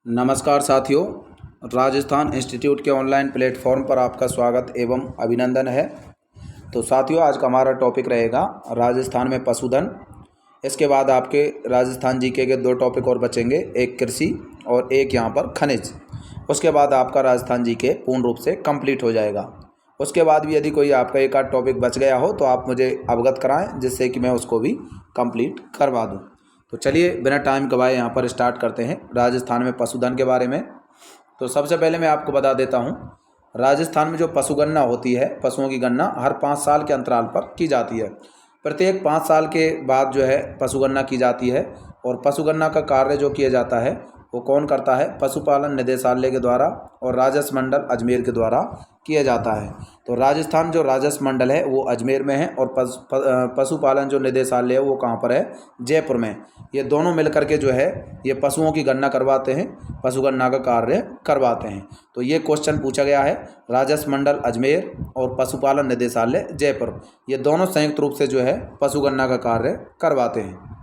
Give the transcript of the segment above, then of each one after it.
नमस्कार साथियों, राजस्थान इंस्टीट्यूट के ऑनलाइन प्लेटफॉर्म पर आपका स्वागत एवं अभिनंदन है। तो साथियों, आज का हमारा टॉपिक रहेगा राजस्थान में पशुधन। इसके बाद आपके राजस्थान जीके के दो टॉपिक और बचेंगे, एक कृषि और एक यहाँ पर खनिज। उसके बाद आपका राजस्थान जीके पूर्ण रूप से कंप्लीट हो जाएगा। उसके बाद भी यदि कोई आपका एक आध टॉपिक बच गया हो तो आप मुझे अवगत कराएं, जिससे कि मैं उसको भी कंप्लीट करवा दूं। तो चलिए बिना टाइम गवाए यहाँ पर स्टार्ट करते हैं राजस्थान में पशुधन के बारे में। तो सबसे पहले मैं आपको बता देता हूँ, राजस्थान में जो पशुगणना होती है, पशुओं की गणना हर 5 साल के अंतराल पर की जाती है। प्रत्येक 5 साल के बाद जो है पशुगणना की जाती है। और पशुगणना का कार्य जो किया जाता है वो कौन करता है? पशुपालन निदेशालय के द्वारा और राजस्व मंडल अजमेर के द्वारा किया जाता है। तो राजस्थान जो राजस्व मंडल है वो अजमेर में है और पशुपालन जो निदेशालय है वो कहाँ पर है? जयपुर में। ये दोनों मिलकर के जो है ये पशुओं की गणना करवाते हैं, पशुगणना का कार्य करवाते हैं। तो ये क्वेश्चन पूछा गया है, राजस्व मंडल अजमेर और पशुपालन निदेशालय जयपुर, ये दोनों संयुक्त रूप से जो है पशुगणना का कार्य करवाते हैं।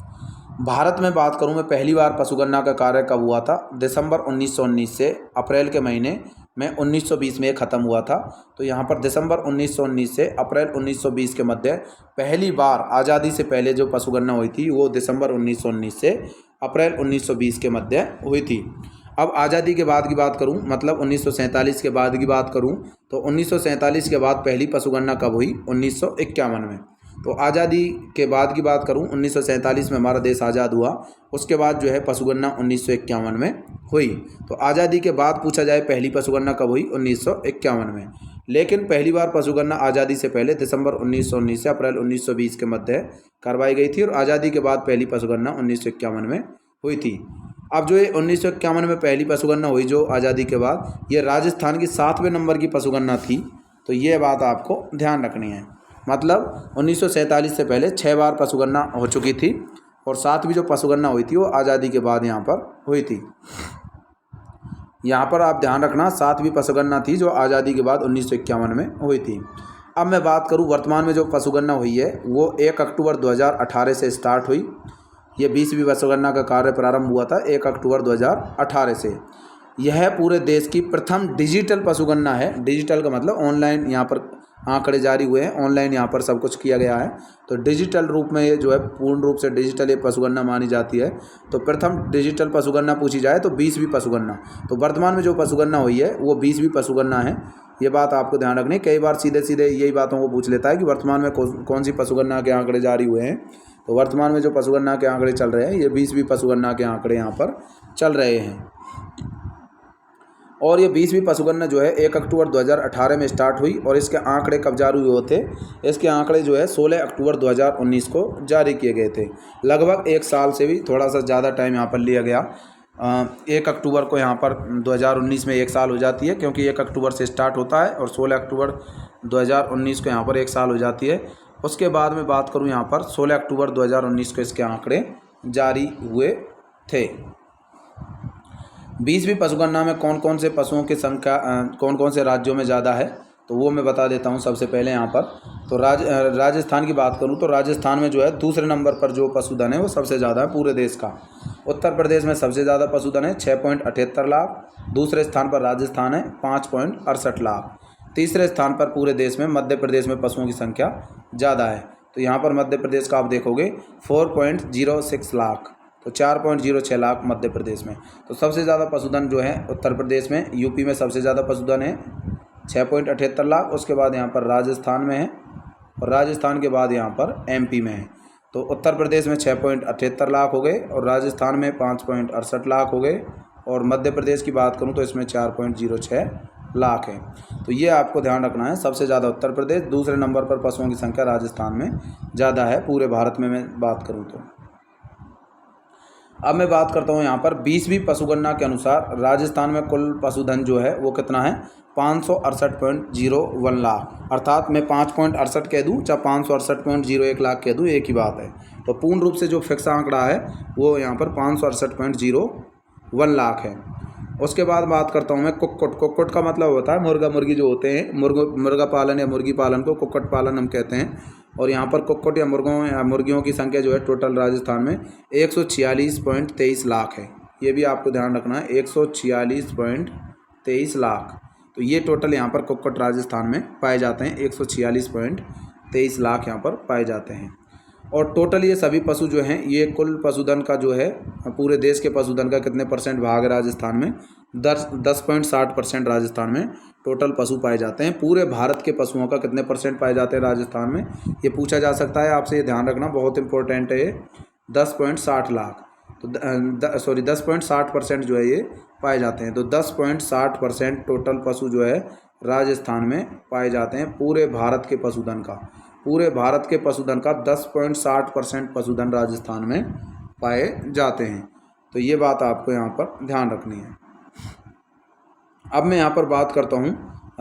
भारत में बात करूं मैं, पहली बार पशुगणना का कार्य कब हुआ था? दिसंबर 1919 से अप्रैल के महीने में 1920 में ख़त्म हुआ था। तो यहाँ पर दिसंबर 1919 से अप्रैल 1920 के मध्य पहली बार आज़ादी से पहले जो पशुगणना हुई थी वो दिसंबर 1919 से अप्रैल 1920 के मध्य हुई थी। अब आज़ादी के बाद की बात करूं, मतलब 1947 के बाद की बात करूं, तो 1947 के बाद पहली पशुगणना कब हुई? 1951 में। तो आज़ादी के बाद की बात करूं, 1947 में हमारा देश आज़ाद हुआ, उसके बाद जो है पशुगणना 1951 में हुई। तो आज़ादी के बाद पूछा जाए पहली पशुगणना कब हुई? 1951 में। लेकिन पहली बार पशुगणना आज़ादी से पहले दिसंबर 1919 से अप्रैल 1920 के मध्य करवाई गई थी और आज़ादी के बाद पहली पशुगणना 1951 में हुई थी। अब जो ये 1951 में पहली पशुगणना हुई जो आज़ादी के बाद, ये राजस्थान की 7वें नंबर की पशुगणना थी। तो ये बात आपको ध्यान रखनी है। मतलब 1947 से पहले 6 बार पशुगणना हो चुकी थी और 7वीं जो पशुगणना हुई थी वो आज़ादी के बाद यहाँ पर हुई थी। यहाँ पर आप ध्यान रखना, 7वीं पशुगणना थी जो आज़ादी के बाद 1951 में हुई थी। अब मैं बात करूँ वर्तमान में जो पशुगणना हुई है वो 1 अक्टूबर 2018 से स्टार्ट हुई। ये 20वीं पशुगणना का कार्य प्रारंभ हुआ था 1 अक्टूबर 2018 से। यह पूरे देश की प्रथम डिजिटल पशुगणना है। डिजिटल का मतलब ऑनलाइन यहाँ पर आंकड़े जारी हुए हैं, ऑनलाइन यहाँ पर सब कुछ किया गया है। तो डिजिटल रूप में ये जो है पूर्ण रूप से डिजिटल ये पशुगणना मानी जाती है। तो प्रथम डिजिटल पशुगणना पूछी जाए तो 20वीं पशुगणना। तो वर्तमान में जो पशुगणना हुई है वो 20वीं पशुगणना है। ये बात आपको ध्यान रखनी है। कई बार सीधे सीधे यही बातों को पूछ लेता है कि वर्तमान में कौन सी पशुगणना के आंकड़े जारी हुए हैं। तो वर्तमान में जो पशुगणना के आंकड़े चल रहे हैं ये 20वीं पशुगणना के आंकड़े यहाँ पर चल रहे हैं। और ये 20वीं पशुगणना जो है 1 अक्टूबर 2018 में स्टार्ट हुई और इसके आंकड़े कब जारी हुए थे? इसके आंकड़े जो है 16 अक्टूबर 2019 को जारी किए गए थे। लगभग 1 साल से भी थोड़ा सा ज़्यादा टाइम यहाँ पर लिया गया। 1 अक्टूबर को यहाँ पर 2019 में 1 साल हो जाती है, क्योंकि 1 अक्टूबर से स्टार्ट होता है और 16 अक्टूबर 2019 को यहाँ पर 1 साल हो जाती है। उसके बाद में बात करूँ यहाँ पर 16 अक्टूबर 2019 को इसके आंकड़े जारी हुए थे। 20वीं पशुगणना में कौन कौन से पशुओं की संख्या कौन कौन से राज्यों में ज़्यादा है तो वो मैं बता देता हूँ। सबसे पहले यहाँ पर तो राजस्थान की बात करूँ तो राजस्थान में जो है दूसरे नंबर पर जो पशुधन है वो सबसे ज़्यादा है पूरे देश का। उत्तर प्रदेश में सबसे ज़्यादा पशुधन है 6.78 लाख। दूसरे स्थान पर राजस्थान है 5.68 लाख। तीसरे स्थान पर पूरे देश में मध्य प्रदेश में पशुओं की संख्या ज़्यादा है। तो यहाँ पर मध्य प्रदेश का आप देखोगे 4.06 लाख, तो 4.06 लाख मध्य प्रदेश में। तो सबसे ज़्यादा पशुधन जो है उत्तर प्रदेश में। यूपी में सबसे ज़्यादा पशुधन है 6.78 लाख। उसके बाद यहाँ पर राजस्थान में है और राजस्थान के बाद यहाँ पर एमपी में है। तो उत्तर प्रदेश में 6.78 लाख हो गए और राजस्थान में 5.68 लाख हो गए और मध्य प्रदेश की बात करूँ तो इसमें 4.06 लाख है। तो ये आपको ध्यान रखना है, सबसे ज़्यादा उत्तर प्रदेश, दूसरे नंबर पर पशुओं की संख्या राजस्थान में ज़्यादा है पूरे भारत में मैं बात करूँ तो। अब मैं बात करता हूँ यहाँ पर 20वीं पशुगणना के अनुसार राजस्थान में कुल पशुधन जो है वो कितना है? 568.01 लाख। अर्थात मैं 5.68 कह दूँ चाहे 568.01 लाख कह दूँ, एक ही बात है। तो पूर्ण रूप से जो फिक्स आंकड़ा है वो यहाँ पर 568.01 लाख है। उसके बाद बात करता हूँ मैं कुक्कुट का मतलब होता है मुर्गा मुर्गी जो होते हैं। मुर्गा पालन या मुर्गी पालन को कुक्कुट पालन हम कहते हैं। और यहाँ पर कुक्कुट या मुर्गियों की संख्या जो है टोटल राजस्थान में 146.23 लाख है। ये भी आपको ध्यान रखना है, 146.23 लाख। तो ये टोटल यहाँ पर कुक्कुट राजस्थान में पाए जाते हैं, 146.23 लाख यहाँ पर पाए जाते हैं। और टोटल ये सभी पशु जो हैं, ये कुल पशुधन का जो है, पूरे देश के पशुधन का कितने परसेंट भाग है राजस्थान में? 10.60% राजस्थान में टोटल पशु पाए जाते हैं। पूरे भारत के पशुओं का कितने परसेंट पाए जाते हैं राजस्थान में, ये पूछा जा सकता है आपसे, ये ध्यान रखना, बहुत इंपॉर्टेंट है ये। 10.60 लाख, तो 10.60% जो है ये पाए जाते हैं। तो 10.60% टोटल पशु जो है राजस्थान में पाए जाते हैं, पूरे भारत के पशुधन का। पूरे भारत के पशुधन का 10.60% पशुधन राजस्थान में पाए जाते हैं। तो ये बात आपको यहाँ पर ध्यान रखनी है। अब मैं यहाँ पर बात करता हूँ,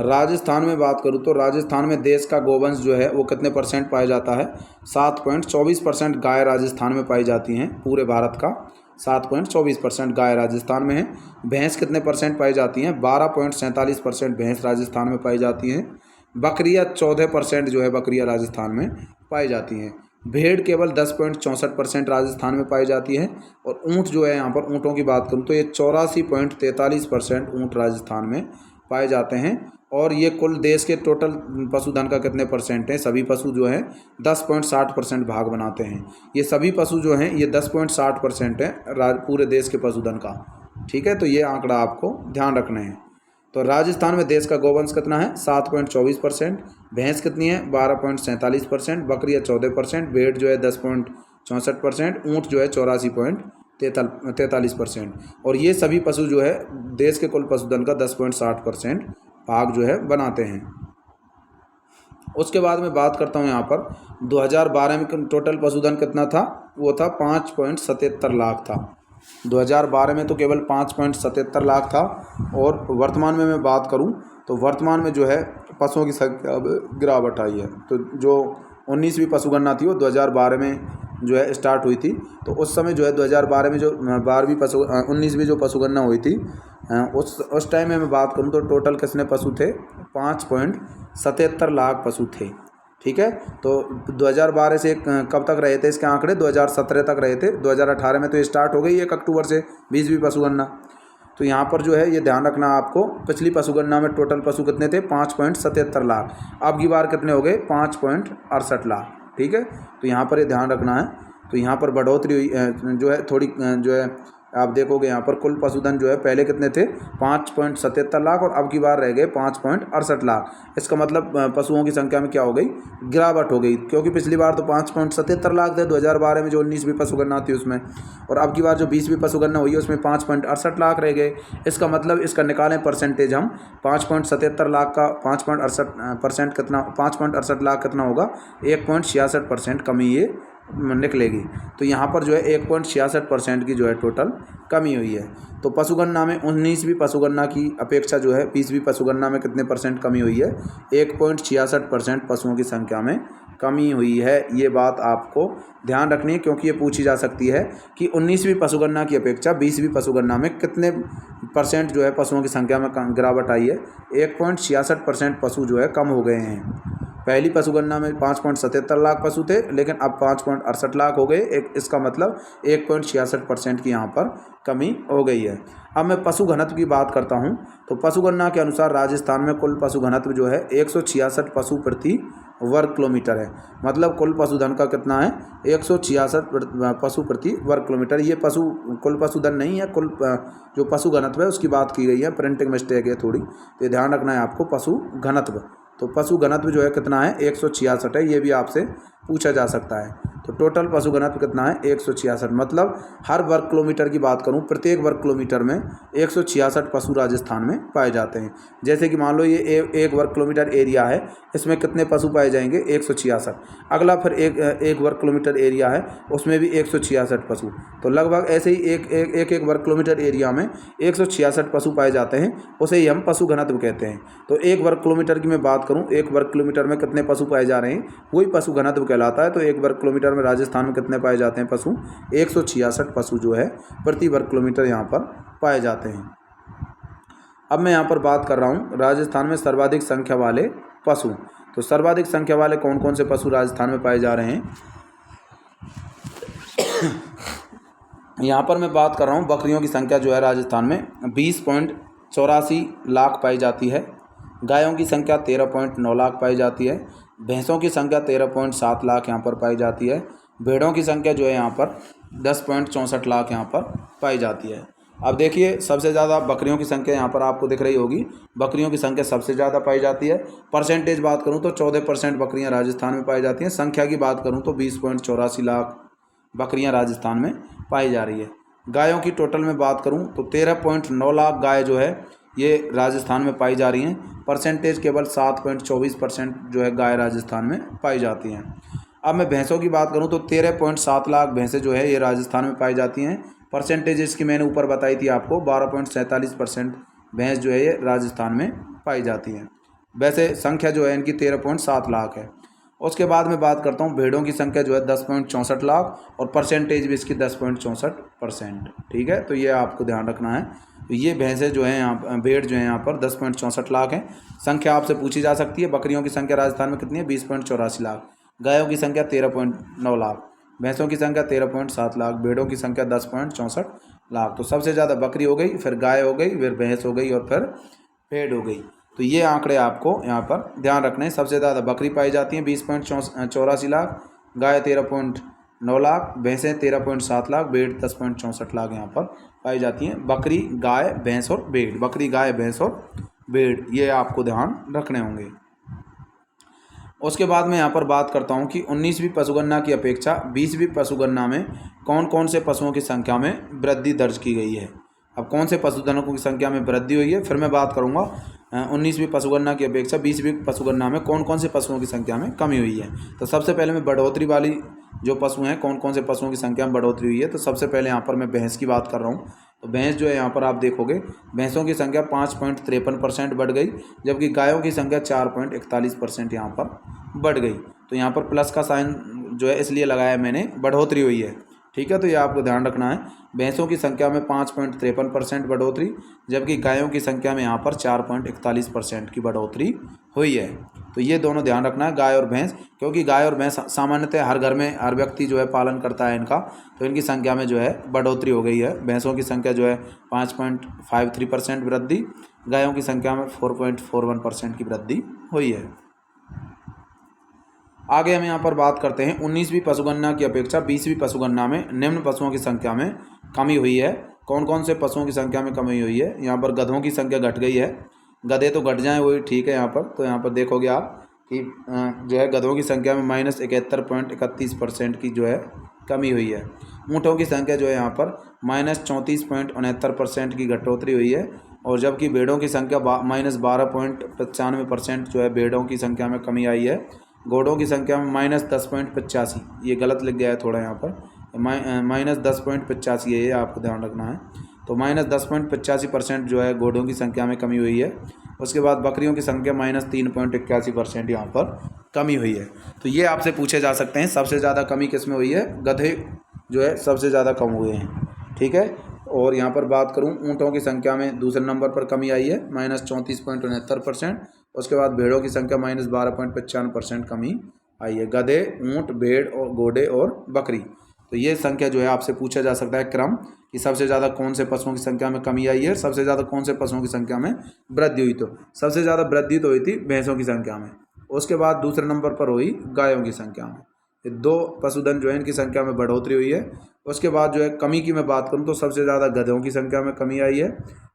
राजस्थान में बात करूँ तो राजस्थान में देश का गोवंश जो है वो कितने परसेंट पाया जाता है? 7.24% गाय राजस्थान में पाई जाती हैं। पूरे भारत का 7.24% गाय राजस्थान में है। भैंस कितने परसेंट पाई जाती हैं? 12.47% भैंस राजस्थान में पाई जाती हैं। बकरियाँ 14% जो है बकरियाँ राजस्थान में पाई जाती हैं। भेड़ केवल 10.64% राजस्थान में पाई जाती है। और ऊँट जो है, यहाँ पर ऊँटों की बात करूँ तो ये 84.43% ऊँट राजस्थान में पाए जाते हैं। और ये कुल देश के टोटल पशुधन का कितने परसेंट है? सभी पशु जो हैं 10.60% भाग बनाते हैं। ये सभी पशु जो हैं ये 10.60% है पूरे देश के पशुधन का। ठीक है, तो ये आंकड़ा आपको ध्यान रखना है। तो राजस्थान में देश का गोवंश कितना है? 7.24%। भैंस कितनी है? 12.47%। बकरियाँ 14%। भेड़ जो है 10.64%। ऊँट जो है 84.43%। और ये सभी पशु जो है देश के कुल पशुधन का 10.60% भाग जो है बनाते हैं। उसके बाद मैं बात करता हूँ यहाँ पर 2012 में टोटल पशुधन कितना था? वो था 5.77 लाख था। 2012 में तो केवल 5.77 लाख था। और वर्तमान में मैं बात करूं तो वर्तमान में जो है पशुओं की संख्या अब गिरावट आई है। तो जो 19वीं पशुगणना थी वो 2012 में जो है स्टार्ट हुई थी। तो उस समय जो है 2012 में जो 19वीं जो पशुगणना हुई थी, उस टाइम में मैं बात करूं तो टोटल कितने पशु थे? 5.77 लाख पशु थे। ठीक है, तो 2012 से कब तक रहे थे इसके आंकड़े? 2017 तक रहे थे। 2018 में तो ये स्टार्ट हो गई 1 अक्टूबर से 20वीं पशुगणना। तो यहाँ पर जो है ये ध्यान रखना आपको, पिछली पशुगणना में टोटल पशु कितने थे? 5.77 लाख। अब की बार कितने हो गए? 5.68 लाख। ठीक है, तो यहाँ पर ये ध्यान रखना है। तो यहाँ पर बढ़ोतरी हुई जो है थोड़ी, जो है आप देखोगे यहाँ पर कुल पशुधन जो है पहले कितने थे? 5.77 लाख, और अब की बार रह गए 5.68 लाख। इसका मतलब पशुओं की संख्या में क्या हो गई? गिरावट हो गई, क्योंकि पिछली बार तो 5.77 लाख थे 2012 में जो 19वीं पशुगणना थी उसमें, और अब की बार जो 20वीं पशुगणना हुई है उसमें 5.68 लाख रह गए। इसका मतलब इसका निकालें परसेंटेज हम, 5.77 लाख का 5.68% कितना? 5.68 लाख कितना होगा? 1.66% कमी ये निकलेगी। तो यहाँ पर जो है 1.66% की जो है टोटल कमी हुई है। तो पशुगणना में 19वीं पशुगणना की अपेक्षा जो है 20वीं पशुगणना में कितने परसेंट कमी हुई है? 1.66% पशुओं की संख्या में कमी हुई है। ये बात आपको ध्यान रखनी है, क्योंकि ये पूछी जा सकती है कि 19वीं पशुगणना की अपेक्षा 20वीं पशुगणना में कितने परसेंट जो है पशुओं की संख्या में गिरावट आई है? 1.66% पशु जो है कम हो गए हैं। पहली पशुगणना में 5.77 लाख पशु थे, लेकिन अब 5.68 लाख हो गए। इसका मतलब 1.66% की यहाँ पर कमी हो गई है। अब मैं पशु घनत्व की बात करता हूँ। तो पशुगणना के अनुसार राजस्थान में कुल पशु घनत्व जो है 166 पशु प्रति वर्ग किलोमीटर है। मतलब कुल पशुधन का कितना है? 166 पशु प्रति वर्ग किलोमीटर। ये कुल पशुधन नहीं है, कुल जो पशु घनत्व है उसकी बात की गई है। प्रिंटिंग मिस्टेक है थोड़ी, तो ध्यान रखना है आपको। पशु घनत्व, तो पशु घनत्व जो है कितना है? 166 है। ये भी आपसे पूछा जा सकता है। तो टोटल पशु घनत्व कितना है? 166। मतलब हर वर्ग किलोमीटर की बात करूं, प्रत्येक वर्ग किलोमीटर में 166 पशु राजस्थान में पाए जाते हैं। जैसे कि मान लो ये एक वर्ग किलोमीटर एरिया है, इसमें कितने पशु पाए जाएंगे? 166। अगला फिर एक वर्ग किलोमीटर एरिया है, उसमें भी 166 पशु। तो लगभग ऐसे ही एक वर्ग किलोमीटर एरिया में 166 पशु पाए जाते हैं। उसे ही हम पशु घनत्व कहते हैं। तो एक वर्ग किलोमीटर की मैं बात करूं, एक वर्ग किलोमीटर में कितने पशु पाए जा रहे हैं, वही पशु घनत्व कहलाता है। तो एक वर्ग किलोमीटर में राजस्थान में कितने पाए जाते हैं पशु? 166 पशु जो है प्रति वर्ग किलोमीटर यहाँ पर पाए जाते हैं। अब मैं यहाँ पर बात कर रहा हूँ राजस्थान में सर्वाधिक संख्या वाले पशु। तो सर्वाधिक संख्या वाले कौन कौन से पशु राजस्थान में पाए जा रहे हैं? यहाँ पर मैं बात कर रहा हूँ बकरियों की संख्या जो है राजस्थान में 20.84 लाख पाई जाती है। गायों की संख्या 13.9 लाख पाई जाती है। भैंसों की संख्या 13.7 लाख यहाँ पर पाई जाती है। भेड़ों की संख्या जो है यहाँ पर 10.64 लाख यहाँ पर पाई जाती है। अब देखिए सबसे ज़्यादा बकरियों की संख्या यहाँ पर आपको दिख रही होगी। बकरियों की संख्या सबसे ज़्यादा पाई जाती है। परसेंटेज बात करूँ तो 14% बकरियाँ राजस्थान में पाई जाती हैं। संख्या की बात करूँ तो 20.84 लाख बकरियाँ राजस्थान में पाई जा रही है। गायों की टोटल में बात करूँ तो 13.9 लाख गाय जो है ये राजस्थान में पाई जा रही हैं। परसेंटेज केवल 7.24% जो है गाय राजस्थान में पाई जाती हैं। अब मैं भैंसों की बात करूं तो 13.7 लाख भैंसें जो है ये राजस्थान में पाई जाती हैं। परसेंटेज इसकी मैंने ऊपर बताई थी आपको, 12.47% भैंस जो है ये राजस्थान में पाई जाती हैं। वैसे संख्या जो है इनकी 13.7 लाख है। उसके बाद मैं बात करता हूँ भेड़ों की संख्या जो है 10.64 लाख और परसेंटेज भी इसकी 10.64%। ठीक है, तो ये आपको ध्यान रखना है। तो ये भैंसें जो है यहाँ भेड़ जो है यहाँ पर 10.64 लाख है। संख्या आपसे पूछी जा सकती है। बकरियों की संख्या राजस्थान में कितनी है? 20.84 लाख। गायों की संख्या 13.9 लाख। भैंसों की संख्या 13.7 लाख। भेड़ों की संख्या 10.64 लाख। तो सबसे ज़्यादा बकरी हो गई, फिर गाय हो गई, फिर भैंस हो गई और फिर भेड़ हो गई। तो ये आंकड़े आपको यहाँ पर ध्यान रखने हैं। सबसे ज़्यादा बकरी पाई जाती हैं 20.84 लाख, गाय 13.9 लाख, भैंसें 13.7 लाख, भेड़ 10.64 लाख यहाँ पर पाई जाती हैं। बकरी, गाय, भैंस और भेड़, बकरी, गाय, भैंस और भेड़, ये आपको ध्यान रखने होंगे। उसके बाद मैं यहाँ पर बात करता हूँ कि 19वीं पशुगणना की अपेक्षा 20वीं पशुगणना में कौन कौन से पशुओं की संख्या में वृद्धि दर्ज की गई है। अब कौन से पशुधनों की संख्या में वृद्धि हुई है, फिर मैं बात करूँगा 19वीं पशुगणना की अपेक्षा 20वीं पशुगणना में कौन कौन से पशुओं की संख्या में कमी हुई है। तो सबसे पहले मैं बढ़ोतरी वाली जो पशु हैं, कौन कौन से पशुओं की संख्या में बढ़ोतरी हुई है, तो सबसे पहले यहाँ पर मैं भैंस की बात कर रहा हूँ। तो भैंस जो है यहाँ पर आप देखोगे भैंसों की संख्या 5.53% बढ़ गई, जबकि गायों की संख्या 4.41% यहाँ पर बढ़ गई। तो यहाँ पर प्लस का साइन जो है इसलिए लगाया मैंने, बढ़ोतरी हुई है। ठीक है, तो ये आपको ध्यान रखना है। भैंसों की संख्या में 5.53% बढ़ोतरी, जबकि गायों की संख्या में यहाँ पर 4.41% की बढ़ोतरी हुई है। तो ये दोनों ध्यान रखना है, गाय और भैंस, क्योंकि गाय और भैंस सामान्यतः हर घर में हर व्यक्ति जो है पालन करता है इनका, तो इनकी संख्या में जो है बढ़ोतरी हो गई है। भैंसों की संख्या जो है 5.53% वृद्धि, गायों की संख्या में 4.41% की वृद्धि हुई है। आगे हम यहाँ पर बात करते हैं 19वीं पशुगणना की अपेक्षा 20वीं पशुगणना में निम्न पशुओं की संख्या में कमी हुई है। कौन कौन से पशुओं की संख्या में कमी हुई है? यहाँ पर गधों की संख्या घट गई है। गधे तो घट जाएं वही ठीक है यहाँ पर। तो यहाँ पर देखोगे आप कि जो है गधों की संख्या में -71.31% की जो है कमी हुई है। ऊँटों की संख्या जो है यहाँ पर -34.69% की घटोतरी हुई है, और जबकि भेड़ों की संख्या -12.95% जो है भेड़ों की संख्या में कमी आई है। घोड़ों की संख्या में -10.85, ये गलत लिख गया है थोड़ा यहाँ पर, -10.85 है, ये आपको ध्यान रखना है। तो -10.85% जो है घोड़ों की संख्या में कमी हुई है। उसके बाद बकरियों की संख्या -3.81% यहाँ पर कमी हुई है। तो ये आपसे पूछे जा सकते हैं सबसे ज़्यादा कमी किस में हुई है? गधे जो है सबसे ज़्यादा कम हुए हैं। ठीक है, और यहाँ पर बात करूँ ऊँटों की संख्या में दूसरे नंबर पर कमी आई है -34.69%। उसके बाद भेड़ों की संख्या -12.95% कमी आई है। गधे, ऊँट, भेड़ और घोड़े और बकरी, तो ये संख्या जो है आपसे पूछा जा सकता है क्रम कि सबसे ज़्यादा कौन से पशुओं की संख्या में कमी आई है, सबसे ज़्यादा कौन से पशुओं की संख्या में वृद्धि हुई। तो सबसे ज़्यादा वृद्धि तो हुई थी भैंसों की संख्या में। उसके बाद दूसरे नंबर पर हुई गायों की संख्या में। ये दो पशुधन जो है इनकी संख्या में बढ़ोतरी हुई है। उसके बाद जो है कमी की मैं बात करूँ तो सबसे ज़्यादा गधों की संख्या में कमी आई है।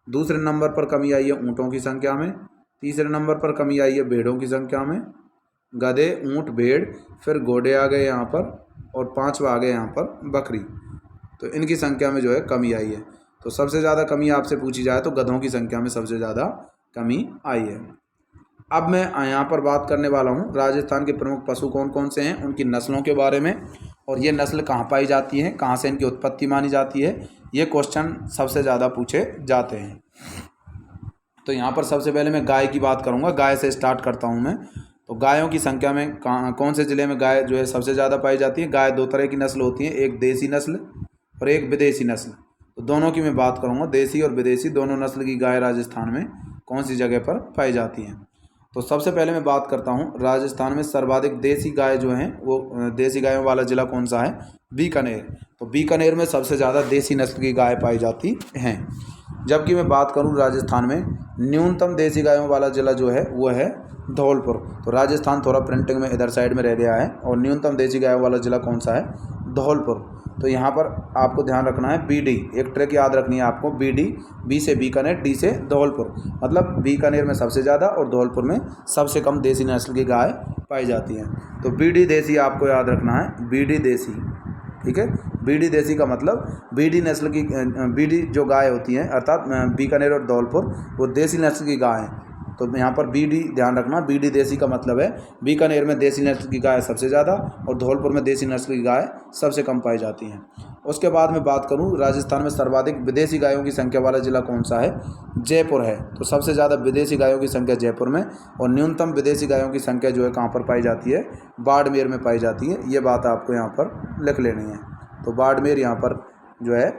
दूसरे नंबर पर कमी आई है ऊँटों की संख्या में। तीसरे नंबर पर कमी आई है भेड़ों की संख्या में। गधे, ऊँट, भेड़, फिर घोड़े आ गए यहाँ पर, और पांचवा आ गए यहाँ पर बकरी। तो इनकी संख्या में जो है कमी आई है। तो सबसे ज़्यादा कमी आपसे पूछी जाए तो गधों की संख्या में सबसे ज़्यादा कमी आई है। अब मैं यहाँ पर बात करने वाला हूँ राजस्थान के प्रमुख पशु कौन कौन से हैं, उनकी नस्लों के बारे में, और ये नस्ल कहाँ पाई जाती हैं, कहाँ से इनकी उत्पत्ति मानी जाती है। ये क्वेश्चन सबसे ज़्यादा पूछे जाते हैं। तो यहाँ पर सबसे पहले मैं गाय की बात करूँगा, गाय से स्टार्ट करता हूँ मैं। तो गायों की संख्या में कौन से ज़िले में गाय जो है सबसे ज़्यादा पाई जाती है? गाय दो तरह की नस्ल होती है, एक देसी नस्ल और एक विदेशी नस्ल। तो दोनों की मैं बात करूँगा, देसी और विदेशी दोनों नस्ल की गाय राजस्थान में कौन सी जगह पर पाई जाती हैं। तो सबसे पहले मैं बात करता हूँ राजस्थान में सर्वाधिक देसी गाय जो हैं वो देसी गायों वाला ज़िला कौन सा है? बीकानेर। तो बीकानेर में सबसे ज़्यादा देसी नस्ल की गाय पाई जाती हैं। जबकि मैं बात करूं राजस्थान में न्यूनतम देसी गायों वाला ज़िला जो है वो है धौलपुर। तो राजस्थान थोड़ा प्रिंटिंग में इधर साइड में रह गया है, और न्यूनतम देसी गायों वाला ज़िला कौन सा है? धौलपुर। तो यहाँ पर आपको ध्यान रखना है BD, एक ट्रिक याद रखनी है आपको, BD, B से बीकानेर, D से धौलपुर। मतलब बीकानेर में सबसे ज़्यादा और धौलपुर में सबसे कम देसी नस्ल की गाय पाई जाती हैं। तो BD देसी आपको याद रखना है, BD देसी, ठीक है। BD देसी का मतलब BD नस्ल की, BD जो गाय होती हैं अर्थात बीकानेर और धौलपुर वो देसी नस्ल की गाय हैं। तो यहाँ पर BD ध्यान रखना, BD देसी का मतलब है बीकानेर में देसी नस्ल की गाय सबसे ज़्यादा और धौलपुर में देसी नस्ल की गाय सबसे कम पाई जाती हैं। उसके बाद मैं बात करूँ राजस्थान में सर्वाधिक विदेशी गायों की संख्या वाला ज़िला कौन सा है? जयपुर है। तो सबसे ज़्यादा विदेशी गायों की संख्या जयपुर में, और न्यूनतम विदेशी गायों की संख्या जो है कहाँ पर पाई जाती है? बाड़मेर में पाई जाती है। ये बात आपको यहाँ पर लिख लेनी है। तो बाड़मेर यहाँ पर जो है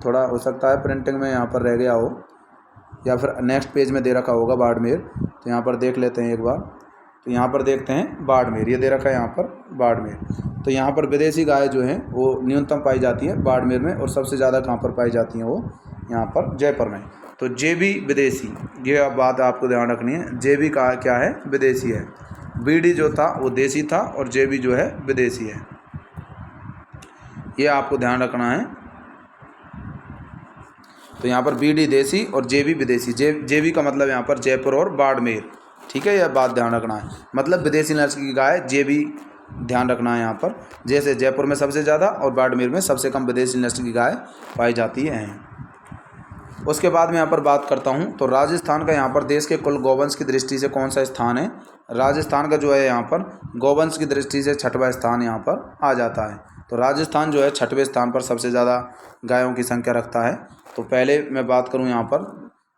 थोड़ा हो सकता है प्रिंटिंग में यहाँ पर रह गया हो, या फिर नेक्स्ट पेज में दे रखा होगा बाड़मेर। तो यहाँ पर देख लेते हैं एक बार। तो यहाँ पर देखते हैं बाड़मेर, ये दे रखा है यहाँ पर बाड़मेर। तो यहाँ पर विदेशी गाय जो हैं वो न्यूनतम पाई जाती हैं बाड़मेर में, और सबसे ज़्यादा कहाँ पर पाई जाती हैं? वो यहाँ पर जयपुर में। तो JB विदेशी, ये अब बात आपको ध्यान रखनी है। JB का क्या है? विदेशी है। BD जो था वो देसी था, और JB जो है विदेशी है। ये आपको ध्यान रखना है। तो यहाँ पर BD देसी और JB विदेशी। JB का मतलब यहाँ पर जयपुर और बाड़मेर, ठीक है। यह बात ध्यान रखना है, मतलब विदेशी नस्ल की गाय JB ध्यान रखना है यहाँ पर। जैसे जयपुर में सबसे ज़्यादा और बाड़मेर में सबसे कम विदेशी नस्ल की गाय पाई जाती हैं। उसके बाद मैं यहाँ पर बात करता हूँ तो राजस्थान का यहाँ पर देश के कुल गौवंश की दृष्टि से कौन सा स्थान है? राजस्थान का जो है यहाँ पर गौवंश की दृष्टि से 6वां स्थान यहाँ पर आ जाता है। तो राजस्थान जो है 6वें स्थान पर सबसे ज़्यादा गायों की संख्या रखता है। तो पहले मैं बात करूँ यहाँ पर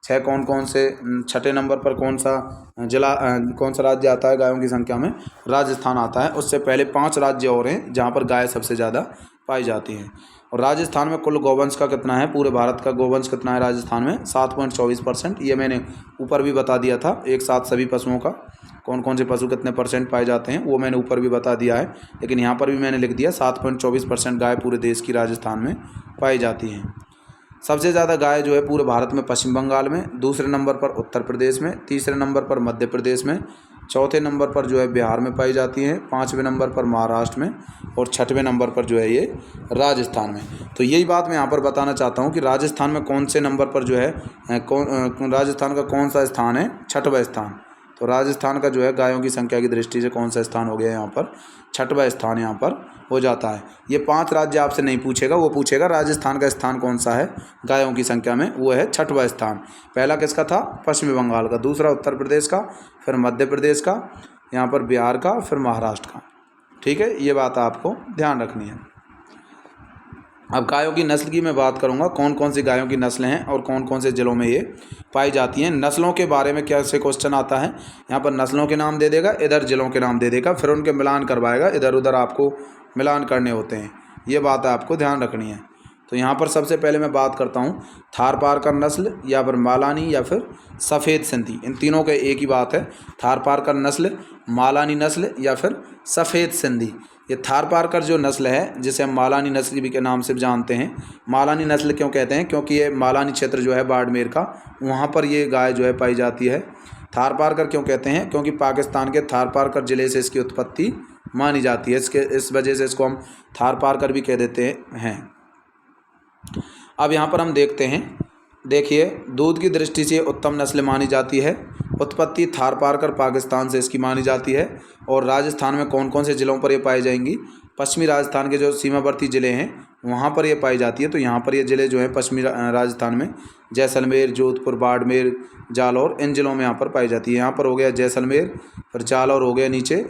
कौन कौन से 6ठे नंबर पर कौन सा जिला, कौन सा राज्य आता है गायों की संख्या में? राजस्थान आता है। उससे पहले 5 राज्य और हैं जहाँ पर गाय सबसे ज़्यादा पाई जाती हैं। और राजस्थान में कुल गौवंश का कितना है? पूरे भारत का गौवंश कितना है राजस्थान में? 7.24%। ये मैंने ऊपर भी बता दिया था, एक साथ सभी पशुओं का कौन कौन से पशु कितने % पाए जाते हैं वो मैंने ऊपर भी बता दिया है, लेकिन यहाँ पर भी मैंने लिख दिया 7.24% गाय पूरे देश की राजस्थान में पाई जाती हैं। सबसे ज़्यादा गाय जो है पूरे भारत में पश्चिम बंगाल में, दूसरे नंबर पर उत्तर प्रदेश में, तीसरे नंबर पर मध्य प्रदेश में, चौथे नंबर पर जो है बिहार में पाई जाती हैं, 5वें नंबर पर महाराष्ट्र में, और 6वें नंबर पर जो है ये राजस्थान में। तो यही बात मैं यहाँ पर बताना चाहता हूँ कि राजस्थान में कौन से नंबर पर जो है राजस्थान का कौन सा स्थान है? 6वां स्थान। तो राजस्थान का जो है गायों की संख्या की दृष्टि से कौन सा स्थान हो गया यहाँ पर? 6वां स्थान यहाँ पर हो जाता है। ये 5 राज्य आपसे नहीं पूछेगा, वो पूछेगा राजस्थान का स्थान कौन सा है गायों की संख्या में, वो है 6वां स्थान। पहला किसका था? पश्चिमी बंगाल का, दूसरा उत्तर प्रदेश का, फिर मध्य प्रदेश का, यहाँ पर बिहार का, फिर महाराष्ट्र का, ठीक है। ये बात आपको ध्यान रखनी है। अब गायों की नस्ल की मैं बात करूंगा, कौन कौन सी गायों की नस्लें हैं और कौन कौन से ज़िलों में ये पाई जाती हैं। नस्लों के बारे में क्या से क्वेश्चन आता है, यहाँ पर नस्लों के नाम दे देगा, इधर ज़िलों के नाम दे देगा, फिर उनके मिलान करवाएगा, इधर उधर आपको मिलान करने होते हैं। ये बात आपको ध्यान रखनी है। तो यहाँ पर सबसे पहले मैं बात करता हूँ थारपारकर नस्ल, या फिर मालानी, या फिर सफ़ेद सिंधी। इन तीनों के एक ही बात है, थारपारकर नस्ल, मालानी नस्ल, या फिर सफ़ेद सिंधी। ये थारपारकर जो नस्ल है, जिसे हम मालानी नस्ल भी के नाम से जानते हैं, मालानी नस्ल क्यों कहते हैं? क्योंकि ये मालानी क्षेत्र जो है बाड़मेर का, वहाँ पर ये गाय जो है पाई जाती है। थारपारकर क्यों कहते हैं? क्योंकि पाकिस्तान के थारपारकर ज़िले से इसकी उत्पत्ति मानी जाती है, इस वजह से इसको हम थारपारकर भी कह देते हैं। अब यहाँ पर हम देखते हैं, देखिए दूध की दृष्टि से उत्तम नस्ल मानी जाती है। उत्पत्ति थारपारकर पाकिस्तान से इसकी मानी जाती है। और राजस्थान में कौन कौन से ज़िलों पर ये पाई जाएंगी? पश्चिमी राजस्थान के जो सीमावर्ती ज़िले हैं वहाँ पर ये पाई जाती है। तो यहाँ पर ये ज़िले जो हैं पश्चिमी राजस्थान में जैसलमेर, जोधपुर, बाड़मेर, जालौर, इन ज़िलों में यहाँ पर पाई जाती है। यहाँ पर हो गया जैसलमेर, फिर जालौर हो गया नीचे,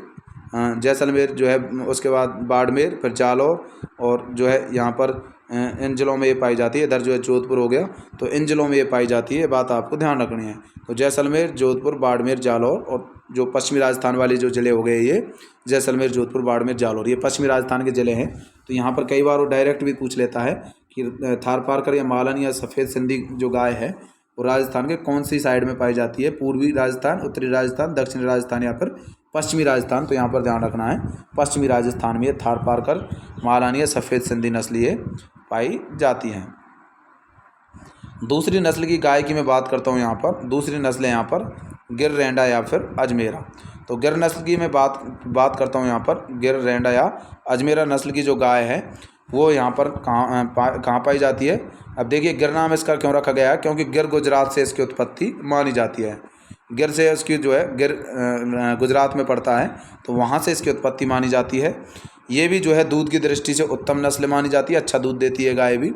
जैसलमेर जो है, उसके बाद बाड़मेर, फिर जालौर, और जो है यहाँ पर इन ज़िलों में ये पाई जाती है। इधर जो है जोधपुर हो गया, तो इन ज़िलों में ये पाई जाती है। ये बात आपको ध्यान रखनी है। तो जैसलमेर, जोधपुर, बाड़मेर, जालौर, और जो पश्चिमी राजस्थान वाले जो ज़िले हो गए ये जैसलमेर, जोधपुर, बाड़मेर, जालौर, ये पश्चिमी राजस्थान के ज़िले हैं। तो यहाँ पर कई बार वो डायरेक्ट भी पूछ लेता है कि थारपारकर या मालानी या सफ़ेद सिंधी जो गाय है वो राजस्थान के कौन सी साइड में पाई जाती है? पूर्वी राजस्थान, उत्तरी राजस्थान, दक्षिणी राजस्थान, या फिर पश्चिमी राजस्थान, तो यहाँ पर ध्यान रखना है पश्चिमी राजस्थान में ये थारपारकर, महारानी या सफ़ेद सिंधी नस्ल ये पाई जाती हैं। दूसरी नस्ल की गाय की मैं बात करता हूँ यहाँ पर। दूसरी नस्ल है यहाँ पर गिर रेंडा या फिर अजमेरा। तो गिर नस्ल की मैं बात करता हूँ यहाँ पर। गिर रेंडा या अजमेरा नस्ल की जो गाय है वो यहाँ पर कहाँ पाई जाती है। अब देखिए गिर नाम इसका क्यों रखा गया है, क्योंकि गिर गुजरात से इसकी उत्पत्ति मानी जाती है। गिर से इसकी जो है गिर गुजरात में पड़ता है, तो वहाँ से इसकी उत्पत्ति मानी जाती है। ये भी जो है दूध की दृष्टि से उत्तम नस्ल मानी जाती है, अच्छा दूध देती है गाय भी।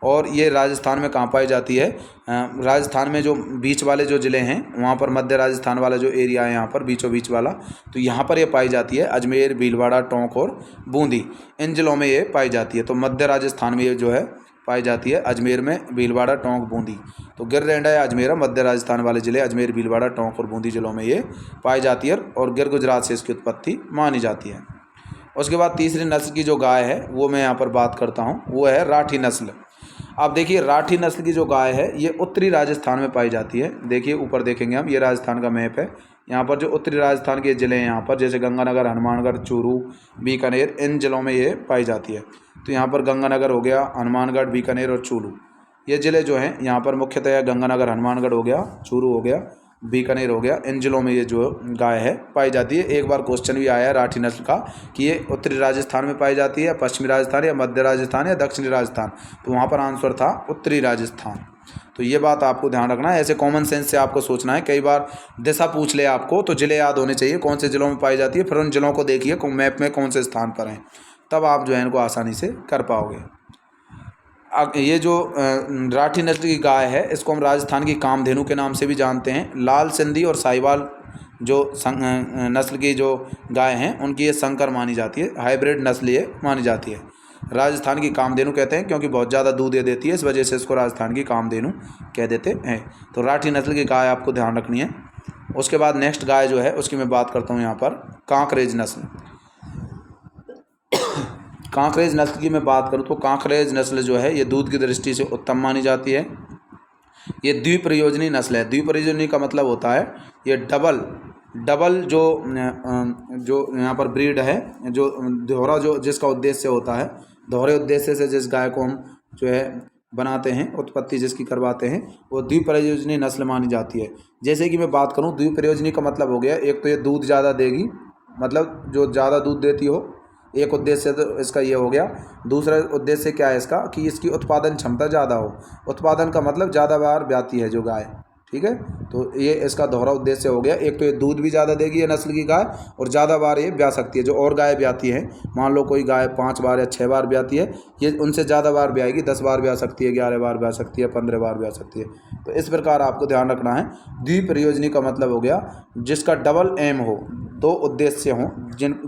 और ये राजस्थान में कहाँ पाई जाती है, राजस्थान में जो बीच वाले जो ज़िले हैं वहाँ पर, मध्य राजस्थान वाला जो एरिया है यहाँ पर बीचों बीच वाला, तो यहाँ पर ये पाई जाती है। अजमेर, भीलवाड़ा, टोंक और बूंदी, इन ज़िलों में ये पाई जाती है। तो मध्य राजस्थान में ये जो है पाई जाती है, अजमेर में, भीलवाड़ा, टोंक, बूंदी। तो गिर रेंडा या अजमेरा मध्य राजस्थान वाले ज़िले अजमेर, भीलवाड़ा, टोंक और बूंदी ज़िलों में ये पाई जाती है, और गिर गुजरात से इसकी उत्पत्ति मानी जाती है। उसके बाद तीसरी नस्ल की जो गाय है वो मैं यहाँ पर बात करता हूँ, वो है राठी नस्ल। अब देखिए राठी नस्ल की जो गाय है ये उत्तरी राजस्थान में पाई जाती है। देखिए ऊपर देखेंगे हम, ये राजस्थान का मैप है। यहाँ पर जो उत्तरी राजस्थान के ज़िले हैं यहाँ पर, जैसे गंगानगर, हनुमानगढ़, चूरू, बीकानेर, इन ज़िलों में ये पाई जाती है। तो यहाँ पर गंगानगर हो गया, हनुमानगढ़, बीकानेर और चूरू, ये ज़िले जो हैं यहाँ पर मुख्यतः गंगानगर, हनुमानगढ़ हो गया, चूरू हो गया, बीकानेर हो गया, इन ज़िलों में ये जो गाय है पाई जाती है। एक बार क्वेश्चन भी आया है राठी नस्ल का कि ये उत्तरी राजस्थान में पाई जाती है, पश्चिमी राजस्थान या मध्य राजस्थान या दक्षिणी राजस्थान, तो वहाँ पर आंसर था उत्तरी राजस्थान। तो ये बात आपको ध्यान रखना है, ऐसे कॉमन सेंस से आपको सोचना है। कई बार दिशा पूछ ले आपको तो ज़िले याद होने चाहिए कौन से ज़िलों में पाई जाती है, फिर उन ज़िलों को देखिए मैप में कौन से स्थान पर हैं, तब आप जो है इनको आसानी से कर पाओगे। ये जो राठी नस्ल की गाय है इसको हम राजस्थान की कामधेनु के नाम से भी जानते हैं। लाल सिंधी और साहिवाल जो नस्ल की जो गाय हैं उनकी ये संकर मानी जाती है, हाइब्रिड नस्ल ये मानी जाती है। राजस्थान की कामधेनु कहते हैं क्योंकि बहुत ज़्यादा दूध ये देती है, इस वजह से इसको राजस्थान की कामधेनु कह देते हैं। तो राठी नस्ल की गाय आपको ध्यान रखनी है। उसके बाद नेक्स्ट गाय जो है उसकी मैं बात करता हूँ यहाँ पर कांकरेज नस्ल। कांकरेज नस्ल की मैं बात करूँ तो कांकरेज नस्ल जो है ये दूध की दृष्टि से उत्तम मानी जाती है। ये द्विप्रयोजनी नस्ल है। द्विप्रयोजनी का मतलब होता है ये डबल जो यहाँ पर ब्रीड है, जो दोहरा जो जिसका उद्देश्य होता है, दोहरे उद्देश्य से जिस गाय को हम जो है बनाते हैं, उत्पत्ति जिसकी करवाते हैं, वो द्विप्रयोजनी नस्ल मानी जाती है। जैसे कि मैं बात करूँ द्विप्रयोजनी का मतलब हो गया, एक तो ये दूध ज़्यादा देगी, मतलब जो ज़्यादा दूध देती हो, एक उद्देश्य तो इसका ये हो गया। दूसरा उद्देश्य क्या है इसका कि इसकी उत्पादन क्षमता ज़्यादा हो। उत्पादन का मतलब ज़्यादा बार ब्याती है जो गाय, ठीक है। तो ये इसका दोहरा उद्देश्य हो गया। एक तो ये दूध भी ज़्यादा देगी ये नस्ल की गाय, और ज़्यादा बार ये ब्या सकती है। जो और गाय ब्याती हैं, मान लो कोई गाय 5 बार या 6 बार ब्याती है, ये उनसे ज़्यादा बार ब्याएगी, 10 बार ब्या सकती है, 11 बार ब्या सकती है, 15 बार ब्या सकती है। तो इस प्रकार आपको ध्यान रखना है। द्विप्रयोजनी का मतलब हो गया जिसका डबल एम हो, 2 उद्देश्य हों,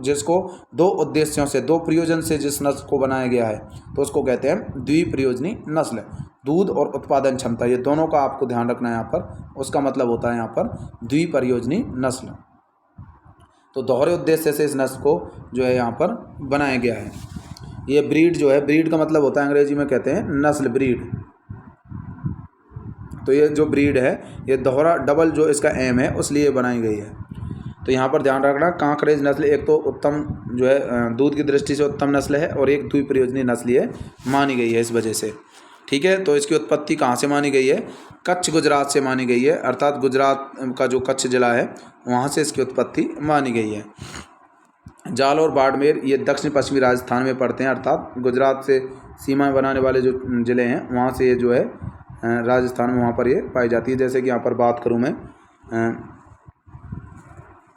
जिसको 2 उद्देश्यों से, 2 प्रयोजन से जिस नस्ल को बनाया गया है, तो उसको कहते हैं द्विप्रयोजनी नस्ल। दूध और उत्पादन क्षमता ये दोनों का आपको ध्यान रखना है यहाँ पर, उसका मतलब होता है यहाँ पर द्विप्रयोजनी नस्ल। तो दोहरे उद्देश्य से इस नस्ल को जो है यहाँ पर बनाया गया है। ये ब्रीड जो है, ब्रीड का मतलब होता है अंग्रेजी में कहते हैं नस्ल, ब्रीड। तो ये जो ब्रीड है ये दोहरा डबल जो इसका एम है उसलिए बनाई गई है। तो यहाँ पर ध्यान रखना, कांकरेज नस्ल एक तो उत्तम जो है दूध की दृष्टि से उत्तम नस्ल है, और एक द्विप्रयोजनी नस्ल ये मानी गई है इस वजह से, ठीक है। तो इसकी उत्पत्ति कहाँ से मानी गई है, कच्छ गुजरात से मानी गई है, अर्थात गुजरात का जो कच्छ जिला है वहाँ से इसकी उत्पत्ति मानी गई है। जालौर, बाड़मेर ये दक्षिण पश्चिमी राजस्थान में पड़ते हैं, अर्थात गुजरात से सीमा बनाने वाले जो ज़िले हैं वहाँ से ये जो है राजस्थान में वहाँ पर ये पाई जाती है। जैसे कि यहाँ पर बात करूँ मैं,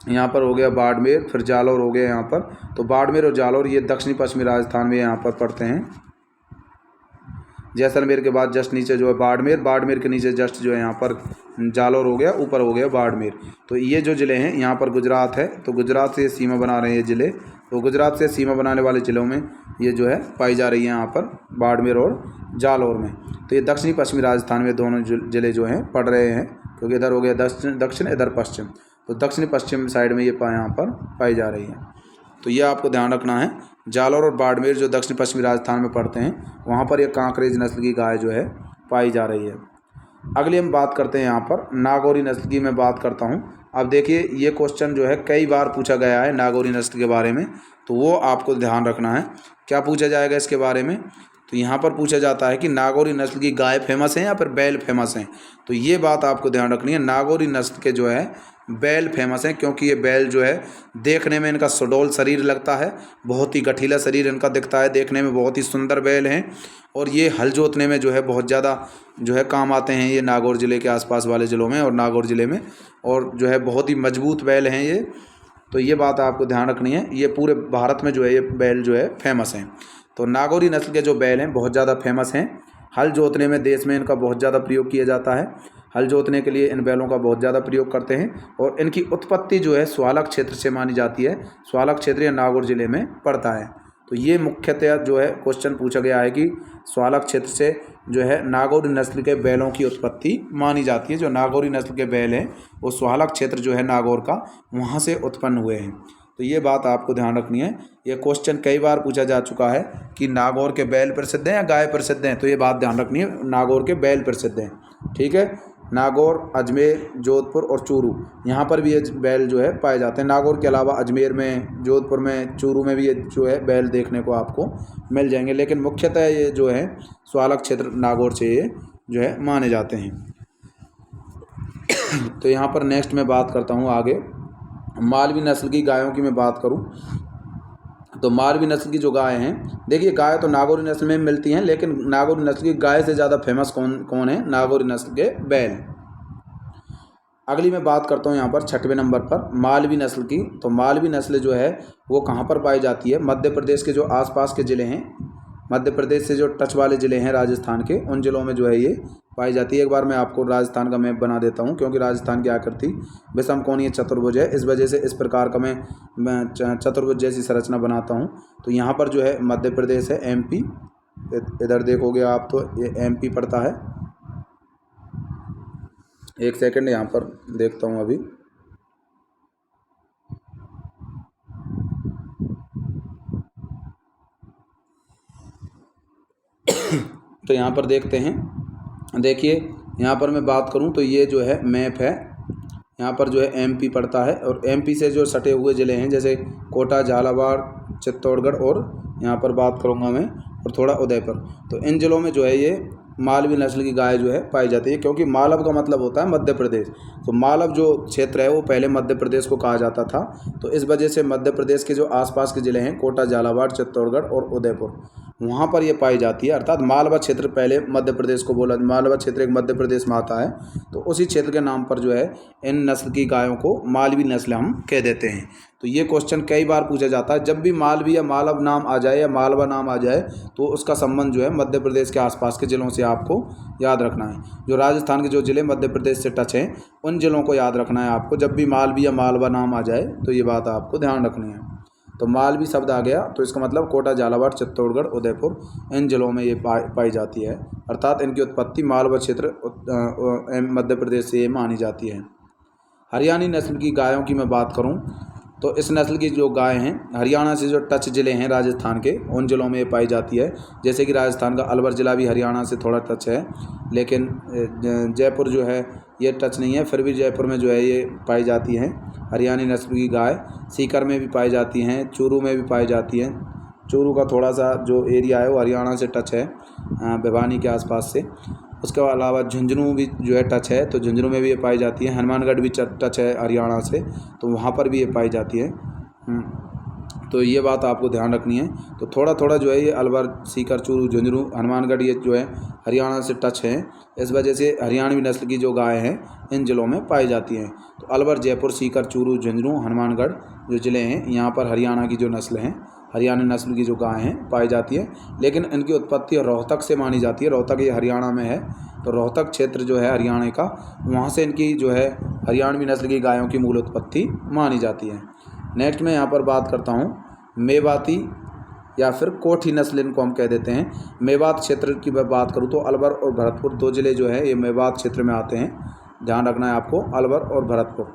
यहाँ पर हो गया बाड़मेर, फिर जालौर हो गया यहाँ पर। तो बाड़मेर और जालौर ये दक्षिणी पश्चिमी राजस्थान में यहाँ पर पड़ते हैं। जैसलमेर के बाद जस्ट नीचे जो है बाड़मेर, बाड़मेर के नीचे जस्ट जो है यहाँ पर जालौर हो गया, ऊपर हो गया बाड़मेर। तो ये जो ज़िले हैं यहाँ पर गुजरात है, तो गुजरात से सीमा बना रहे हैं ये ज़िले। तो गुजरात से सीमा बनाने वाले ज़िलों में ये जो है पाई जा रही है यहाँ पर बाड़मेर और जालौर में। तो ये दक्षिणी पश्चिमी राजस्थान में दोनों ज़िले जो हैं पड़ रहे हैं, क्योंकि इधर हो गया दक्षिण, इधर पश्चिम। तो दक्षिणी पश्चिम साइड में ये यहाँ पर पाई जा रही है। तो ये आपको ध्यान रखना है। जालौर और बाड़मेर जो दक्षिण पश्चिमी राजस्थान में पड़ते हैं वहाँ पर ये कांकरेज नस्ल की गाय जो है पाई जा रही है। अगली हम बात करते हैं यहाँ पर नागौरी नस्ल की मैं बात करता हूँ। अब देखिए ये क्वेश्चन जो है कई बार पूछा गया है नागौरी नस्ल के बारे में, तो वो आपको ध्यान रखना है। क्या पूछा जाएगा इसके बारे में, तो यहाँ पर पूछा जाता है कि नागौरी नस्ल की गाय फेमस है या फिर बैल फेमस हैं। तो ये बात आपको ध्यान रखनी है, नागौरी नस्ल के जो है बैल फेमस हैं, क्योंकि ये बैल जो है देखने में इनका सुडौल शरीर लगता है, बहुत ही गठीला शरीर इनका दिखता है, देखने में बहुत ही सुंदर बैल हैं और ये हल जोतने में जो है बहुत ज़्यादा जो है काम आते हैं ये नागौर ज़िले के आसपास वाले ज़िलों में और नागौर ज़िले में, और जो है बहुत ही मजबूत बैल हैं ये। तो ये बात आपको ध्यान रखनी है, ये पूरे भारत में जो है ये बैल जो है फेमस हैं। तो नागौरी नस्ल के जो बैल हैं बहुत ज़्यादा फेमस हैं। हल जोतने में देश में इनका बहुत ज़्यादा प्रयोग किया जाता है, हल जोतने के लिए इन बैलों का बहुत ज़्यादा प्रयोग करते हैं और इनकी उत्पत्ति जो है स्वालक क्षेत्र से मानी जाती है। स्वालक क्षेत्र या नागौर ज़िले में पड़ता है। तो ये मुख्यतः जो है क्वेश्चन पूछा गया है कि स्वालक क्षेत्र से जो है नागौरी नस्ल के बैलों की उत्पत्ति मानी जाती है। जो नागौरी नस्ल के बैल हैं वो स्वालक क्षेत्र जो है नागौर का, वहाँ से उत्पन्न हुए हैं। तो ये बात आपको ध्यान रखनी है। ये क्वेश्चन कई बार पूछा जा चुका है कि नागौर के बैल प्रसिद्ध हैं या गाय प्रसिद्ध हैं, तो ये बात ध्यान रखनी है, नागौर के बैल प्रसिद्ध हैं। ठीक है, नागौर, अजमेर, जोधपुर और चूरू, यहाँ पर भी ये बैल जो है पाए जाते हैं। नागौर के अलावा अजमेर में, जोधपुर में, चूरू में भी ये जो है बैल देखने को आपको मिल जाएंगे, लेकिन मुख्यतः ये जो है स्वालक क्षेत्र नागौर से ये जो है माने जाते हैं। तो यहाँ पर नेक्स्ट मैं बात करता हूँ आगे, मालवी नस्ल की गायों की मैं बात करूँ तो मालवी नस्ल की जो गाय हैं, देखिए गाय तो नागौरी नस्ल में मिलती हैं, लेकिन नागौरी नस्ल की गाय से ज़्यादा फेमस कौन है, नागौरी नस्ल के बैल। अगली मैं बात करता हूँ यहाँ पर 6वें नंबर पर मालवी नस्ल की। तो मालवी नस्ल जो है वो कहाँ पर पाई जाती है, मध्य प्रदेश के जो आसपास के ज़िले हैं, मध्य प्रदेश से जो टच वाले ज़िले हैं राजस्थान के, उन ज़िलों में जो है ये पाई जाती है। एक बार मैं आपको राजस्थान का मैप बना देता हूँ, क्योंकि राजस्थान की आकृति विषम कोणीय चतुर्भुज है, इस वजह से इस प्रकार का मैं चतुर्भुज जैसी संरचना बनाता हूँ। तो यहाँ पर जो है मध्य प्रदेश है, एमपी, इधर देखोगे आप तो ये एमपी पड़ता है। एक सेकंड यहाँ पर देखता हूँ अभी, तो यहाँ पर देखते हैं। देखिए यहाँ पर मैं बात करूँ तो ये जो है मैप है, यहाँ पर जो है एमपी पड़ता है और एमपी से जो सटे हुए ज़िले हैं जैसे कोटा, झालावाड़, चित्तौड़गढ़ और यहाँ पर बात करूँगा मैं और थोड़ा उदयपुर, तो इन ज़िलों में जो है ये मालवी नस्ल की गाय जो है पाई जाती है। क्योंकि मालव का मतलब होता है मध्य प्रदेश, तो मालव जो क्षेत्र है वो पहले मध्य प्रदेश को कहा जाता था। तो इस वजह से मध्य प्रदेश के जो आसपास के ज़िले हैं कोटा, झालावाड़, चित्तौड़गढ़ और उदयपुर, वहाँ पर ये पाई जाती है। अर्थात मालवा क्षेत्र पहले मध्य प्रदेश को बोला, मालवा क्षेत्र एक मध्य प्रदेश में आता है, तो उसी क्षेत्र के नाम पर जो है इन नस्ल की गायों को मालवी नस्ल हम कह देते हैं। तो ये क्वेश्चन कई बार पूछा जाता है, जब भी मालवी या मालव नाम आ जाए या मालवा नाम आ जाए तो उसका संबंध जो है मध्य प्रदेश के आसपास के ज़िलों से आपको याद रखना है। जो राजस्थान के जो ज़िले मध्य प्रदेश से टच हैं उन ज़िलों को याद रखना है आपको, जब भी मालवी या मालवा नाम आ जाए तो ये बात आपको ध्यान रखनी है। तो मालवी शब्द आ गया तो इसका मतलब कोटा, झालावाड़, चित्तौड़गढ़, उदयपुर, इन ज़िलों में ये पाई जाती है। अर्थात इनकी उत्पत्ति मालवा क्षेत्र मध्य प्रदेश से ये मानी जाती है। हरियाणी नस्ल की गायों की मैं बात करूं तो इस नस्ल की जो गाय हैं हरियाणा से जो टच ज़िले हैं राजस्थान के, उन ज़िलों में ये पाई जाती है। जैसे कि राजस्थान का अलवर ज़िला भी हरियाणा से थोड़ा टच है, लेकिन जयपुर जो है ये टच नहीं है, फिर भी जयपुर में जो है ये पाई जाती हैं हरियाणी नस्ल की गाय। सीकर में भी पाई जाती हैं, चूरू में भी पाई जाती हैं। चूरू का थोड़ा सा जो एरिया है वो हरियाणा से टच है, भिवानी के आसपास से। उसके अलावा झुंझुनू भी जो है टच है, तो झुंझुनू में भी ये पाई जाती है। हनुमानगढ़ भी टच है हरियाणा से, तो वहाँ पर भी ये पाई जाती है। तो ये बात आपको ध्यान रखनी है। तो थोड़ा थोड़ा जो है ये अलवर, सीकर, चूरू, झुंझुनू, हनुमानगढ़ ये जो है हरियाणा से टच है, इस वजह से हरियाणवी नस्ल की जो गाय हैं इन ज़िलों में पाई जाती हैं। तो अलवर, जयपुर, सीकर, चूरू, झुंझुनू, हनुमानगढ़ जो ज़िले हैं यहाँ पर हरियाणा की जो नस्ल हैं, हरियाणा नस्ल की जो गाय हैं पाई जाती है। लेकिन इनकी उत्पत्ति रोहतक से मानी जाती है। रोहतक ये हरियाणा में है, तो रोहतक क्षेत्र जो है हरियाणा का, वहाँ से इनकी जो है हरियाणवी नस्ल की गायों की मूल उत्पत्ति मानी जाती है। नेक्स्ट मैं यहाँ पर बात करता हूँ मेवाती या फिर कोठी नस्ल इनको हम कह देते हैं। मेवात क्षेत्र की मैं बात करूँ तो अलवर और भरतपुर दो ज़िले जो है ये मेवात क्षेत्र में आते हैं। ध्यान रखना है आपको, अलवर और भरतपुर,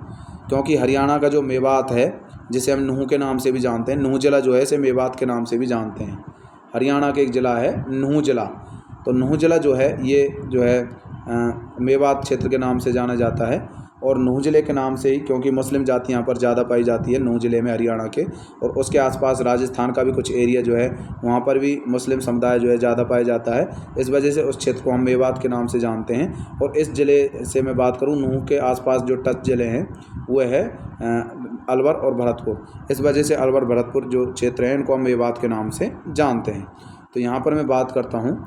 क्योंकि हरियाणा का जो मेवात है जिसे हम नूह के नाम से भी जानते हैं, नूह जिला जो है इसे मेवात के नाम से भी जानते हैं। हरियाणा के एक ज़िला है नूह जिला, तो नूह जिला जो है ये जो है मेवात क्षेत्र के नाम से जाना जाता है। और नूंह ज़िले के नाम से ही, क्योंकि मुस्लिम जाति यहाँ पर ज़्यादा पाई जाती है नूंह ज़िले में हरियाणा के, और उसके आसपास राजस्थान का भी कुछ एरिया जो है वहाँ पर भी मुस्लिम समुदाय जो है ज़्यादा पाया जाता है। इस वजह से उस क्षेत्र को हम मेवात के नाम से जानते हैं। और इस ज़िले से मैं बात करूँ, नूंह के आसपास जो टच ज़िले हैं वो है अलवर और भरतपुर। इस वजह से अलवर भरतपुर जो क्षेत्र हैं इनको हम मेवात के नाम से जानते हैं। तो यहाँ पर मैं बात करता हूँ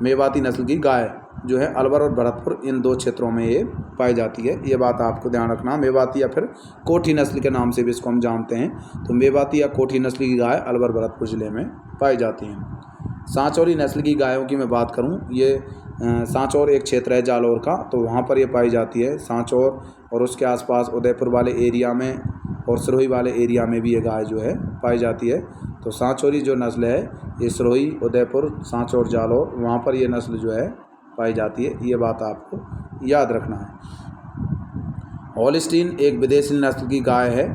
मेवाती नस्ल की गाय जो है अलवर और भरतपुर, इन दो क्षेत्रों में ये पाई जाती है। ये बात आपको ध्यान रखना। मेवाती या फिर कोठी नस्ल के नाम से भी इसको हम जानते हैं। तो मेवाती या कोठी नस्ल की गाय अलवर भरतपुर ज़िले में पाई जाती हैं। सांचौरी नस्ल की गायों की मैं बात करूं, ये सांचौर एक क्षेत्र है जालौर का, तो वहाँ पर ये पाई जाती है। सांचौर और उसके आसपास उदयपुर वाले एरिया में और सिरोही वाले एरिया में भी ये गाय जो है पाई जाती है। तो सांचौरी जो नस्ल है ये सिरोही, उदयपुर, सांचौर, जालौर, वहाँ पर ये नस्ल जो है पाई जाती है। ये बात आपको याद रखना है। हॉलिस्टीन एक विदेशी नस्ल की गाय है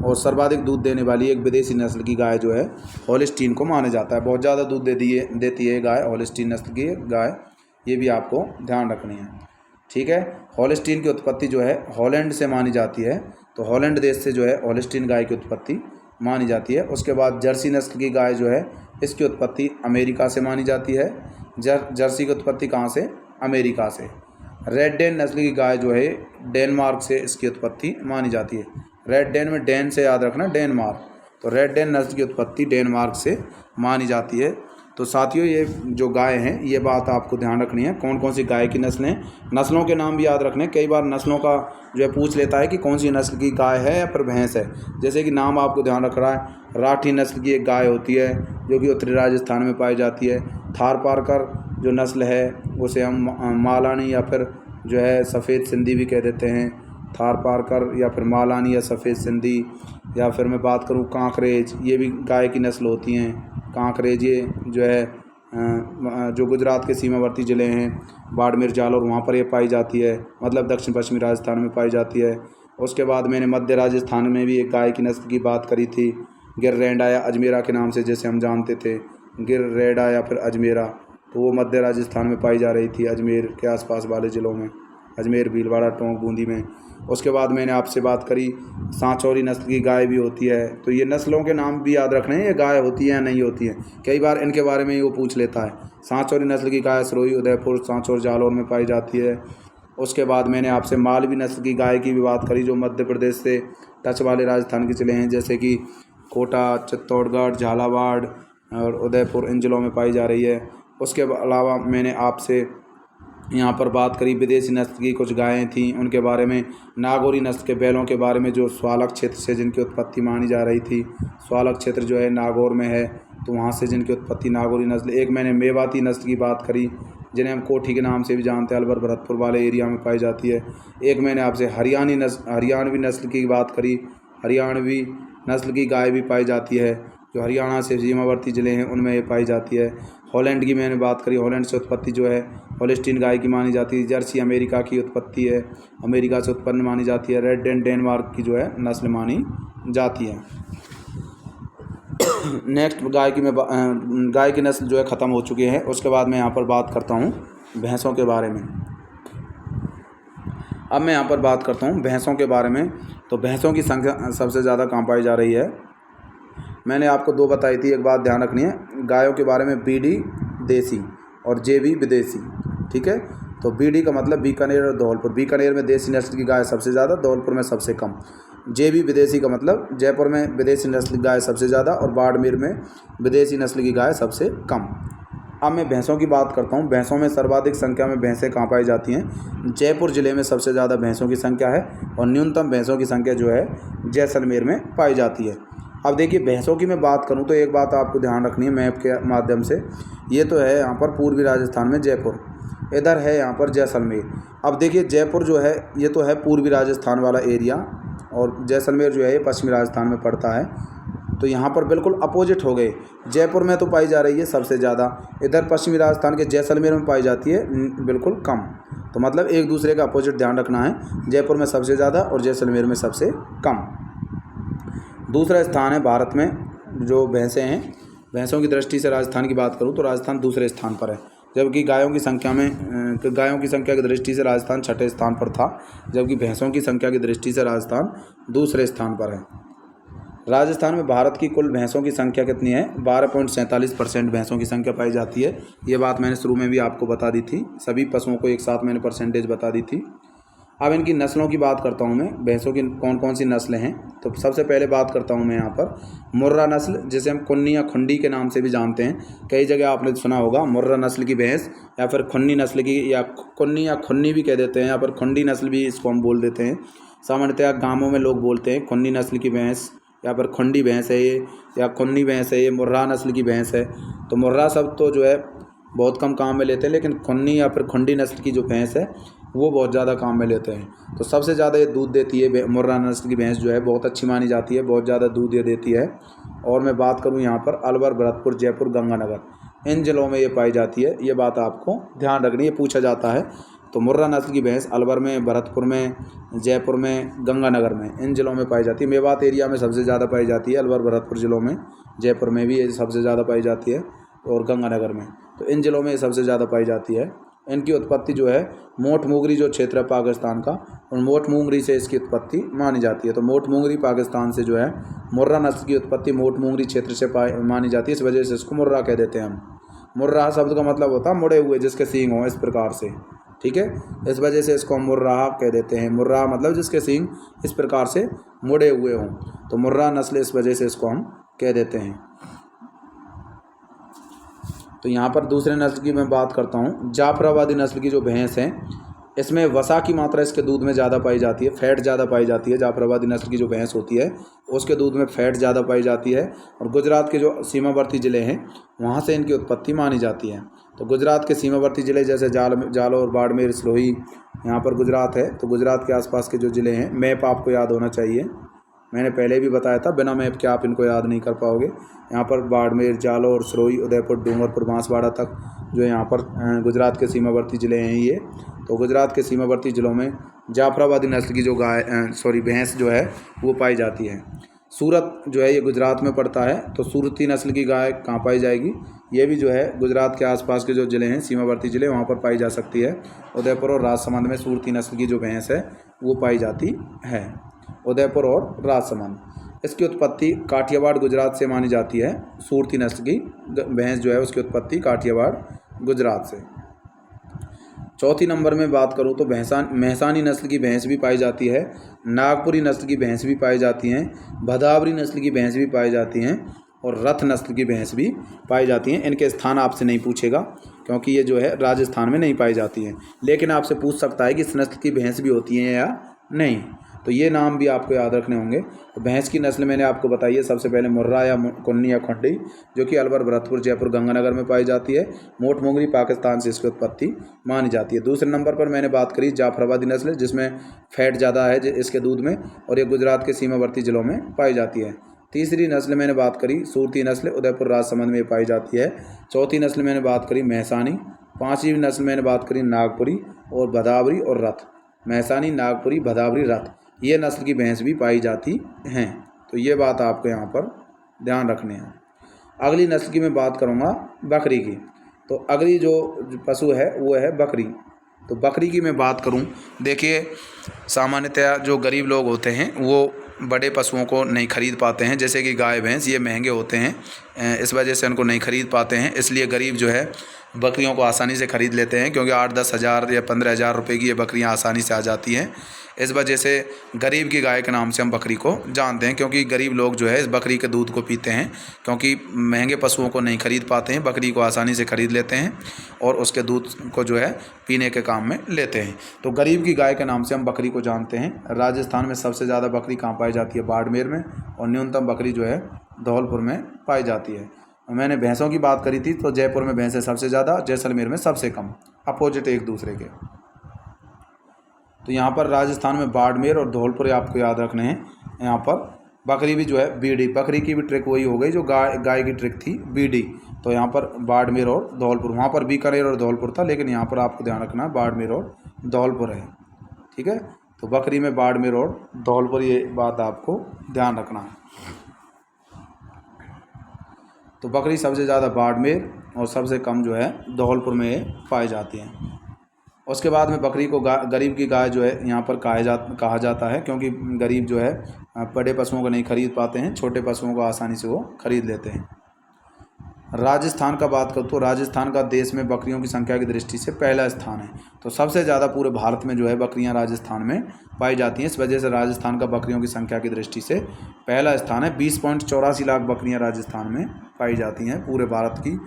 और सर्वाधिक दूध देने वाली एक विदेशी नस्ल की गाय जो है हॉलिस्टीन को माना जाता है। बहुत ज़्यादा दूध देती है गाय, हॉलिस्टीन नस्ल की गाय, ये भी आपको ध्यान रखनी है। ठीक है। हॉलिस्टीन की उत्पत्ति जो है हॉलैंड से मानी जाती है। तो हॉलैंड देश से जो है हॉलिस्टीन गाय की उत्पत्ति मानी जाती है। उसके बाद जर्सी नस्ल की गाय जो है इसकी उत्पत्ति अमेरिका से मानी जाती है। जर्सी की उत्पत्ति कहाँ से? अमेरिका से। रेड डेन नस्ल की गाय जो है डेनमार्क से इसकी उत्पत्ति मानी जाती है। रेड डेन में डेन से याद रखना, डेनमार्क। तो रेड डेन नस्ल की उत्पत्ति डेनमार्क से मानी जाती है। तो साथियों ये जो गाय हैं ये बात आपको ध्यान रखनी है, कौन कौन सी गाय की नस्लें, नस्लों के नाम भी याद रखने। कई बार नस्लों का जो है पूछ लेता है कि कौन सी नस्ल की गाय है या फिर भैंस है। जैसे कि नाम आपको ध्यान रख रहा है, राठी नस्ल की एक गाय होती है जो कि उत्तरी राजस्थान में पाई जाती है। थारपारकर जो नस्ल है उसे हम मालानी या फिर जो है सफ़ेद सिंधी भी कह देते हैं। थारपारकर या फिर मालानी या सफ़ेद सिंधी। या फिर मैं बात करूं कांकरेज, ये भी गाय की नस्ल होती हैं। कांकरेज ये जो है जो गुजरात के सीमावर्ती ज़िले हैं बाड़मेर, जालौर, वहाँ पर ये पाई जाती है, मतलब दक्षिण पश्चिमी राजस्थान में पाई जाती है। उसके बाद मैंने मध्य राजस्थान में भी एक गाय की नस्ल की बात करी थी, गिररेंडा या अजमेरा के नाम से जैसे हम जानते थे, गिररेंडा या फिर अजमेरा। तो वो मध्य राजस्थान में पाई जा रही थी, अजमेर के आसपास वाले ज़िलों में, अजमेर, भीलवाड़ा, टोंक, बूंदी में। उसके बाद मैंने आपसे बात करी सांचौरी नस्ल की गाय भी होती है। तो ये नस्लों के नाम भी याद रखने हैं, ये गाय होती है या नहीं होती है, कई बार इनके बारे में वो पूछ लेता है। सांचौरी नस्ल की गाय सिरोही, उदयपुर, सांचौर, जालौर में पाई जाती है। उसके बाद मैंने आपसे मालवी नस्ल की गाय की भी बात करी जो मध्य प्रदेश से टच वाले राजस्थान के ज़िले हैं, जैसे कि कोटा, चित्तौड़गढ़, झालावाड़ और उदयपुर, इन ज़िलों में पाई जा रही है। उसके अलावा मैंने आपसे यहाँ पर बात करी विदेशी नस्ल की कुछ गायें थीं, उनके बारे में। नागौरी नस्ल के बैलों के बारे में जो स्वालक क्षेत्र से जिनकी उत्पत्ति मानी जा रही थी, स्वालक क्षेत्र जो है नागौर में है, तो वहाँ से जिनकी उत्पत्ति नागौरी नस्ल। एक मैंने मेवाती नस्ल की बात करी जिन्हें हम कोठी के नाम से भी जानते हैं, अलवर भरतपुर वाले एरिया में पाई जाती है। एक मैंने आपसे हरियाणवी नस्ल की बात करी, हरियाणवी नस्ल की गाय भी पाई जाती है जो हरियाणा से सीमावर्ती ज़िले हैं उनमें ये पाई जाती है। हॉलैंड की मैंने बात करी, हॉलैंड से उत्पत्ति जो है हॉलिस्टीन गाय की मानी जाती है। जर्सी अमेरिका की उत्पत्ति है, अमेरिका से उत्पन्न मानी जाती है। रेड डेन डेनमार्क की जो है नस्ल मानी जाती है। नेक्स्ट गाय की नस्ल जो है ख़त्म हो चुकी है। उसके बाद मैं यहाँ पर बात करता हूँ भैंसों के बारे में। अब मैं यहाँ पर बात करता हूँ भैंसों के बारे में। तो भैंसों की संख्या सबसे ज़्यादा कहाँ पाई जा रही है, मैंने आपको दो बताई थी, एक बात ध्यान रखनी है गायों के बारे में, बीडी देसी और जेबी विदेशी। ठीक है। तो बीडी का मतलब बीकानेर और धौलपुर, बीकानेर में देसी नस्ल की गाय सबसे ज़्यादा, धौलपुर में सबसे कम। जेबी विदेशी का मतलब जयपुर में विदेशी नस्ल की गाय सबसे ज़्यादा और बाड़मेर में विदेशी नस्ल की गाय सबसे कम। अब मैं भैंसों की बात करता हूँ। भैंसों में सर्वाधिक संख्या में भैंसें कहाँ पाई जाती हैं? जयपुर ज़िले में सबसे ज़्यादा भैंसों की संख्या है और न्यूनतम भैंसों की संख्या जो है जैसलमेर में पाई जाती है। अब देखिए भैंसों की मैं बात करूं तो एक बात आपको ध्यान रखनी है मैप के माध्यम से। ये तो है यहाँ पर पूर्वी राजस्थान में जयपुर, इधर है यहाँ पर जैसलमेर। अब देखिए जयपुर जो है ये तो है पूर्वी राजस्थान वाला एरिया और जैसलमेर जो है ये पश्चिमी राजस्थान में पड़ता है। तो यहाँ पर बिल्कुल अपोजिट हो गए। जयपुर में तो पाई जा रही है सबसे ज़्यादा, इधर पश्चिमी राजस्थान के जैसलमेर में पाई जाती है बिल्कुल कम। तो मतलब एक दूसरे का अपोजिट ध्यान रखना है, जयपुर में सबसे ज़्यादा और जैसलमेर में सबसे कम। दूसरा स्थान है भारत में जो भैंसें हैं, भैंसों की दृष्टि से राजस्थान की बात करूं तो राजस्थान दूसरे स्थान पर है। जबकि गायों की संख्या की दृष्टि से राजस्थान छठे स्थान पर था, जबकि भैंसों की संख्या की दृष्टि से राजस्थान दूसरे स्थान पर है। राजस्थान में भारत की कुल भैंसों की संख्या कितनी है? 12.47% भैंसों की संख्या पाई जाती है। ये बात मैंने शुरू में भी आपको बता दी थी, सभी पशुओं को एक साथ मैंने परसेंटेज बता दी थी। अब इनकी नस्लों की बात करता हूँ मैं, भैंसों की कौन कौन सी नस्लें हैं। तो सबसे पहले बात करता हूँ मैं यहाँ पर मुर्रा नस्ल, जिसे हम कुन्नी या खुंडी के नाम से भी जानते हैं। कई जगह आपने सुना होगा मुर्रा नस्ल की भैंस, या फिर खुन्नी नस्ल की, या कुन्नी या खुन्नी भी कह देते हैं, या फिर खुंडी नस्ल भी इसको हम बोल देते हैं। सामान्यतः गाँवों में लोग बोलते हैं खुन्नी नस्ल की भैंस, या फिर खुंडी भैंस है ये, या खुन्नी भैंस है ये, मुर्रा नस्ल की भैंस है। तो मुर्रा सब तो जो है बहुत कम काम में लेते हैं, लेकिन खुन्नी या फिर खुंडी नस्ल की जो भैंस है वो बहुत ज़्यादा काम में लेते हैं। तो सबसे ज़्यादा ये दूध देती है मुर्रा नस्ल की भैंस, जो है बहुत अच्छी मानी जाती है, बहुत ज़्यादा दूध ये देती है। और मैं बात करूँ यहाँ पर अलवर, भरतपुर, जयपुर, गंगानगर, इन जिलों में ये पाई जाती है। ये बात आपको ध्यान रखनी है, पूछा जाता है। तो मुर्रा नस्ल की भैंस अलवर में, भरतपुर में, जयपुर में, गंगानगर में, इन जिलों में पाई जाती है। मेवात एरिया में सबसे ज़्यादा पाई जाती है, अलवर भरतपुर जिलों में, जयपुर में भी ये सबसे ज़्यादा पाई जाती है, और गंगानगर में। तो इन जिलों में सबसे ज़्यादा पाई जाती है। इनकी उत्पत्ति जो है मोट मुंगरी जो क्षेत्र है पाकिस्तान का, उन मोट मुंगरी से इसकी उत्पत्ति मानी जाती है। तो मोट मुंगरी पाकिस्तान से जो है मुर्रा नस्ल की उत्पत्ति मोट मुंगरी क्षेत्र से मानी जाती है। इस वजह से इसको मुर्रा कह देते हैं हम। मुर्रा शब्द का मतलब होता है मुड़े हुए, जिसके सींग हों, इस प्रकार से, ठीक है। इस वजह से इसको हम मुर्रा कह देते हैं। मुर्रा मतलब जिसके सींग इस प्रकार से मुड़े हुए हों, तो मुर्रा नस्ल इस वजह से इसको हम कह देते हैं। तो यहाँ पर दूसरे नस्ल की मैं बात करता हूँ, जाफराबादी नस्ल की जो भैंस है, इसमें वसा की मात्रा इसके दूध में ज़्यादा पाई जाती है, फैट ज़्यादा पाई जाती है। जाफराबादी नस्ल की जो भैंस होती है उसके दूध में फैट ज़्यादा पाई जाती है। और गुजरात के जो सीमावर्ती ज़िले हैं वहाँ से इनकी उत्पत्ति मानी जाती है। तो गुजरात के सीमावर्ती ज़िले जैसे जालौर, बाड़मेर, सिरोही, यहाँ पर गुजरात है। तो गुजरात के आसपास के जो ज़िले हैं, मैप आपको याद होना चाहिए, मैंने पहले भी बताया था, बिना मैप के आप इनको याद नहीं कर पाओगे। यहाँ पर बाड़मेर, जालौर, सिरोही, उदयपुर, डूंगरपुर, बांसवाड़ा तक जो यहाँ पर गुजरात के सीमावर्ती ज़िले हैं ये। तो गुजरात के सीमावर्ती ज़िलों में जाफराबादी नस्ल की जो भैंस जो है वो पाई जाती है। सूरत जो है ये गुजरात में पड़ता है, तो सूरती नस्ल की गाय कहाँ पाई जाएगी? ये भी जो है गुजरात के आसपास के जो ज़िले हैं, सीमावर्ती ज़िले, वहाँ पर पाई जा सकती है। उदयपुर और राजसमंद में सूरती नस्ल की जो भैंस है वो पाई जाती है, उदयपुर और राजसमंद। इसकी उत्पत्ति काठियावाड़ गुजरात से मानी जाती है। सूरती नस्ल की भैंस जो है उसकी उत्पत्ति काठियावाड़ गुजरात से। चौथी नंबर में बात करूँ तो महसानी नस्ल की भैंस भी पाई जाती है, नागपुरी नस्ल की भैंस भी पाई जाती हैं, भदावरी नस्ल की भैंस भी पाई जाती हैं, और रथ नस्ल की भैंस भी पाई जाती हैं। इनके स्थान आपसे नहीं पूछेगा क्योंकि ये जो है राजस्थान में नहीं पाई जाती हैं, लेकिन आपसे पूछ सकता है कि इस नस्ल की भैंस भी होती हैं या नहीं। तो ये नाम भी आपको याद रखने होंगे। तो भैंस की नस्ल मैंने आपको बताई है, सबसे पहले मुर्रा या कुन्नी या खुंडी, जो कि अलवर, भरतपुर, जयपुर, गंगानगर में पाई जाती है। मोट मुंगरी पाकिस्तान से इसकी उत्पत्ति मानी जाती है। दूसरे नंबर पर मैंने बात करी जाफराबादी नस्ल, जिसमें फैट ज़्यादा है इसके दूध में, और ये गुजरात के सीमावर्ती ज़िलों में पाई जाती है। तीसरी नस्ल मैंने बात करी सूरती नस्ल, उदयपुर, राजसमंद में पाई जाती है। चौथी नस्ल मैंने बात करी महसानी। पाँचवीं नस्ल मैंने बात करी नागपुरी और भदावरी और रथ। महसानी, नागपुरी, भदावरी, रथ, ये नस्ल की भैंस भी पाई जाती हैं। तो ये बात आपको यहाँ पर ध्यान रखनी है। अगली नस्ल की मैं बात करूँगा बकरी की। तो अगली जो पशु है वो है बकरी। तो बकरी की मैं बात करूँ, देखिए सामान्यतया जो गरीब लोग होते हैं वो बड़े पशुओं को नहीं खरीद पाते हैं, जैसे कि गाय, भैंस, ये महंगे होते हैं, इस वजह से उनको नहीं खरीद पाते हैं। इसलिए गरीब जो है बकरियों को आसानी से ख़रीद लेते हैं, क्योंकि 8-10 हज़ार या 15 हज़ार रुपये की ये बकरियाँ आसानी से आ जाती हैं। इस वजह से गरीब की गाय के नाम से हम बकरी को जानते हैं, क्योंकि गरीब लोग जो है इस बकरी के दूध को पीते हैं, क्योंकि महंगे पशुओं को नहीं खरीद पाते हैं, बकरी को आसानी से खरीद लेते हैं और उसके दूध को जो है पीने के काम में लेते हैं। तो गरीब की गाय के नाम से हम बकरी को जानते हैं। राजस्थान में सबसे ज़्यादा बकरी कहाँ पाई जाती है? बाड़मेर में, और न्यूनतम बकरी जो है धौलपुर में पाई जाती है। मैंने भैंसों की बात करी थी, तो जयपुर में भैंसें सबसे ज़्यादा, जैसलमेर में सबसे कम, अपोजिट एक दूसरे के। तो यहाँ पर राजस्थान में बाड़मेर और धौलपुर आपको याद रखने हैं। यहाँ पर बकरी भी जो है बीडी, बकरी की भी ट्रिक वही हो गई जो गाय की ट्रिक थी, बीडी। तो यहाँ पर बाड़मेर और धौलपुर, वहाँ पर बीकानेर और धौलपुर था, लेकिन यहाँ पर आपको ध्यान रखना है बाड़मेर और धौलपुर है, ठीक है। तो बकरी में बाड़मेर और धौलपुर, ये बात आपको ध्यान रखना है। तो बकरी सबसे ज़्यादा बाड़मेर और सबसे कम जो है धौलपुर में ये पाई जाती हैं। उसके बाद में बकरी को गरीब की गाय जो है यहाँ पर कहा जाता है, क्योंकि गरीब जो है बड़े पशुओं को नहीं खरीद पाते हैं, छोटे पशुओं को आसानी से वो खरीद लेते हैं। राजस्थान का बात करूँ तो राजस्थान का देश में बकरियों की संख्या की दृष्टि से पहला स्थान है। तो सबसे ज़्यादा पूरे भारत में जो है बकरियां राजस्थान में पाई जाती हैं। इस वजह से राजस्थान का बकरियों की संख्या की दृष्टि से पहला स्थान है। 20.84 लाख बकरियां राजस्थान में पाई जाती हैं। पूरे भारत की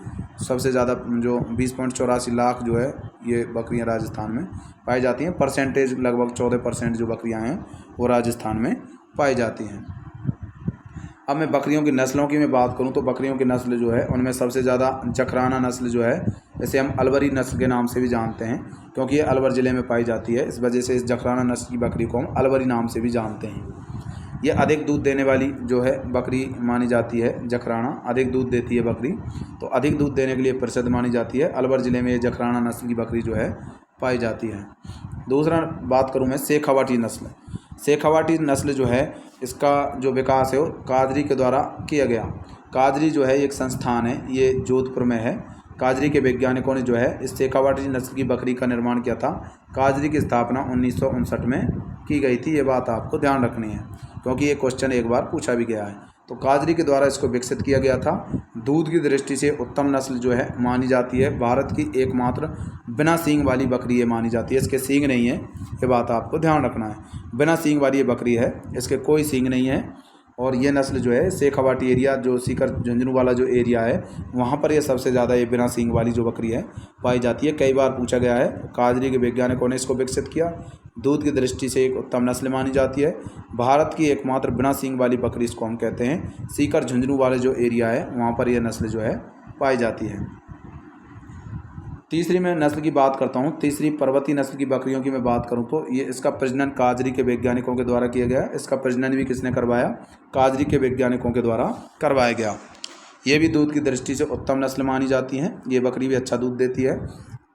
सबसे ज़्यादा जो 20.84 लाख जो है ये बकरियाँ राजस्थान में पाई जाती हैं। परसेंटेज लगभग 14% जो बकरियाँ हैं वो राजस्थान में पाई जाती हैं। अब मैं बकरियों की नस्लों की मैं बात करूं तो बकरियों की नस्ल जो है उनमें सबसे ज़्यादा जखराना नस्ल जो है, इसे हम अलवरी नस्ल के नाम से भी जानते हैं, क्योंकि ये अलवर ज़िले में पाई जाती है। इस वजह से इस जखराना नस्ल की बकरी को हम अलवरी नाम से भी जानते हैं। ये अधिक दूध देने वाली जो है बकरी मानी जाती है। जखराना अधिक दूध देती है बकरी, तो अधिक दूध देने के लिए प्रसिद्ध मानी जाती है। अलवर ज़िले में ये जखराना नस्ल की बकरी जो है पाई जाती है। दूसरा बात करूँ मैं शेखावाटी नस्ल। शेखावाटी नस्ल जो है इसका जो विकास है वो काजरी के द्वारा किया गया। काजरी जो है एक संस्थान है, ये जोधपुर में है। काजरी के वैज्ञानिकों ने जो है इस शेखावाटी नस्ल की बकरी का निर्माण किया था। काजरी की स्थापना 1959 में की गई थी। ये बात आपको ध्यान रखनी है, क्योंकि ये क्वेश्चन एक बार पूछा भी गया है। तो काजरी के द्वारा इसको विकसित किया गया था। दूध की दृष्टि से उत्तम नस्ल जो है मानी जाती है। भारत की एकमात्र बिना सींग वाली बकरी ये मानी जाती है। इसके सींग नहीं है, ये बात आपको ध्यान रखना है। बिना सींग वाली ये बकरी है, इसके कोई सींग नहीं है। और ये नस्ल जो है शेखावाटी एरिया जो सीकर झुंझुनू वाला जो एरिया है वहाँ पर ये सबसे ज़्यादा ये बिना सींग वाली जो बकरी है पाई जाती है। कई बार पूछा गया है। काजरी के वैज्ञानिकों ने इसको विकसित किया। दूध की दृष्टि से एक उत्तम नस्ल मानी जाती है। भारत की एकमात्र बिना सींग वाली बकरी इसको हम कहते हैं। सीकर झुंझुनू वाले जो एरिया है वहाँ पर यह नस्ल जो है पाई जाती है। तीसरी मैं नस्ल की बात करता हूँ। तीसरी पर्वतीय नस्ल की बकरियों की मैं बात करूँ तो ये इसका प्रजनन काजरी के वैज्ञानिकों के द्वारा किया गया। इसका प्रजनन भी किसने करवाया? काजरी के वैज्ञानिकों के द्वारा करवाया गया। ये भी दूध की दृष्टि से उत्तम नस्ल मानी जाती हैं। ये बकरी भी अच्छा दूध देती है।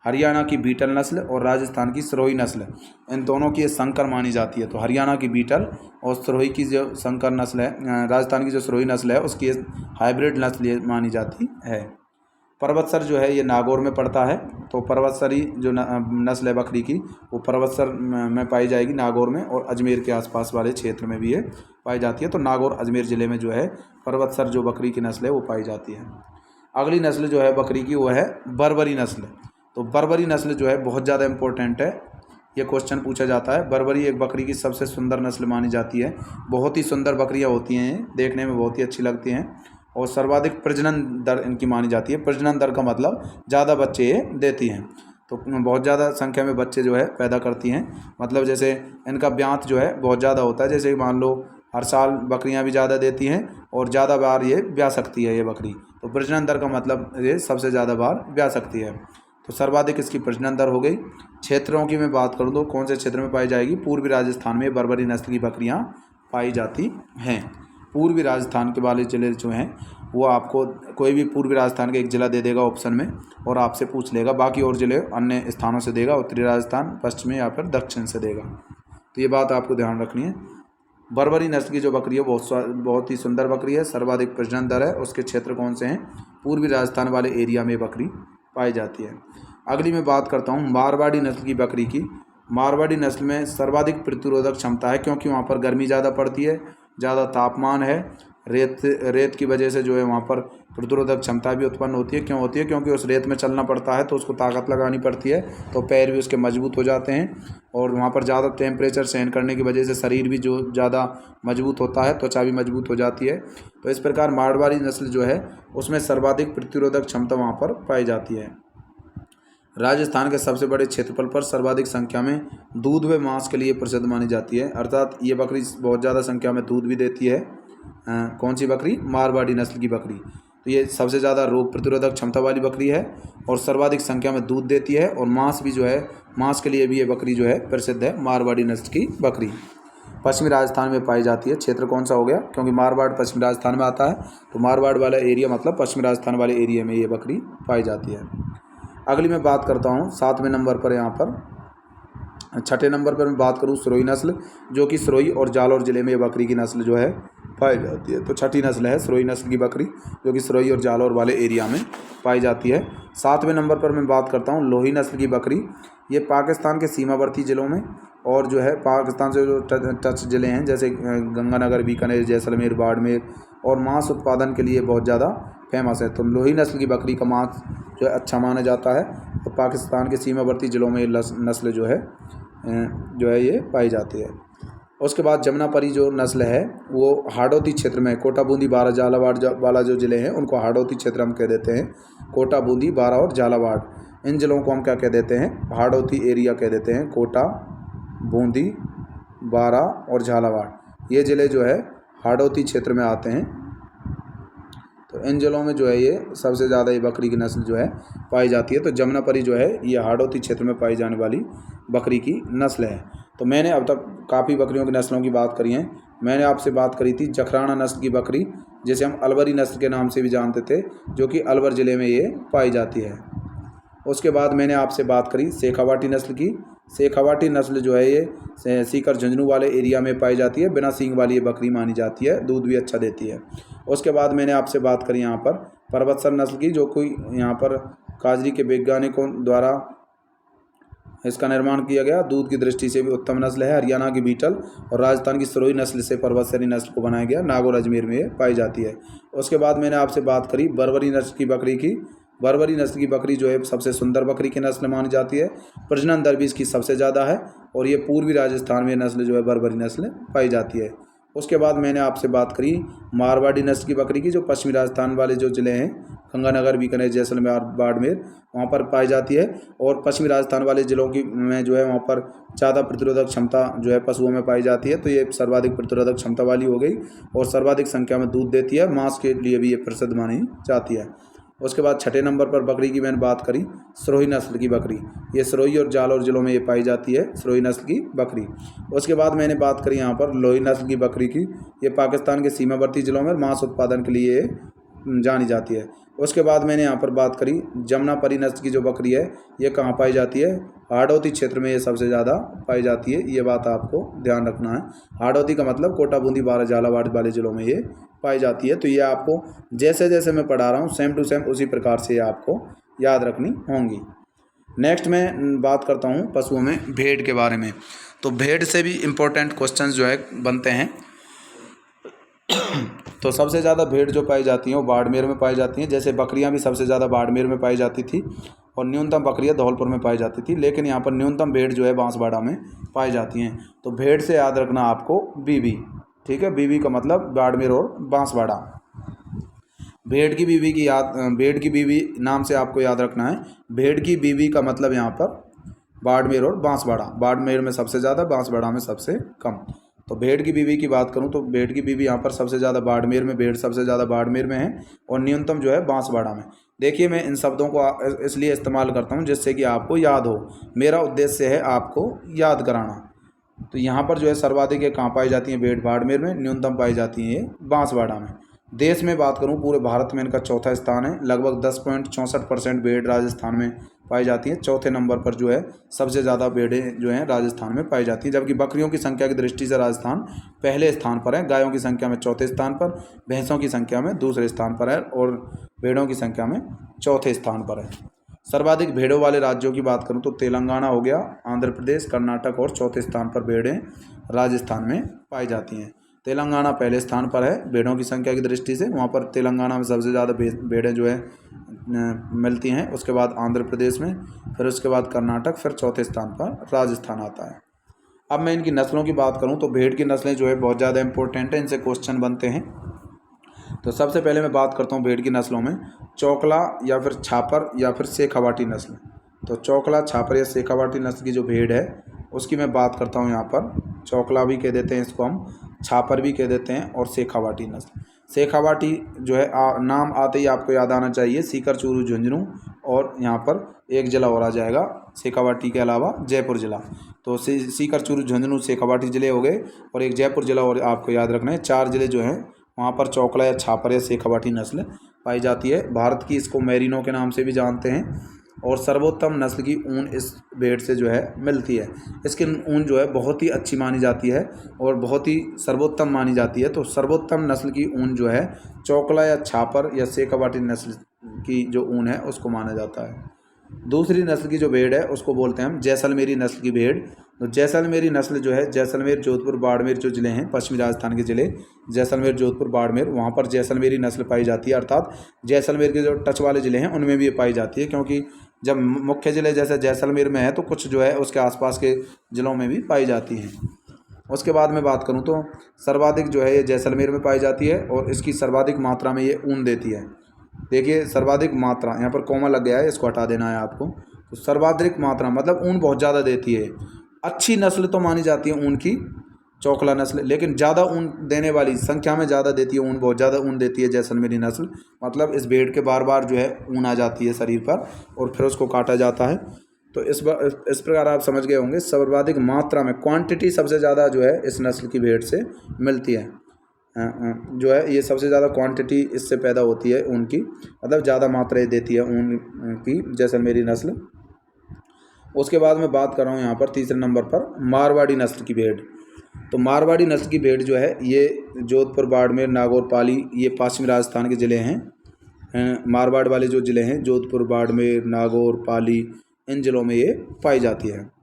हरियाणा की बीटल नस्ल और राजस्थान की सिरोही नस्ल, इन दोनों की संकर मानी जाती है। तो हरियाणा की बीटल और सिरोही की जो संकर नस्ल है, राजस्थान की जो सिरोही नस्ल है उसकी हाइब्रिड नस्ल मानी जाती है। पर्वतसर जो है ये नागौर में पड़ता है। तो पर्वतसरी जो नस्ल है बकरी की वो पर्वतसर में पाई जाएगी, नागौर में, और अजमेर के आसपास वाले क्षेत्र में भी ये पाई जाती है। तो नागौर अजमेर ज़िले में जो है पर्वतसर जो बकरी की नस्ल है वो पाई जाती है। अगली नस्ल जो है बकरी की वो है बर्बरी नस्ल। तो बर्बरी नस्ल जो है बहुत ज़्यादा इम्पोर्टेंट है। ये क्वेश्चन पूछा जाता है। बर्बरी एक बकरी की सबसे सुंदर नस्ल मानी जाती है। बहुत ही सुंदर बकरियाँ होती हैं, देखने में बहुत ही अच्छी लगती हैं और सर्वाधिक प्रजनन दर इनकी मानी जाती है। प्रजनन दर का मतलब ज़्यादा बच्चे ये देती हैं। तो बहुत ज़्यादा संख्या में बच्चे जो है पैदा करती हैं। मतलब जैसे इनका ब्यांत जो है बहुत ज़्यादा होता है। जैसे मान लो हर साल बकरियां भी ज़्यादा देती हैं और ज़्यादा बार ये ब्याह सकती है ये बकरी। तो प्रजनन दर का मतलब ये सबसे ज़्यादा बार ब्याह सकती है। तो सर्वाधिक इसकी प्रजनन दर हो गई। क्षेत्रों की मैं बात करूँ तो कौन से क्षेत्र में पाई जाएगी? पूर्वी राजस्थान में बर्बरी नस्ल की बकरियाँ पाई जाती हैं। पूर्वी राजस्थान के वाले ज़िले जो हैं वो आपको कोई भी पूर्वी राजस्थान का एक ज़िला दे देगा ऑप्शन में और आपसे पूछ लेगा। बाकी और ज़िले अन्य स्थानों से देगा, उत्तरी राजस्थान, पश्चिमी या फिर दक्षिण से देगा। तो ये बात आपको ध्यान रखनी है। बर्बरी नस्ल की जो बकरी है बहुत ही सुंदर बकरी है। सर्वाधिक प्रजनन दर है। उसके क्षेत्र कौन से हैं? पूर्वी राजस्थान वाले एरिया में बकरी पाई जाती है। अगली मैं बात करता हूँ मारवाड़ी नस्ल की बकरी की। मारवाड़ी नस्ल में सर्वाधिक प्रतिरोधक क्षमता है, क्योंकि वहाँ पर गर्मी ज़्यादा पड़ती है, ज़्यादा तापमान है। रेत की वजह से जो है वहाँ पर प्रतिरोधक क्षमता भी उत्पन्न होती है। क्यों होती है? क्योंकि उस रेत में चलना पड़ता है तो उसको ताकत लगानी पड़ती है, तो पैर भी उसके मजबूत हो जाते हैं। और वहाँ पर ज़्यादा टेम्परेचर सहन करने की वजह से शरीर भी जो ज़्यादा मजबूत होता है, त्वचा भी मजबूत हो जाती है। तो इस प्रकार मारवाड़ी नस्ल जो है उसमें सर्वाधिक प्रतिरोधक क्षमता वहाँ पर पाई जाती है। राजस्थान के सबसे बड़े क्षेत्रफल पर सर्वाधिक संख्या में दूध व मांस के लिए प्रसिद्ध मानी जाती है। अर्थात ये बकरी बहुत ज़्यादा संख्या में दूध भी देती है। कौन सी बकरी? मारवाड़ी नस्ल की बकरी। तो ये सबसे ज़्यादा रोग प्रतिरोधक क्षमता वाली बकरी है और सर्वाधिक संख्या में दूध देती है। और मांस भी जो है, मांस के लिए भी ये बकरी जो है प्रसिद्ध है, मारवाड़ी नस्ल की बकरी। पश्चिमी राजस्थान में पाई जाती है। क्षेत्र कौन सा हो गया? क्योंकि मारवाड़ पश्चिमी राजस्थान में आता है, तो मारवाड़ वाला एरिया मतलब पश्चिमी राजस्थान वाले एरिया में ये बकरी पाई जाती है। अगली मैं बात करता हूँ 7वें नंबर पर, यहाँ पर 6ठे नंबर पर मैं बात करूँ सिरोही नस्ल, जो कि सिरोही और जालौर ज़िले में ये बकरी की नस्ल जो है पाई जाती है। तो छठी नस्ल है सिरोही नस्ल की बकरी, जो कि सिरोही और जालौर वाले एरिया में पाई जाती है। 7वें नंबर पर मैं बात करता हूँ लोही नस्ल की बकरी। ये पाकिस्तान के सीमावर्ती ज़िलों में और जो है पाकिस्तान से जो टच ज़िले हैं जैसे गंगानगर, बीकानेर, जैसलमेर, बाड़मेर और मांस उत्पादन के लिए बहुत ज़्यादा फेमस है। तो लोही नस्ल की बकरी का मांस जो है अच्छा माना जाता है। तो पाकिस्तान के सीमावर्ती ज़िलों में ये नस्ल जो है ये पाई जाती है। उसके बाद जमुनापरी जो नस्ल है वो हाड़ौती क्षेत्र में, कोटा, बूंदी, बारा, झालावाड़ वाला जो ज़िले हैं उनको हाड़ौती क्षेत्र हम कह देते हैं। कोटा, बूंदी, बारा और झालावाड़, इन ज़िलों को हम क्या कह देते हैं? हाड़ौती एरिया कह देते हैं। कोटा, बूंदी, बारा और झालावाड़, ये ज़िले जो है हाड़ौती क्षेत्र में आते हैं। तो इन ज़िलों में जो है ये सबसे ज़्यादा ये बकरी की नस्ल जो है पाई जाती है। तो जमुनापरी जो है ये हाड़ौती क्षेत्र में पाई जाने वाली बकरी की नस्ल है। तो मैंने अब तक काफ़ी बकरियों की नस्लों की बात करी है। मैंने आपसे बात करी थी जखराना नस्ल की बकरी, जिसे हम अलवरी नस्ल के नाम से भी जानते थे, जो कि अलवर ज़िले में ये पाई जाती है। उसके बाद मैंने आपसे बात करी शेखावाटी नस्ल की। शेखावाटी नस्ल जो है ये सीकर, झुंझुनू वाले एरिया में पाई जाती है। बिना सींग वाली ये बकरी मानी जाती है, दूध भी अच्छा देती है। उसके बाद मैंने आपसे बात करी यहाँ पर पर्वतसर नस्ल की, जो कोई यहाँ पर काजरी के वैज्ञानिकों द्वारा इसका निर्माण किया गया। दूध की दृष्टि से भी उत्तम नस्ल है। हरियाणा की बीटल और राजस्थान की सिरोही नस्ल से पर्वतसरी नस्ल को बनाया गया। नागौर, अजमेर में ये पाई जाती है। उसके बाद मैंने आपसे बात करी बर्बरी नस्ल की बकरी की। बर्बरी नस्ल की बकरी जो है सबसे सुंदर बकरी की नस्ल मानी जाती है। प्रजनन दर भी इसकी सबसे ज़्यादा है और ये पूर्वी राजस्थान में नस्ल जो है बर्बरी नस्ल पाई जाती है। उसके बाद मैंने आपसे बात करी मारवाड़ी नस्ल की बकरी की, जो पश्चिमी राजस्थान वाले जो ज़िले हैं गंगानगर, बीकानेर, जैसलमेर, बाड़मेर, वहाँ पर पाई जाती है। और पश्चिमी राजस्थान वाले ज़िलों की में जो है वहाँ पर ज़्यादा प्रतिरोधक क्षमता जो है पशुओं में पाई जाती है। तो ये सर्वाधिक प्रतिरोधक क्षमता वाली हो गई और सर्वाधिक संख्या में दूध देती है। मांस के लिए भी ये प्रसिद्ध मानी जाती है। उसके बाद छठे नंबर पर बकरी की मैंने बात करी सिरोही नस्ल की बकरी। ये सिरोही और जालौर ज़िलों में ये पाई जाती है, सिरोही नस्ल की बकरी। उसके बाद मैंने बात करी यहाँ पर लोही नस्ल की बकरी की। ये पाकिस्तान के सीमावर्ती ज़िलों में मांस उत्पादन के लिए जानी जाती है। उसके बाद मैंने यहाँ पर बात करी जमुनापरी नस्ल की जो बकरी है ये कहाँ पाई जाती है? हाड़ौती क्षेत्र में ये सबसे ज़्यादा पाई जाती है। ये बात आपको ध्यान रखना है। हाड़ौती का मतलब कोटा, बूंदी, बारा, झालावाड़ वाले ज़िलों में ये पाई जाती है। तो ये आपको जैसे जैसे मैं पढ़ा रहा हूँ सेम टू सेम उसी प्रकार से ये आपको याद रखनी होंगी। नेक्स्ट मैं बात करता हूँ पशुओं में भेड़ के बारे में। तो भेड़ से भी इम्पोर्टेंट क्वेश्चंस जो है बनते हैं। तो सबसे ज़्यादा भेड़ जो पाई जाती हैं वो बाड़मेर में पाई जाती हैं। जैसे बकरियां भी सबसे ज़्यादा बाड़मेर में पाई जाती थी और न्यूनतम बकरियां धौलपुर में पाई जाती थी, लेकिन यहाँ पर न्यूनतम भेड़ जो है बांसवाड़ा में पाई जाती हैं। तो भेड़ से याद रखना आपको बीवी, ठीक है? बीवी का मतलब बाड़मेर और बांसवाड़ा। भेड़ की बीवी नाम से आपको याद रखना है। भेड़ की बीवी का मतलब यहाँ पर बाड़मेर और बांसवाड़ा। बाड़मेर में सबसे ज़्यादा, बांसवाड़ा में सबसे कम। तो भेड़ की बीवी की बात करूं तो भेड़ की बीवी यहाँ पर सबसे ज़्यादा बाड़मेर में, भेड़ सबसे ज़्यादा बाड़मेर में है और न्यूनतम जो है बांसवाड़ा में। देखिए मैं इन शब्दों को इसलिए इस्तेमाल करता हूं जिससे कि आपको याद हो। मेरा उद्देश्य है आपको याद कराना। तो यहाँ पर जो है सर्वाधिक ये कहाँ पाई जाती हैं? भेड़ बाड़मेर में। न्यूनतम पाई जाती हैं ये बांसवाड़ा में। देश में बात करूँ पूरे भारत में इनका चौथा स्थान है। लगभग 10.64% भेड़ राजस्थान में पाई जाती हैं। चौथे नंबर पर जो है सबसे ज़्यादा भेड़ें जो हैं राजस्थान में पाई जाती हैं, जबकि बकरियों की संख्या की दृष्टि से राजस्थान पहले स्थान पर है। गायों की संख्या में चौथे स्थान पर, भैंसों की संख्या में दूसरे स्थान पर है और भेड़ों की संख्या में चौथे स्थान पर है। सर्वाधिक भेड़ों वाले राज्यों की बात करूं तो तेलंगाना हो गया, आंध्र प्रदेश, कर्नाटक और चौथे स्थान पर भेड़ें राजस्थान में पाई जाती हैं। तेलंगाना पहले स्थान पर है भेड़ों की संख्या की दृष्टि से। वहाँ पर तेलंगाना में सबसे ज़्यादा भेड़ें जो है मिलती हैं। उसके बाद आंध्र प्रदेश में, फिर उसके बाद कर्नाटक, फिर चौथे स्थान पर राजस्थान आता है। अब मैं इनकी नस्लों की बात करूं तो भेड़ की नस्लें जो है बहुत ज़्यादा इंपॉर्टेंट है, इनसे क्वेश्चन बनते हैं। तो सबसे पहले मैं बात करता हूँ भेड़ की नस्लों में चौकला या फिर छापर या फिर शेखावाटी नस्ल। तो चौकला, छापर या शेखावाटी नस्ल की जो भेड़ है उसकी मैं बात करता हूँ। यहाँ पर चौकला भी कह देते हैं इसको हम, छापर भी कह देते हैं और शेखावाटी नस्ल। शेखावाटी जो है नाम आते ही आपको याद आना चाहिए सीकर, चूरू, झुंझुनू और यहाँ पर एक ज़िला और आ जाएगा शेखावाटी के अलावा, जयपुर ज़िला। तो सीकर, चूरू, झुंझुनू, शेखावाटी ज़िले हो गए और एक जयपुर ज़िला और आपको याद रखना है। 4 ज़िले जो हैं वहाँ पर चौकला या छापर या शेखावाटी नस्ल पाई जाती है। भारत की इसको मैरिनो के नाम से भी जानते हैं। और सर्वोत्तम नस्ल की ऊन इस भेड़ से जो है मिलती है। इसकी ऊन जो है बहुत ही अच्छी मानी जाती है और बहुत ही सर्वोत्तम मानी जाती है। तो सर्वोत्तम नस्ल की ऊन जो है चौकला या छापर या शेखावाटी नस्ल की जो ऊन है उसको माना जाता है। दूसरी नस्ल की जो भेड़ है उसको बोलते हैं हम जैसलमेरी नस्ल की भेड़। तो जैसलमेरी नस्ल जो है जैसलमेर, जोधपुर, बाड़मेर जो ज़िले हैं पश्चिमी राजस्थान के ज़िले जैसलमेर, जोधपुर, बाड़मेर, वहाँ पर जैसलमेरी नस्ल पाई जाती है। अर्थात जैसलमेर के जो टच वाले ज़िले हैं उनमें भी ये पाई जाती है, क्योंकि जब मुख्य ज़िले जैसे जैसलमेर में है तो कुछ जो है उसके आसपास के ज़िलों में भी पाई जाती हैं। उसके बाद में बात करूँ तो सर्वाधिक जो है ये जैसलमेर में पाई जाती है और इसकी सर्वाधिक मात्रा में ये ऊन देती है। देखिए सर्वाधिक मात्रा, यहाँ पर कॉमा लग गया है, इसको हटा देना है आपको। तो सर्वाधिक मात्रा मतलब ऊन बहुत ज़्यादा देती है। अच्छी नस्ल तो मानी जाती है ऊन की चौकला नस्ल, लेकिन ज़्यादा ऊन देने वाली, संख्या में ज़्यादा देती है ऊन, बहुत ज़्यादा ऊन देती है जैसलमेरी नस्ल। मतलब इस भेड़ के बार बार जो है ऊन आ जाती है शरीर पर और फिर उसको काटा जाता है। तो इस प्रकार आप समझ गए होंगे, सर्वाधिक मात्रा में क्वांटिटी सबसे ज़्यादा जो है इस नस्ल की भेड़ से मिलती है। जो है ये सबसे ज़्यादा क्वांटिटी इससे पैदा होती है ऊन की, मतलब ज़्यादा मात्रा देती है ऊन की जैसलमेरी नस्ल। उसके बाद मैं बात कर रहा हूँ यहाँ पर तीसरे नंबर पर मारवाड़ी नस्ल की भेड़। तो मारवाड़ी नस्ल की भेड़ जो है ये जोधपुर, बाड़मेर, नागौर, पाली, ये पश्चिमी राजस्थान के ज़िले हैं। मारवाड़ वाले जो ज़िले हैं जोधपुर, बाड़मेर, नागौर, पाली, इन ज़िलों में ये पाई जाती है।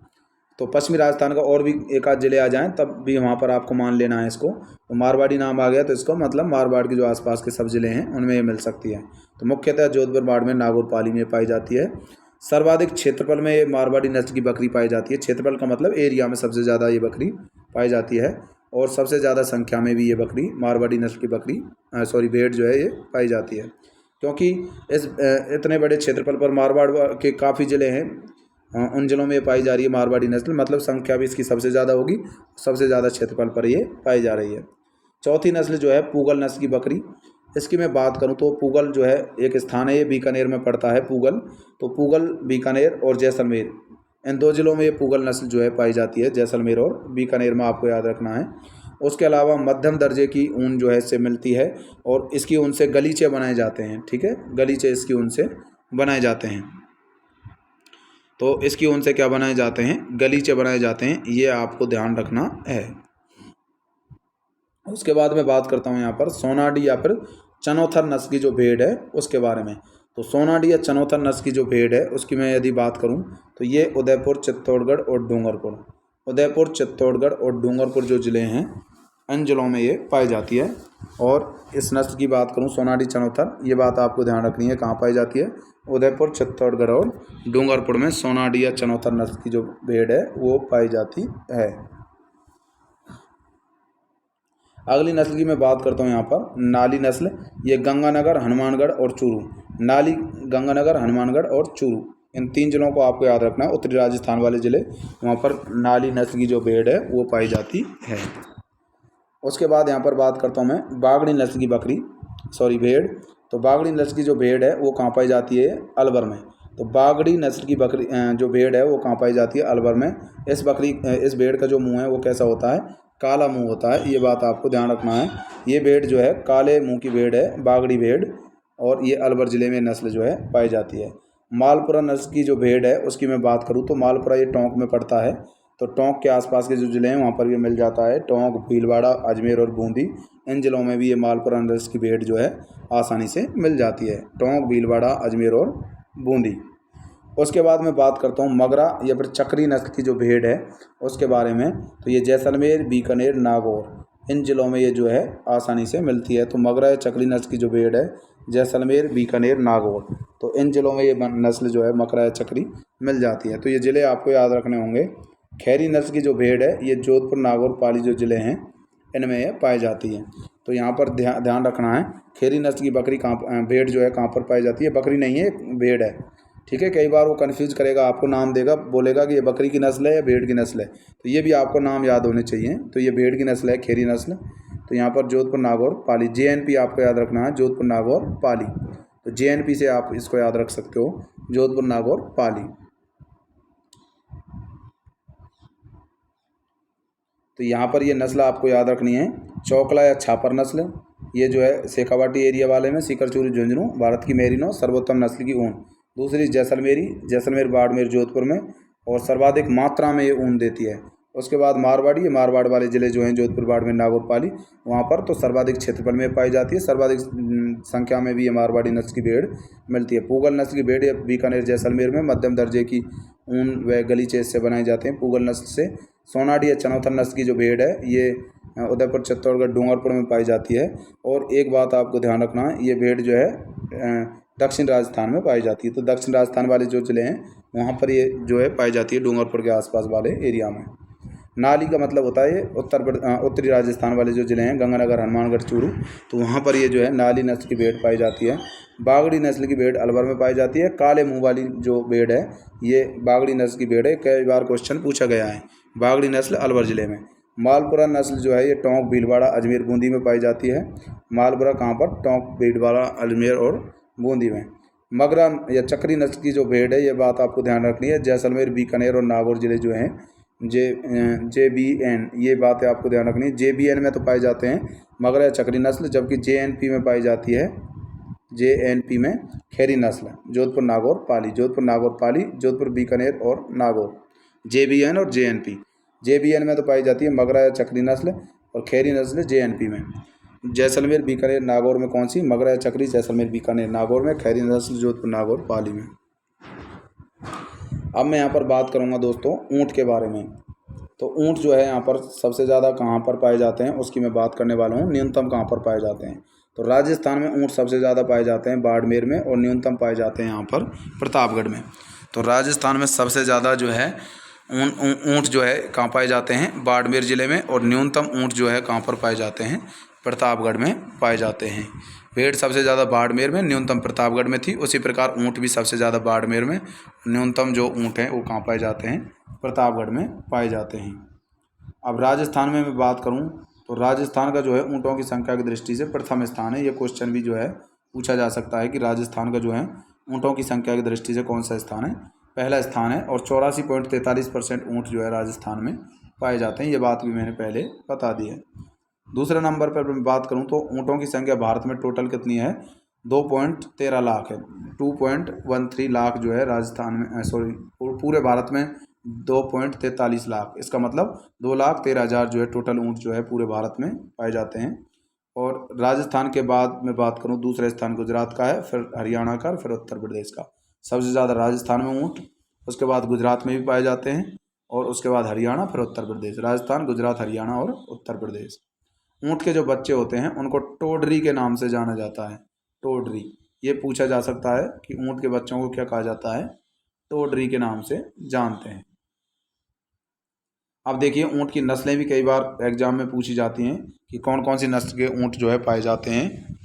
तो पश्चिमी राजस्थान का और भी एक आध ज़िले आ जाएं तब भी वहाँ पर आपको मान लेना है इसको। तो मारवाड़ी नाम आ गया तो इसको मतलब मारवाड़ के जो आसपास के सब ज़िले हैं उनमें ये मिल सकती है। तो मुख्यतः जोधपुर, बाड़मेर, नागौर, पाली में पाई जाती है। सर्वाधिक क्षेत्रफल में ये मारवाड़ी नस्ल की बकरी पाई जाती है। क्षेत्रफल का मतलब एरिया में सबसे ज़्यादा ये बकरी पाई जाती है और सबसे ज़्यादा संख्या में भी ये बकरी मारवाड़ी नस्ल की बकरी भेड़ जो है ये पाई जाती है। क्योंकि इस इतने बड़े क्षेत्रफल पर मारवाड़ के काफ़ी ज़िले हैं, उन ज़िलों में ये पाई जा रही है मारवाड़ी नस्ल, मतलब संख्या भी इसकी सबसे ज़्यादा होगी, सबसे ज़्यादा क्षेत्रफल पर ये पाई जा रही है। चौथी नस्ल जो है पूगल नस्ल की बकरी। इसकी मैं बात करूं तो पूगल जो है एक स्थान है, ये बीकानेर में पड़ता है पूगल। तो पूगल, बीकानेर और जैसलमेर, इन दो ज़िलों में ये पूगल नस्ल जो है पाई जाती है, जैसलमेर और बीकानेर में, आपको याद रखना है। उसके अलावा मध्यम दर्जे की ऊन जो है इससे मिलती है और इसकी ऊन से गलीचे बनाए जाते हैं। ठीक है, गलीचे इसकी ऊन से बनाए जाते हैं। तो इसकी ऊन से क्या बनाए जाते हैं? गलीचे बनाए जाते हैं, ये आपको ध्यान रखना है। उसके बाद मैं बात करता हूँ यहाँ पर सोनाडी या फिर चनौथर नस्ल की जो भेड़ है उसके बारे में। तो सोनाडी या चनौथर नस्ल की जो भेड़ है उसकी मैं यदि बात करूँ तो ये उदयपुर, चित्तौड़गढ़ और डूंगरपुर जो ज़िले हैं इन ज़िलों में ये पाई जाती है। और इस नस्ल की बात करूँ सोनाडी, चनौथर, ये बात आपको ध्यान रखनी है, कहाँ पाई जाती है? उदयपुर, चित्तौड़गढ़ और डूंगरपुर में सोनाडी या चनौथर नस्ल की जो भेड़ है वो पाई जाती है। अगली नस्ल की मैं बात करता हूँ यहाँ पर नाली नस्ल। ये गंगानगर, हनुमानगढ़ और चूरू, नाली, गंगानगर, हनुमानगढ़ और चूरू, इन तीन ज़िलों को आपको याद रखना है। उत्तरी राजस्थान वाले ज़िले, वहाँ पर नाली नस्ल की जो भेड़ है वो पाई जाती है। उसके बाद यहाँ पर बात करता हूँ मैं बागड़ी नस्ल की भेड़। तो बागड़ी नस्ल की जो भेड़ है वो कहाँ पाई जाती है? अलवर में। तो बागड़ी नस्ल की बकरी जो भेड़ है वो कहाँ पाई जाती है? अलवर में। इस भेड़ का जो मुँह है वो कैसा होता है? काला मुंह होता है, ये बात आपको ध्यान रखना है। ये भेड़ जो है काले मुंह की भेड़ है, बागड़ी भेड़, और ये अलवर ज़िले में नस्ल जो है पाई जाती है। मालपुरा नस्ल की जो भेड़ है उसकी मैं बात करूँ तो मालपुरा ये टोंक में पड़ता है। तो टोंक के आसपास के जो ज़िले हैं वहाँ पर भी मिल जाता है। टोंक, भीलवाड़ा, अजमेर और बूंदी, इन ज़िलों में भी ये मालपुरा नस्ल की भेड़ जो है आसानी से मिल जाती है। टोंक, भीलवाड़ा, अजमेर और बूंदी। उसके बाद मैं बात करता हूँ मगरा या फिर चक्री नस्ल की जो भेड़ है उसके बारे में। तो ये जैसलमेर, बीकानेर, नागौर, इन ज़िलों में ये जो है आसानी से मिलती है। तो मगरा या चक्री नस्ल की जो भेड़ है जैसलमेर, बीकानेर, नागौर, तो इन ज़िलों में ये नस्ल जो है मगरा या चक्री मिल जाती है। तो ये ज़िले आपको याद रखने होंगे। खैरी नस्ल की जो भेड़ है ये जोधपुर, नागौर, पाली जो ज़िले हैं इनमें ये पाई जाती है। तो यहाँ पर ध्यान रखना है, खैरी नस्ल की बकरी भेड़ जो है कहाँ पर पाई जाती है? बकरी नहीं है, भेड़ है। ठीक है, कई बार वो कन्फ्यूज करेगा, आपको नाम देगा, बोलेगा कि ये बकरी की नस्ल है या भेड़ की नस्ल है, तो ये भी आपको नाम याद होने चाहिए। तो ये भेड़ की नस्ल है, खैरी नस्ल। तो यहाँ पर जोधपुर, नागौर, पाली, JNP आपको याद रखना है, जोधपुर, नागौर, पाली। तो JNP से आप इसको याद रख सकते हो, जोधपुर, नागौर, पाली। तो यहाँ पर ये नस्ल आपको याद रखनी है, चौकला या छापर नस्ल। ये जो है शेखावाटी एरिया वाले में, सीकर, चूरू, झुंझुनू, भारत की मेरिनो सर्वोत्तम नस्ल की ऊन, दूसरी जैसलमेरी, जैसलमेर, बाड़मेर, जोधपुर में, और सर्वाधिक मात्रा में ये ऊन देती है। उसके बाद मारवाड़ी, ये मारवाड़ वाले ज़िले जो हैं जोधपुर, बाड़मेर, नागौर, पाली, वहाँ पर तो सर्वाधिक क्षेत्रफल में पाई जाती है। सर्वाधिक संख्या में भी ये मारवाड़ी नस्ल की भेड़ मिलती है। पूगल नस्ल की भेड़ ये बीकानेर, जैसलमेर में मध्यम दर्जे की ऊन व गलीचे इससे बनाए जाते हैं, पूगल नस्ल से। सोनाडी या चनौथर नस्ल की जो भेड़ है ये उदयपुर, चित्तौड़गढ़, डूंगरपुर में पाई जाती है। और एक बात आपको ध्यान रखना है, ये भेड़ जो है दक्षिण राजस्थान में पाई जाती है। तो दक्षिण राजस्थान वाले जो ज़िले हैं वहाँ पर ये जो है पाई जाती है, डूंगरपुर के आसपास वाले एरिया में। नाली का मतलब होता है ये उत्तरी राजस्थान वाले जो ज़िले हैं, गंगानगर, हनुमानगढ़, चूरू, तो वहाँ पर ये जो है नाली नस्ल की भेड़ पाई जाती है। बागड़ी नस्ल की भेड़ अलवर में पाई जाती है। काले मुँह वाली जो भेड़ है ये बागड़ी नस्ल की भेड़ है, कई बार क्वेश्चन पूछा गया है। बागड़ी नस्ल अलवर ज़िले में। मालपुरा नस्ल जो है ये टोंक, भीलवाड़ा, अजमेर, बूंदी में पाई जाती है। मालपुरा कहाँ पर? टोंक, भीलवाड़ा, अजमेर और बूंदी में। मगरा या चक्री नस्ल की जो भेड़ है, ये बात आपको ध्यान रखनी है, जैसलमेर, बीकानेर और नागौर ज़िले जो हैं JBN, ये बात है आपको ध्यान रखनी है। JBN में तो पाए जाते हैं मगरा या चक्री नस्ल, जबकि JNP में पाई जाती है, JNP में खैरी नस्ल, जोधपुर, नागौर, पाली, जोधपुर, नागौर, पाली, जोधपुर, बीकानेर और नागौर। JBN और JNP। JBN में तो पाई जाती है मगरा या चक्री नस्ल, और खैरी नस्ल JNP में। जैसलमेर, बीकानेर, नागौर में कौन सी? मगरा या चक्री, जैसलमेर, बीकानेर, नागौर में। खैरी नस्ल जोधपुर, नागौर, पाली में। अब मैं यहाँ पर बात करूँगा दोस्तों ऊँट के बारे में। तो ऊँट जो है यहाँ पर सबसे ज़्यादा कहाँ पर पाए जाते हैं उसकी मैं बात करने वाला हूँ। न्यूनतम कहाँ पर पाए जाते हैं? तो राजस्थान में ऊँट सबसे ज़्यादा पाए जाते हैं बाड़मेर में, और न्यूनतम पाए जाते हैं यहाँ पर प्रतापगढ़ में। तो राजस्थान में सबसे ज़्यादा जो है ऊँट जो है कहाँ पाए जाते हैं? बाड़मेर ज़िले में। और न्यूनतम ऊँट जो है कहाँ पर पाए जाते हैं? प्रतापगढ़ में पाए जाते हैं। भेड़ सबसे ज़्यादा बाड़मेर में, न्यूनतम प्रतापगढ़ में थी। उसी प्रकार ऊँट भी सबसे ज़्यादा बाड़मेर में, न्यूनतम जो ऊँट हैं वो कहाँ पाए जाते हैं? प्रतापगढ़ में पाए जाते हैं। अब राजस्थान में मैं बात करूं तो राजस्थान का जो है ऊँटों की संख्या की दृष्टि से प्रथम स्थान है। ये क्वेश्चन भी जो है पूछा जा सकता है कि राजस्थान का जो है ऊँटों की संख्या की दृष्टि से कौन सा स्थान है? पहला स्थान है, और 84.43% ऊँट जो है राजस्थान में पाए जाते हैं। ये बात भी मैंने पहले बता दी है। दूसरे नंबर पर मैं बात करूं तो ऊँटों की संख्या भारत में टोटल कितनी है? 2.13 लाख है। 2.13 लाख जो है राजस्थान में, सॉरी पूरे भारत में 2.43 लाख। इसका मतलब 2,13,000 जो है टोटल ऊँट जो है पूरे भारत में पाए जाते हैं। और राजस्थान के बाद मैं बात करूं दूसरे स्थान गुजरात का है, फिर हरियाणा का, फिर उत्तर प्रदेश का। सबसे ज़्यादा राजस्थान में ऊँट, उसके बाद गुजरात में भी पाए जाते हैं, और उसके बाद हरियाणा, फिर उत्तर प्रदेश। राजस्थान, गुजरात, हरियाणा और उत्तर प्रदेश। ऊँट के जो बच्चे होते हैं उनको टोडरी के नाम से जाना जाता है। टोडरी, ये पूछा जा सकता है कि ऊँट के बच्चों को क्या कहा जाता है? टोडरी के नाम से जानते हैं। अब देखिए ऊँट की नस्लें भी कई बार एग्जाम में पूछी जाती हैं कि कौन कौन सी नस्ल के ऊँट जो है पाए जाते हैं।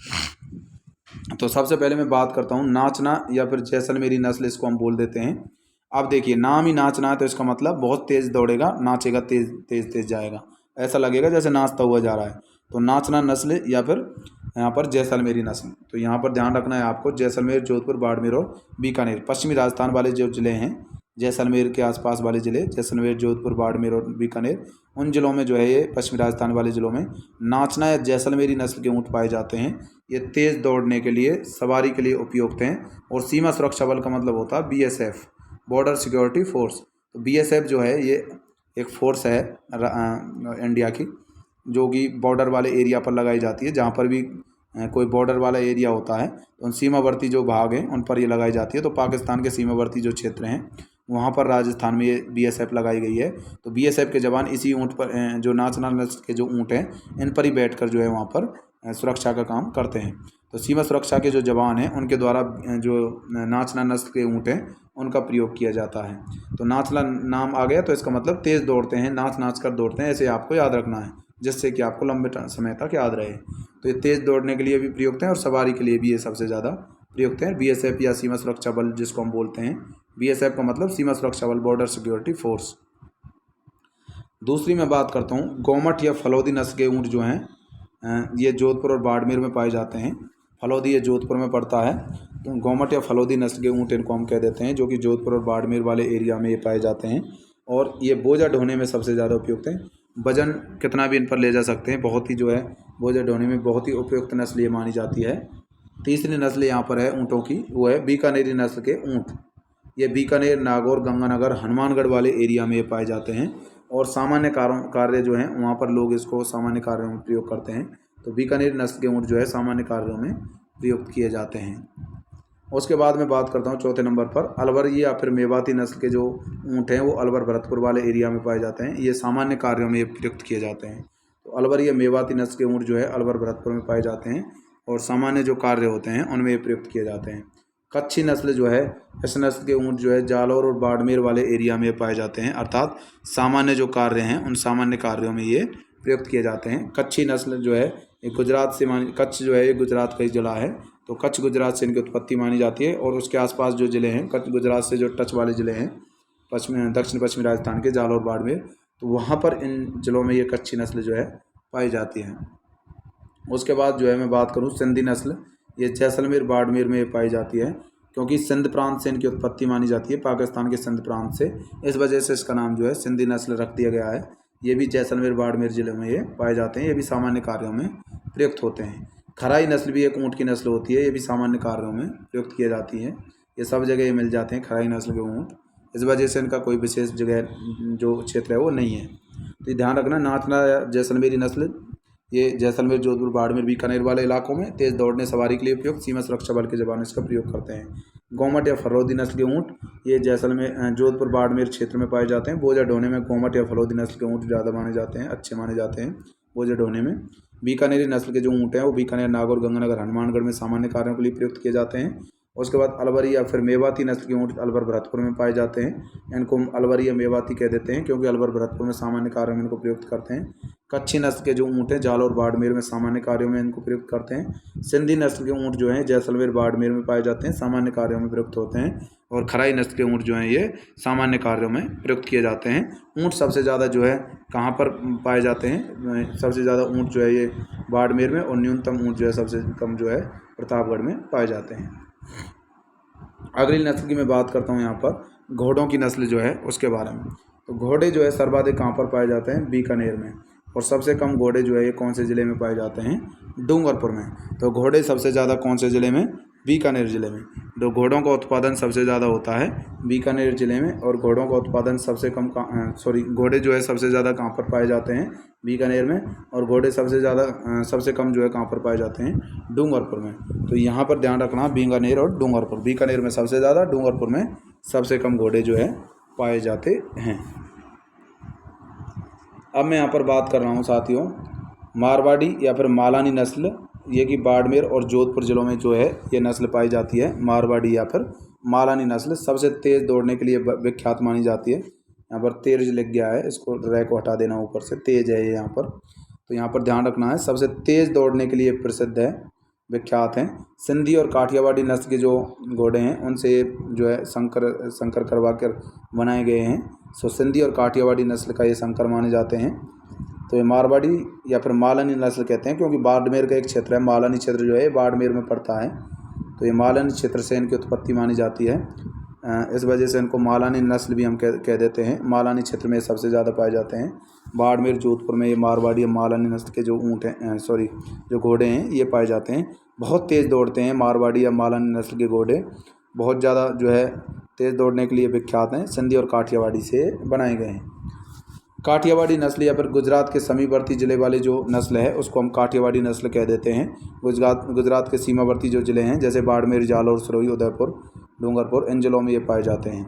तो सबसे पहले मैं बात करता हूँ नाचना या फिर जैसलमेरी नस्ल, इसको हम बोल देते हैं। अब देखिए नाम ही नाचना है तो इसका मतलब बहुत तेज़ दौड़ेगा, नाचेगा, तेज़ तेज़ तेज़ जाएगा, ऐसा लगेगा जैसे नाचता हुआ जा रहा है। तो नाचना नस्ल या फिर यहाँ पर जैसलमेरी नस्ल। तो यहाँ पर ध्यान रखना है आपको, जैसलमेर, जोधपुर, बाड़मेर और बीकानेर, पश्चिमी राजस्थान वाले जो ज़िले हैं, जैसलमेर के आसपास वाले ज़िले, जैसलमेर, जोधपुर, बाड़मेर और बीकानेर, उन ज़िलों में जो है ये पश्चिमी राजस्थान वाले ज़िलों में नाचना या जैसलमेरी नस्ल के ऊँट पाए जाते हैं। ये तेज़ दौड़ने के लिए, सवारी के लिए उपयुक्त हैं। और सीमा सुरक्षा बल का मतलब होता है BSF, बॉर्डर सिक्योरिटी फोर्स। तो BSF जो है ये एक फोर्स है इंडिया की, जो कि बॉर्डर वाले एरिया पर लगाई जाती है। जहाँ पर भी कोई बॉर्डर वाला एरिया होता है तो उन सीमावर्ती जो भाग हैं उन पर ये लगाई जाती है। तो पाकिस्तान के सीमावर्ती जो क्षेत्र हैं वहाँ पर राजस्थान में ये BSF लगाई गई है। तो BSF के जवान इसी ऊँट पर, जो नाचना नस्ल के जो ऊँट हैं, इन पर ही बैठकर जो है वहाँ पर सुरक्षा का काम करते हैं। तो सीमा सुरक्षा के जो जवान हैं उनके द्वारा जो नाचना नस्ल के ऊँट हैं उनका प्रयोग किया जाता है। तो नाचना नाम आ गया तो इसका मतलब तेज़ दौड़ते हैं, नाच नाच कर दौड़ते हैं, ऐसे आपको याद रखना है, जिससे कि आपको लंबे समय तक याद रहे। तो ये तेज़ दौड़ने के लिए भी प्रयुक्त हैं और सवारी के लिए भी ये सबसे ज़्यादा प्रयुक्त हैं। BSF या सीमा सुरक्षा बल जिसको हम बोलते हैं, BSF का मतलब सीमा सुरक्षा बल, बॉर्डर सिक्योरिटी फोर्स। दूसरी मैं बात करता हूँ गोमट या फलोदी नस्ल के ऊँट जो हैं, ये जोधपुर और बाड़मेर में पाए जाते हैं। फलोदी ये जोधपुर में पड़ता है। तो गोमट या फलोदी नस्ल के ऊँट इनको हम कह देते हैं, जो कि जोधपुर और बाड़मेर वाले एरिया में ये पाए जाते हैं। और ये बोझा ढोने में सबसे ज़्यादा उपयुक्त हैं। वजन कितना भी इन पर ले जा सकते हैं, बहुत ही जो है बोझा ढोने में बहुत ही उपयुक्त नस्ल ये मानी जाती है। तीसरी नस्ल यहाँ पर है ऊँटों की, वो है बीकानेरी नस्ल के ऊँट। ये बीकानेर, नागौर, गंगानगर, हनुमानगढ़ वाले एरिया में ये पाए जाते हैं और सामान्य कार्य जो हैं वहाँ पर लोग इसको सामान्य कार्यों में प्रयोग करते हैं। तो बीकानेर नस्ल के ऊँट जो है सामान्य कार्यों में प्रयुक्त किए जाते हैं। उसके बाद मैं बात करता हूँ चौथे नंबर पर अलवरी या फिर मेवाती नस्ल के जो ऊँट हैं वो अलवर भरतपुर वाले एरिया में पाए जाते हैं। ये सामान्य कार्यों में प्रयुक्त किए जाते हैं। तो अलवरी या मेवाती नस्ल के ऊँट जो है अलवर भरतपुर में पाए जाते हैं और सामान्य जो कार्य होते हैं उनमें प्रयुक्त किए जाते हैं। कच्छी नस्ल जो है, इस नस्ल के ऊँट जो है जालौर और बाड़मेर वाले एरिया में पाए जाते हैं, अर्थात सामान्य जो कार्य हैं उन सामान्य कार्यों में ये प्रयुक्त किए जाते हैं। कच्छी नस्ल जो है ये गुजरात से कच्छ जो है ये गुजरात का ही जिला है, तो कच्छ गुजरात से इनकी उत्पत्ति मानी जाती है और उसके आसपास जो ज़िले हैं कच्छ गुजरात से जो टच वाले ज़िले हैं दक्षिण पश्चिमी राजस्थान के जालौर, बाड़मेर, तो वहाँ पर इन ज़िलों में ये कच्छी नस्ल जो है पाई जाती है। उसके बाद जो है मैं बात करूँ सिंधी नस्ल, ये जैसलमेर, बाड़मेर में पाई जाती है क्योंकि सिंध प्रांत से इनकी उत्पत्ति मानी जाती है, पाकिस्तान के सिंध प्रांत से, इस वजह से इसका नाम जो है सिंधी नस्ल रख दिया गया है। ये भी जैसलमेर, बाड़मेर ज़िले में ये पाए जाते हैं। ये भी सामान्य कार्यों में प्रयुक्त होते हैं। खराई नस्ल भी एक ऊँट की नस्ल होती है, ये भी सामान्य कार्यों में प्रयुक्त की जाती है। ये सब जगह ये मिल जाते हैं खराई नस्ल के ऊँट, इस वजह से इनका कोई विशेष जगह जो क्षेत्र है वो नहीं है। तो ध्यान रखना, नाचना जैसलमेरी नस्ल ये जैसलमेर, जोधपुर, बाड़मेर, बीकानेर वाले इलाकों में तेज़ दौड़ने सवारी के लिए उपयोग, सीमा सुरक्षा बल के जवान इसका प्रयोग करते हैं। गोमट या फरोदी नस्ल के ऊँट ये जैसलमेर, जोधपुर, बाड़मेर क्षेत्र में पाए जाते हैं। बोझा ढोने में गोमट या फरोदी नस्ल के ऊँट ज़्यादा माने जाते हैं, अच्छे माने जाते हैं बोझा ढोने में। बीकानेरी नस्ल के जो ऊँट हैं वो बीकानेर, नागौर, गंगानगर, हनुमानगढ़ में सामान्य कार्यों के लिए प्रयुक्त किए जाते हैं। उसके बाद अलवरी या फिर मेवाती नस्ल के ऊँट अलवर भरतपुर में पाए जाते हैं। इनको अलवरी या मेवाती कह देते हैं क्योंकि अलवर भरतपुर में सामान्य कार्यों में इनको प्रयुक्त करते हैं। कच्छी नस्ल के जो ऊँट हैं जालौर, बाड़मेर में सामान्य कार्यों में इनको प्रयुक्त करते हैं। सिंधी नस्ल के ऊँट जो हैं जैसलमेर, बाड़मेर में पाए जाते हैं, सामान्य कार्यों में प्रयुक्त होते हैं। और खराई नस्ल के ऊँट जो हैं ये सामान्य कार्यों में प्रयुक्त किए जाते हैं। ऊँट सबसे ज़्यादा जो है कहाँ पर पाए जाते हैं? सबसे ज़्यादा ऊँट जो है ये बाड़मेर में और न्यूनतम ऊँट जो है सबसे कम जो है प्रतापगढ़ में पाए जाते हैं। अगली नस्ल की मैं बात करता हूँ यहाँ पर घोड़ों की नस्ल जो है उसके बारे में। तो घोड़े जो है सर्वाधिक कहाँ पर पाए जाते हैं? बीकानेर में। और सबसे कम घोड़े जो है ये कौन से ज़िले में पाए जाते हैं? डूंगरपुर में। तो घोड़े सबसे ज़्यादा कौन से ज़िले में? बीकानेर ज़िले में। तो घोड़ों का उत्पादन सबसे ज़्यादा होता है बीकानेर ज़िले में और घोड़ों का उत्पादन सबसे कम घोड़े जो है सबसे ज़्यादा कहाँ पर पाए जाते हैं? बीकानेर में। और घोड़े सबसे कम जो है कहाँ पर पाए जाते हैं? डूंगरपुर में। तो यहाँ पर ध्यान रखना, बीकानेर और डूंगरपुर। बीकानेर में सबसे ज़्यादा, डूंगरपुर में सबसे कम घोड़े जो है पाए जाते हैं। अब मैं यहाँ पर बात कर रहा हूँ साथियों मारवाड़ी या फिर मालानी नस्ल, ये कि बाड़मेर और जोधपुर ज़िलों में जो है ये नस्ल पाई जाती है। मारवाड़ी या फिर मालानी नस्ल सबसे तेज़ दौड़ने के लिए विख्यात मानी जाती है। यहाँ पर तेज लिख गया है, इसको रै को हटा देना, ऊपर से तेज है ये यहाँ पर। तो यहाँ पर ध्यान रखना है, सबसे तेज़ दौड़ने के लिए प्रसिद्ध है, विख्यात हैं। सिंधी और काठियावाड़ी नस्ल के जो घोड़े हैं उनसे जो है संकर करवा कर बनाए गए हैं। सो सिंधी और काठियावाड़ी नस्ल का ये संकर माने जाते हैं। तो ये मारवाड़ी या फिर मालानी नस्ल कहते हैं क्योंकि बाड़मेर का एक क्षेत्र है, मालानी क्षेत्र जो है बाड़मेर में पड़ता है। तो ये मालानी क्षेत्र से इनकी उत्पत्ति मानी जाती है, इस वजह से इनको मालानी नस्ल भी हम कह देते हैं। मालानी क्षेत्र में सबसे ज़्यादा पाए जाते हैं। बाड़मेर, जोधपुर में ये मारवाड़ी या मालानी नस्ल के जो ऊँट हैं जो घोड़े हैं ये पाए जाते हैं। बहुत तेज़ दौड़ते हैं मारवाड़ी या मालानी नस्ल के घोड़े, बहुत ज़्यादा जो है तेज़ दौड़ने के लिए विख्यात हैं। सिंधी और काठियावाड़ी से बनाए गए हैं। काठियावाड़ी नस्ल या फिर गुजरात के समीपवर्ती ज़िले वाली जो नस्ल है उसको हम काठियावाड़ी नस्ल कह देते हैं। गुजरात के सीमावर्ती जो ज़िले हैं जैसे बाड़मेर, जालौर, सिरोही, उदयपुर, डूंगरपुर, इन ज़िलों में ये पाए जाते हैं।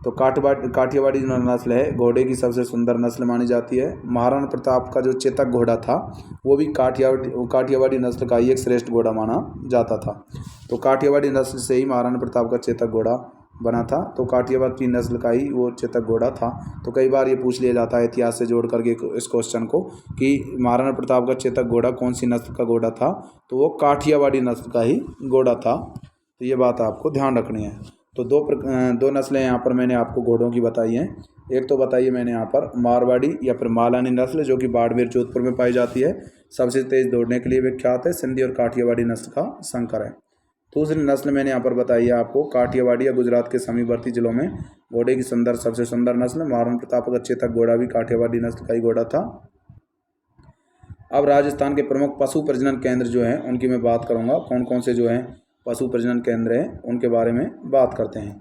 तो काठियावाड़ी जो नस्ल है घोड़े की सबसे सुंदर नस्ल मानी जाती है। महाराणा प्रताप का जो चेतक घोड़ा था वो भी काठियावाड़ी नस्ल का ही एक श्रेष्ठ घोड़ा माना जाता था। तो काठियावाड़ी नस्ल से ही महाराणा प्रताप का चेतक घोड़ा बना था। तो काठियावाड़ी नस्ल का ही वो चेतक घोड़ा था। तो कई बार ये पूछ लिया जाता है इतिहास से जोड़ करके इस क्वेश्चन को कि महाराणा प्रताप का चेतक घोड़ा कौन सी नस्ल का घोड़ा था? तो वो काठियावाड़ी नस्ल का ही घोड़ा था। तो ये बात आपको ध्यान रखनी है। तो दो नस्लें यहाँ पर मैंने आपको घोड़ों की बताई हैं। एक तो बताइए मैंने यहाँ पर मारवाड़ी या फिर मालानी नस्ल जो कि बाड़मेर, जोधपुर में पाई जाती है, सबसे तेज़ दौड़ने के लिए विख्यात है। सिंधी और काठियावाड़ी नस्ल का संकर है। दूसरी नस्ल मैंने यहाँ पर बताई है आपको काठियावाड़ी या गुजरात के समीपवर्ती जिलों में घोड़े की सबसे सुंदर नस्ल। महाराणा प्रताप का चेतक घोड़ा भी काठियावाड़ी नस्ल का ही घोड़ा था। अब राजस्थान के प्रमुख पशु प्रजनन केंद्र जो हैं उनकी मैं बात करूंगा, कौन कौन से जो हैं पशु प्रजनन केंद्र हैं उनके बारे में बात करते हैं।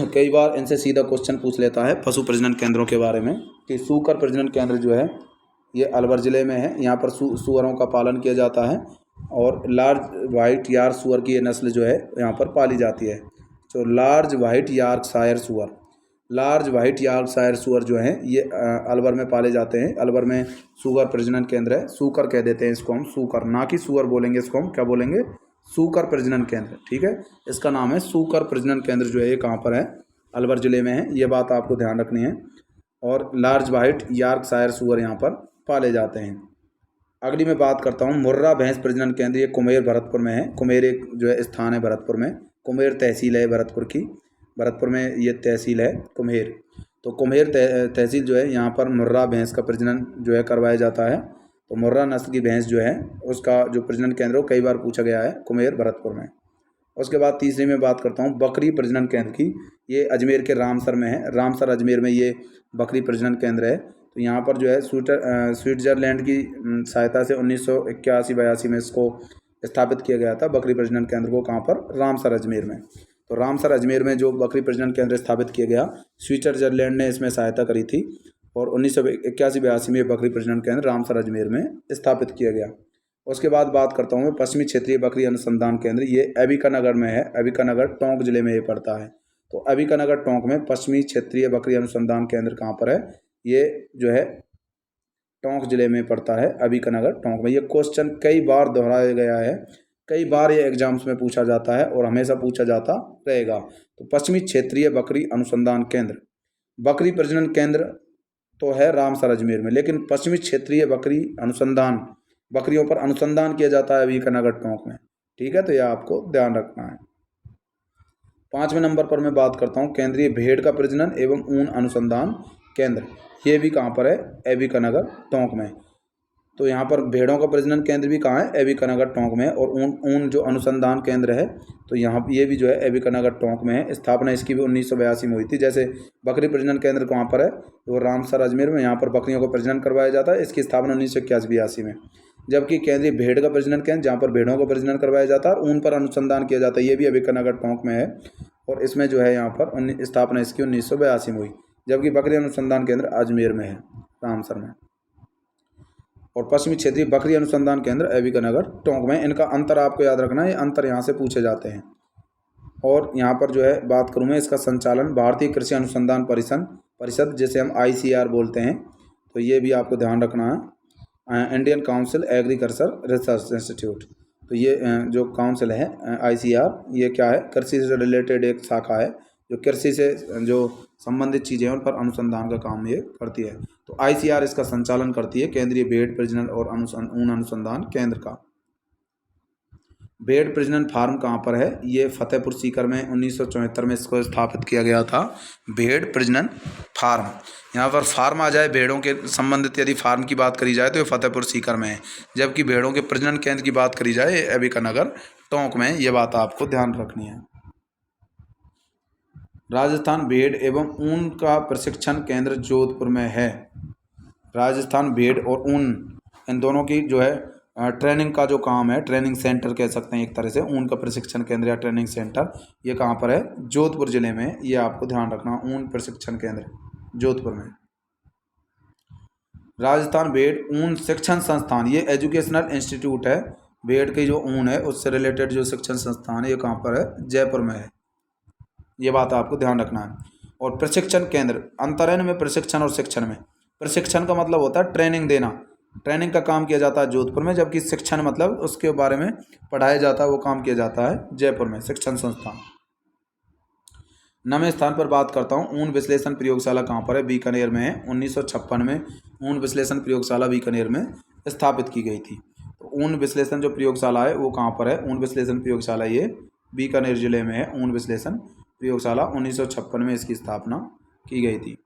कई बार इनसे सीधा क्वेश्चन पूछ लेता है पशु प्रजनन केंद्रों के बारे में कि सूकर प्रजनन केंद्र जो है ये अलवर ज़िले में है। यहाँ पर सूअरों का पालन किया जाता है और लार्ज वाइट यार्क सूअर की ये नस्ल जो है यहाँ पर पाली जाती है। तो लार्ज वाइट यार्कशायर सूअर जो हैं ये अलवर में पाले जाते हैं। अलवर में सूकर प्रजनन केंद्र है, सूकर कह देते हैं इसको हम, सूकर ना कि सूअर बोलेंगे, इसको हम क्या बोलेंगे, सूकर प्रजनन केंद्र। ठीक है, इसका नाम है सूकर प्रजनन केंद्र जो है ये कहाँ पर है, अलवर ज़िले में है, ये बात आपको ध्यान रखनी है। और लार्ज वाइट यार्कशायर सूअर यहाँ पर पाले जाते हैं। अगली मैं बात करता हूँ मुर्रा भैंस प्रजनन केंद्र, ये कुम्हेर भरतपुर में है। कुम्हेर एक जो है स्थान है भरतपुर में, कुम्हेर तहसील है भरतपुर की, भरतपुर में ये तहसील है कुम्हेर। तो कुम्हेर तहसील जो है यहाँ पर मुर्रा भैंस का प्रजनन जो है करवाया जाता है। तो मुर्रा नस्ल की भैंस जो है उसका जो प्रजनन केंद्र हो कई बार पूछा गया है, कुम्हेर भरतपुर में। उसके बाद तीसरी में बात करता हूँ बकरी प्रजनन केंद्र की, ये अजमेर के रामसर में है। रामसर अजमेर में ये बकरी प्रजनन केंद्र है। तो यहाँ पर जो है स्विट्ज़रलैंड की सहायता से 1981-82 में इसको स्थापित किया गया था बकरी प्रजनन केंद्र को, कहाँ पर, रामसर अजमेर में। तो रामसर अजमेर में जो बकरी प्रजनन केंद्र स्थापित किया गया, स्विट्ज़रलैंड ने इसमें सहायता करी थी और 1981-82 में बकरी प्रजनन केंद्र रामसर अजमेर में स्थापित किया गया। उसके बाद बात करता हूँ मैं पश्चिमी क्षेत्रीय बकरी अनुसंधान केंद्र, ये अबिकानगर में है। अबिकानगर टोंक जिले में ये पड़ता है। तो अबिकानगर टोंक में पश्चिमी क्षेत्रीय बकरी अनुसंधान केंद्र कहाँ पर है, ये जो है टोंक जिले में पड़ता है, अबिकानगर टोंक में। ये क्वेश्चन कई बार दोहराया गया है, कई बार ये एग्जाम्स में पूछा जाता है और हमेशा पूछा जाता रहेगा। तो पश्चिमी क्षेत्रीय बकरी अनुसंधान केंद्र, बकरी प्रजनन केंद्र तो है रामसर अजमेर में, लेकिन पश्चिमी क्षेत्रीय बकरी अनुसंधान, बकरियों पर अनुसंधान किया जाता है अबिकानगर टोंक में। ठीक है, तो यह आपको ध्यान रखना है। 5वें नंबर पर मैं बात करता हूँ केंद्रीय भेड़ का प्रजनन एवं ऊन अनुसंधान केंद्र, ये भी कहाँ पर है, अबिकानगर टोंक में। तो यहाँ पर भेड़ों का प्रजनन केंद्र भी कहाँ है, अबिकानगर टोंक में। और ऊन जो अनुसंधान केंद्र है तो यहाँ ये भी जो है अबिकानगर टोंक में है। स्थापना इसकी भी 1982 में हुई थी। जैसे बकरी प्रजनन केंद्र कहाँ पर है, तो रामसर अजमेर में, यहाँ पर बकरियों का प्रजनन करवाया जाता है, इसकी स्थापना 1981-82 में। जबकि केंद्रीय भेड़ का प्रजनन केंद्र, जहाँ पर भेड़ों का प्रजनन करवाया जाता है और ऊन पर अनुसंधान किया जाता है, ये भी अबिकानगर टोंक में है और इसमें जो है यहाँ पर स्थापना इसकी 1982 में हुई। जबकि बकरी अनुसंधान केंद्र अजमेर में है, रामसर में। और पश्चिमी क्षेत्रीय बकरी अनुसंधान केंद्र अबिकानगर टोंक में। इनका अंतर आपको याद रखना है, ये अंतर यहाँ से पूछे जाते हैं। और यहाँ पर जो है बात करूँ मैं, इसका संचालन भारतीय कृषि अनुसंधान परिषद जिसे हम ICR बोलते हैं, तो ये भी आपको ध्यान रखना है, Indian council agriculture research institute. तो ये जो काउंसिल है ICR, ये क्या है, कृषि से रिलेटेड एक शाखा है जो कृषि से जो संबंधित चीज़ें हैं उन पर अनुसंधान का काम ये करती है। तो ICR इसका संचालन करती है, केंद्रीय भेड़ प्रजनन और ऊन अनुसंधान केंद्र का। भेड़ प्रजनन फार्म कहाँ पर है, ये फतेहपुर सीकर में 1974 में इसको स्थापित किया गया था, भेड़ प्रजनन फार्म। यहाँ पर फार्म आ जाए भेड़ों के संबंधित, यदि फार्म की बात करी जाए तो ये फतेहपुर सीकर में है, जबकि भेड़ों के प्रजनन केंद्र की बात करी जाए अबिकानगर टोंक में। ये बात आपको ध्यान रखनी है। राजस्थान भेड़ एवं ऊन का प्रशिक्षण केंद्र जोधपुर में है। राजस्थान भेड़ और ऊन, इन दोनों की जो है ट्रेनिंग का जो काम है, ट्रेनिंग सेंटर कह सकते हैं एक तरह से, ऊन का प्रशिक्षण केंद्र या ट्रेनिंग सेंटर, ये कहाँ पर है, जोधपुर जिले में। ये आपको ध्यान रखना, ऊन प्रशिक्षण केंद्र जोधपुर में। राजस्थान भेड़ ऊन शिक्षण संस्थान, ये एजुकेशनल इंस्टीट्यूट है। भेड़ की जो ऊन है उससे रिलेटेड जो शिक्षण संस्थान है ये कहाँ पर है, जयपुर में है। ये बात आपको ध्यान रखना है। और प्रशिक्षण केंद्र, अंतर है में प्रशिक्षण और शिक्षण में। प्रशिक्षण का मतलब होता है ट्रेनिंग देना, ट्रेनिंग का काम किया जाता है जोधपुर में, जबकि शिक्षण मतलब उसके बारे में पढ़ाया जाता है, वो काम किया जाता है जयपुर में, शिक्षण संस्थान। 9वें स्थान पर बात करता हूँ, ऊन विश्लेषण प्रयोगशाला कहाँ पर है, बीकानेर में है। 1956 में ऊन विश्लेषण प्रयोगशाला बीकानेर में स्थापित की गई थी। तो ऊन विश्लेषण जो प्रयोगशाला है वो कहाँ पर है, ऊन विश्लेषण प्रयोगशाला ये बीकानेर जिले में है। ऊन विश्लेषण प्रयोगशाला 1956 में इसकी स्थापना की गई थी।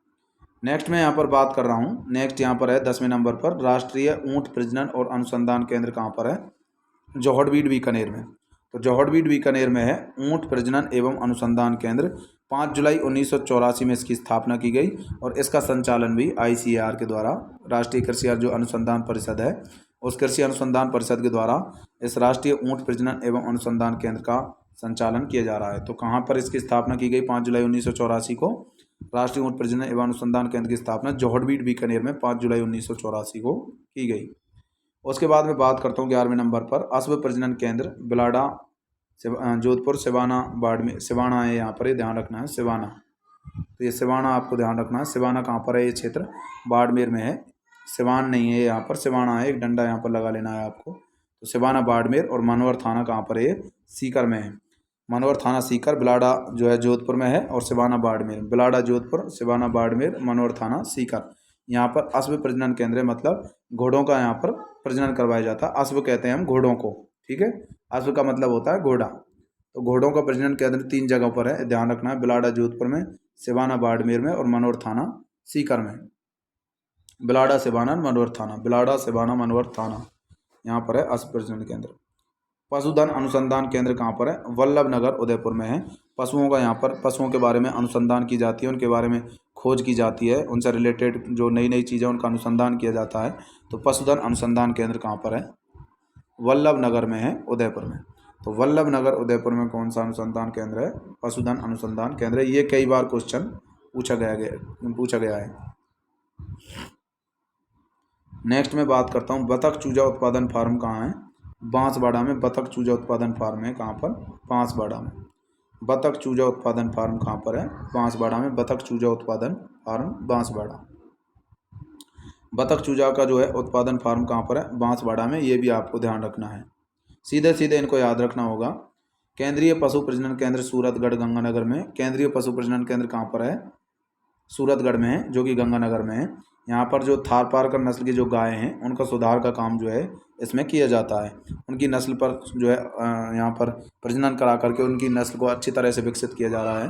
नेक्स्ट मैं यहाँ पर बात कर रहा हूँ, नेक्स्ट यहाँ पर है 10वें नंबर पर राष्ट्रीय ऊंट प्रजनन और अनुसंधान केंद्र कहाँ पर है, जोहड़बीड़ बीकानेर में। तो जौहड़बीड बीकानेर में है ऊंट प्रजनन एवं अनुसंधान केंद्र। 5 जुलाई 1984 में इसकी स्थापना की गई और इसका संचालन भी ICAR के द्वारा, राष्ट्रीय कृषि जो अनुसंधान परिषद है, उस कृषि अनुसंधान परिषद के द्वारा इस राष्ट्रीय ऊंट प्रजनन एवं अनुसंधान केंद्र का संचालन किया जा रहा है। तो कहाँ पर इसकी स्थापना की गई? 5 जुलाई 1984 को राष्ट्रीय ऊंट प्रजनन एवं अनुसंधान केंद्र की स्थापना जौहड़बीड बीकानेर में 5 जुलाई 1984 को की गई। उसके बाद में बात करता हूँ 11वें नंबर पर अश्व प्रजनन केंद्र बिलाडा जोधपुर, सिवाना, बाड़मेर। सिवाना है यहाँ पर, ये ध्यान रखना है, सिवाना। तो ये सिवाना आपको ध्यान रखना है। सिवाना कहाँ पर है? ये क्षेत्र बाड़मेर में है, सिवान नहीं है यहाँ पर, सिवाना है। एक डंडा यहाँ पर लगा लेना है आपको। तो सिवाना बाड़मेर और मनोहर थाना कहाँ पर है? सीकर में है। मनोहर थाना सीकर, बिलाडा जो है जोधपुर में है और सिवाना बाड़मेर। बिलाडा जोधपुर, सिवाना बाड़मेर, मनोहर थाना सीकर। यहाँ पर अश्व प्रजनन केंद्र है, मतलब घोड़ों का यहाँ पर प्रजनन करवाया जाता है। अश्व कहते हैं हम घोड़ों को, ठीक है। अश्व का मतलब होता है घोड़ा। तो घोड़ों का प्रजनन केंद्र 3 जगहों पर है, ध्यान रखना है। बिलाडा जोधपुर में, सिवाना बाड़मेर में और मनोहर थाना सीकर में। बिलाडा, सिवाना, मनोहर थाना, बिलाडा, सिवाना, मनोहर थाना, यहाँ पर है अश्व प्रजनन केंद्र। पशुधन अनुसंधान केंद्र कहाँ पर है? वल्लभ नगर उदयपुर में है। पशुओं का यहाँ पर, पशुओं के बारे में अनुसंधान की जाती है, उनके बारे में खोज की जाती है, उनसे रिलेटेड जो नई नई चीज़ें उनका अनुसंधान किया जाता है। तो पशुधन अनुसंधान केंद्र कहाँ पर है? वल्लभ नगर में है, उदयपुर में। तो वल्लभ नगर उदयपुर में कौन सा अनुसंधान केंद्र है? पशुधन अनुसंधान केंद्र है। ये कई बार क्वेश्चन पूछा गया है। नेक्स्ट में बात करता हूँ बतख चूजा उत्पादन फार्म कहाँ है? बांसवाड़ा में बतख चूजा उत्पादन फार्म है। कहाँ पर? बांसवाड़ा में। बतख चूजा उत्पादन फार्म कहाँ पर है? बांसवाड़ा में। बतख चूजा उत्पादन फार्म बांसवाड़ा। बतख चूजा का जो है उत्पादन फार्म कहाँ पर है? बांसवाड़ा में। ये भी आपको ध्यान रखना है, सीधे सीधे इनको याद रखना होगा। केंद्रीय पशु प्रजनन केंद्र सूरतगढ़ गंगानगर में। केंद्रीय पशु प्रजनन केंद्र कहाँ पर है? सूरतगढ़ में है, जो कि गंगानगर में है। यहाँ पर जो थारपारकर नस्ल की जो गाय हैं उनका सुधार का काम जो है इसमें किया जाता है। उनकी नस्ल पर जो है यहाँ पर प्रजनन करा करके उनकी नस्ल को अच्छी तरह से विकसित किया जा रहा है।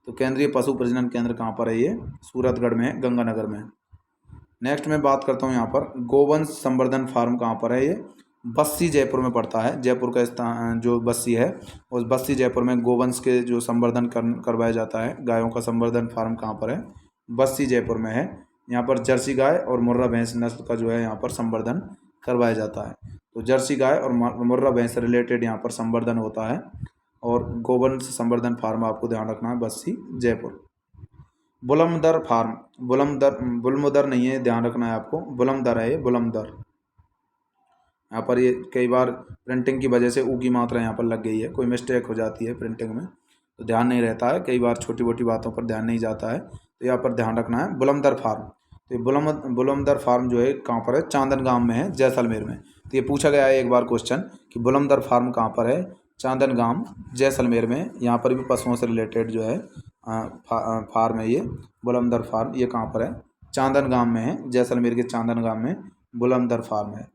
तो केंद्रीय पशु प्रजनन केंद्र कहाँ पर है? ये सूरतगढ़ में है, गंगानगर में। नेक्स्ट में बात करता हूँ यहाँ पर गोवंश संवर्धन फार्म कहाँ पर है? ये बस्सी जयपुर में पड़ता है। जयपुर का स्थान जो बस्सी है, उस बस्सी जयपुर में गोवंश के जो संवर्धन करवाया जाता है, गायों का संवर्धन फार्म कहाँ पर है? बस्सी जयपुर में है। यहाँ पर जर्सी गाय और मुर्रा भैंस नस्ल का जो है यहाँ पर संवर्धन करवाया जाता है। तो जर्सी गाय और मुर्रा भैंस से रिलेटेड यहाँ पर संवर्धन होता है। और गोवंश संवर्धन फार्म आपको ध्यान रखना है, बस्सी जयपुर। बुलमदर फार्म, बुलमुदर नहीं है, ध्यान रखना है आपको, बुलमदर है ये, बुलमदर। यहाँ पर ये कई बार प्रिंटिंग की वजह से ऊ की मात्रा यहाँ पर लग गई है, कोई मिस्टेक हो जाती है प्रिंटिंग में, तो ध्यान नहीं रहता है, कई बार छोटी मोटी बातों पर ध्यान नहीं जाता है, तो यहाँ पर ध्यान रखना है बुलमदर फार्म। तो ये बुलमदर फार्म जो है कहाँ पर है? चांदन गांव में है, जैसलमेर में। तो ये पूछा गया है एक बार क्वेश्चन कि बुलमदर फार्म कहाँ पर है? चांदन गांव, जैसलमेर में। यहाँ पर भी पशुओं से रिलेटेड जो है फार्म है ये, बुलमदर फार्म। ये कहाँ पर है? चांदन गांव में है, जैसलमेर के चांदन गांव में बुलमदर फार्म है।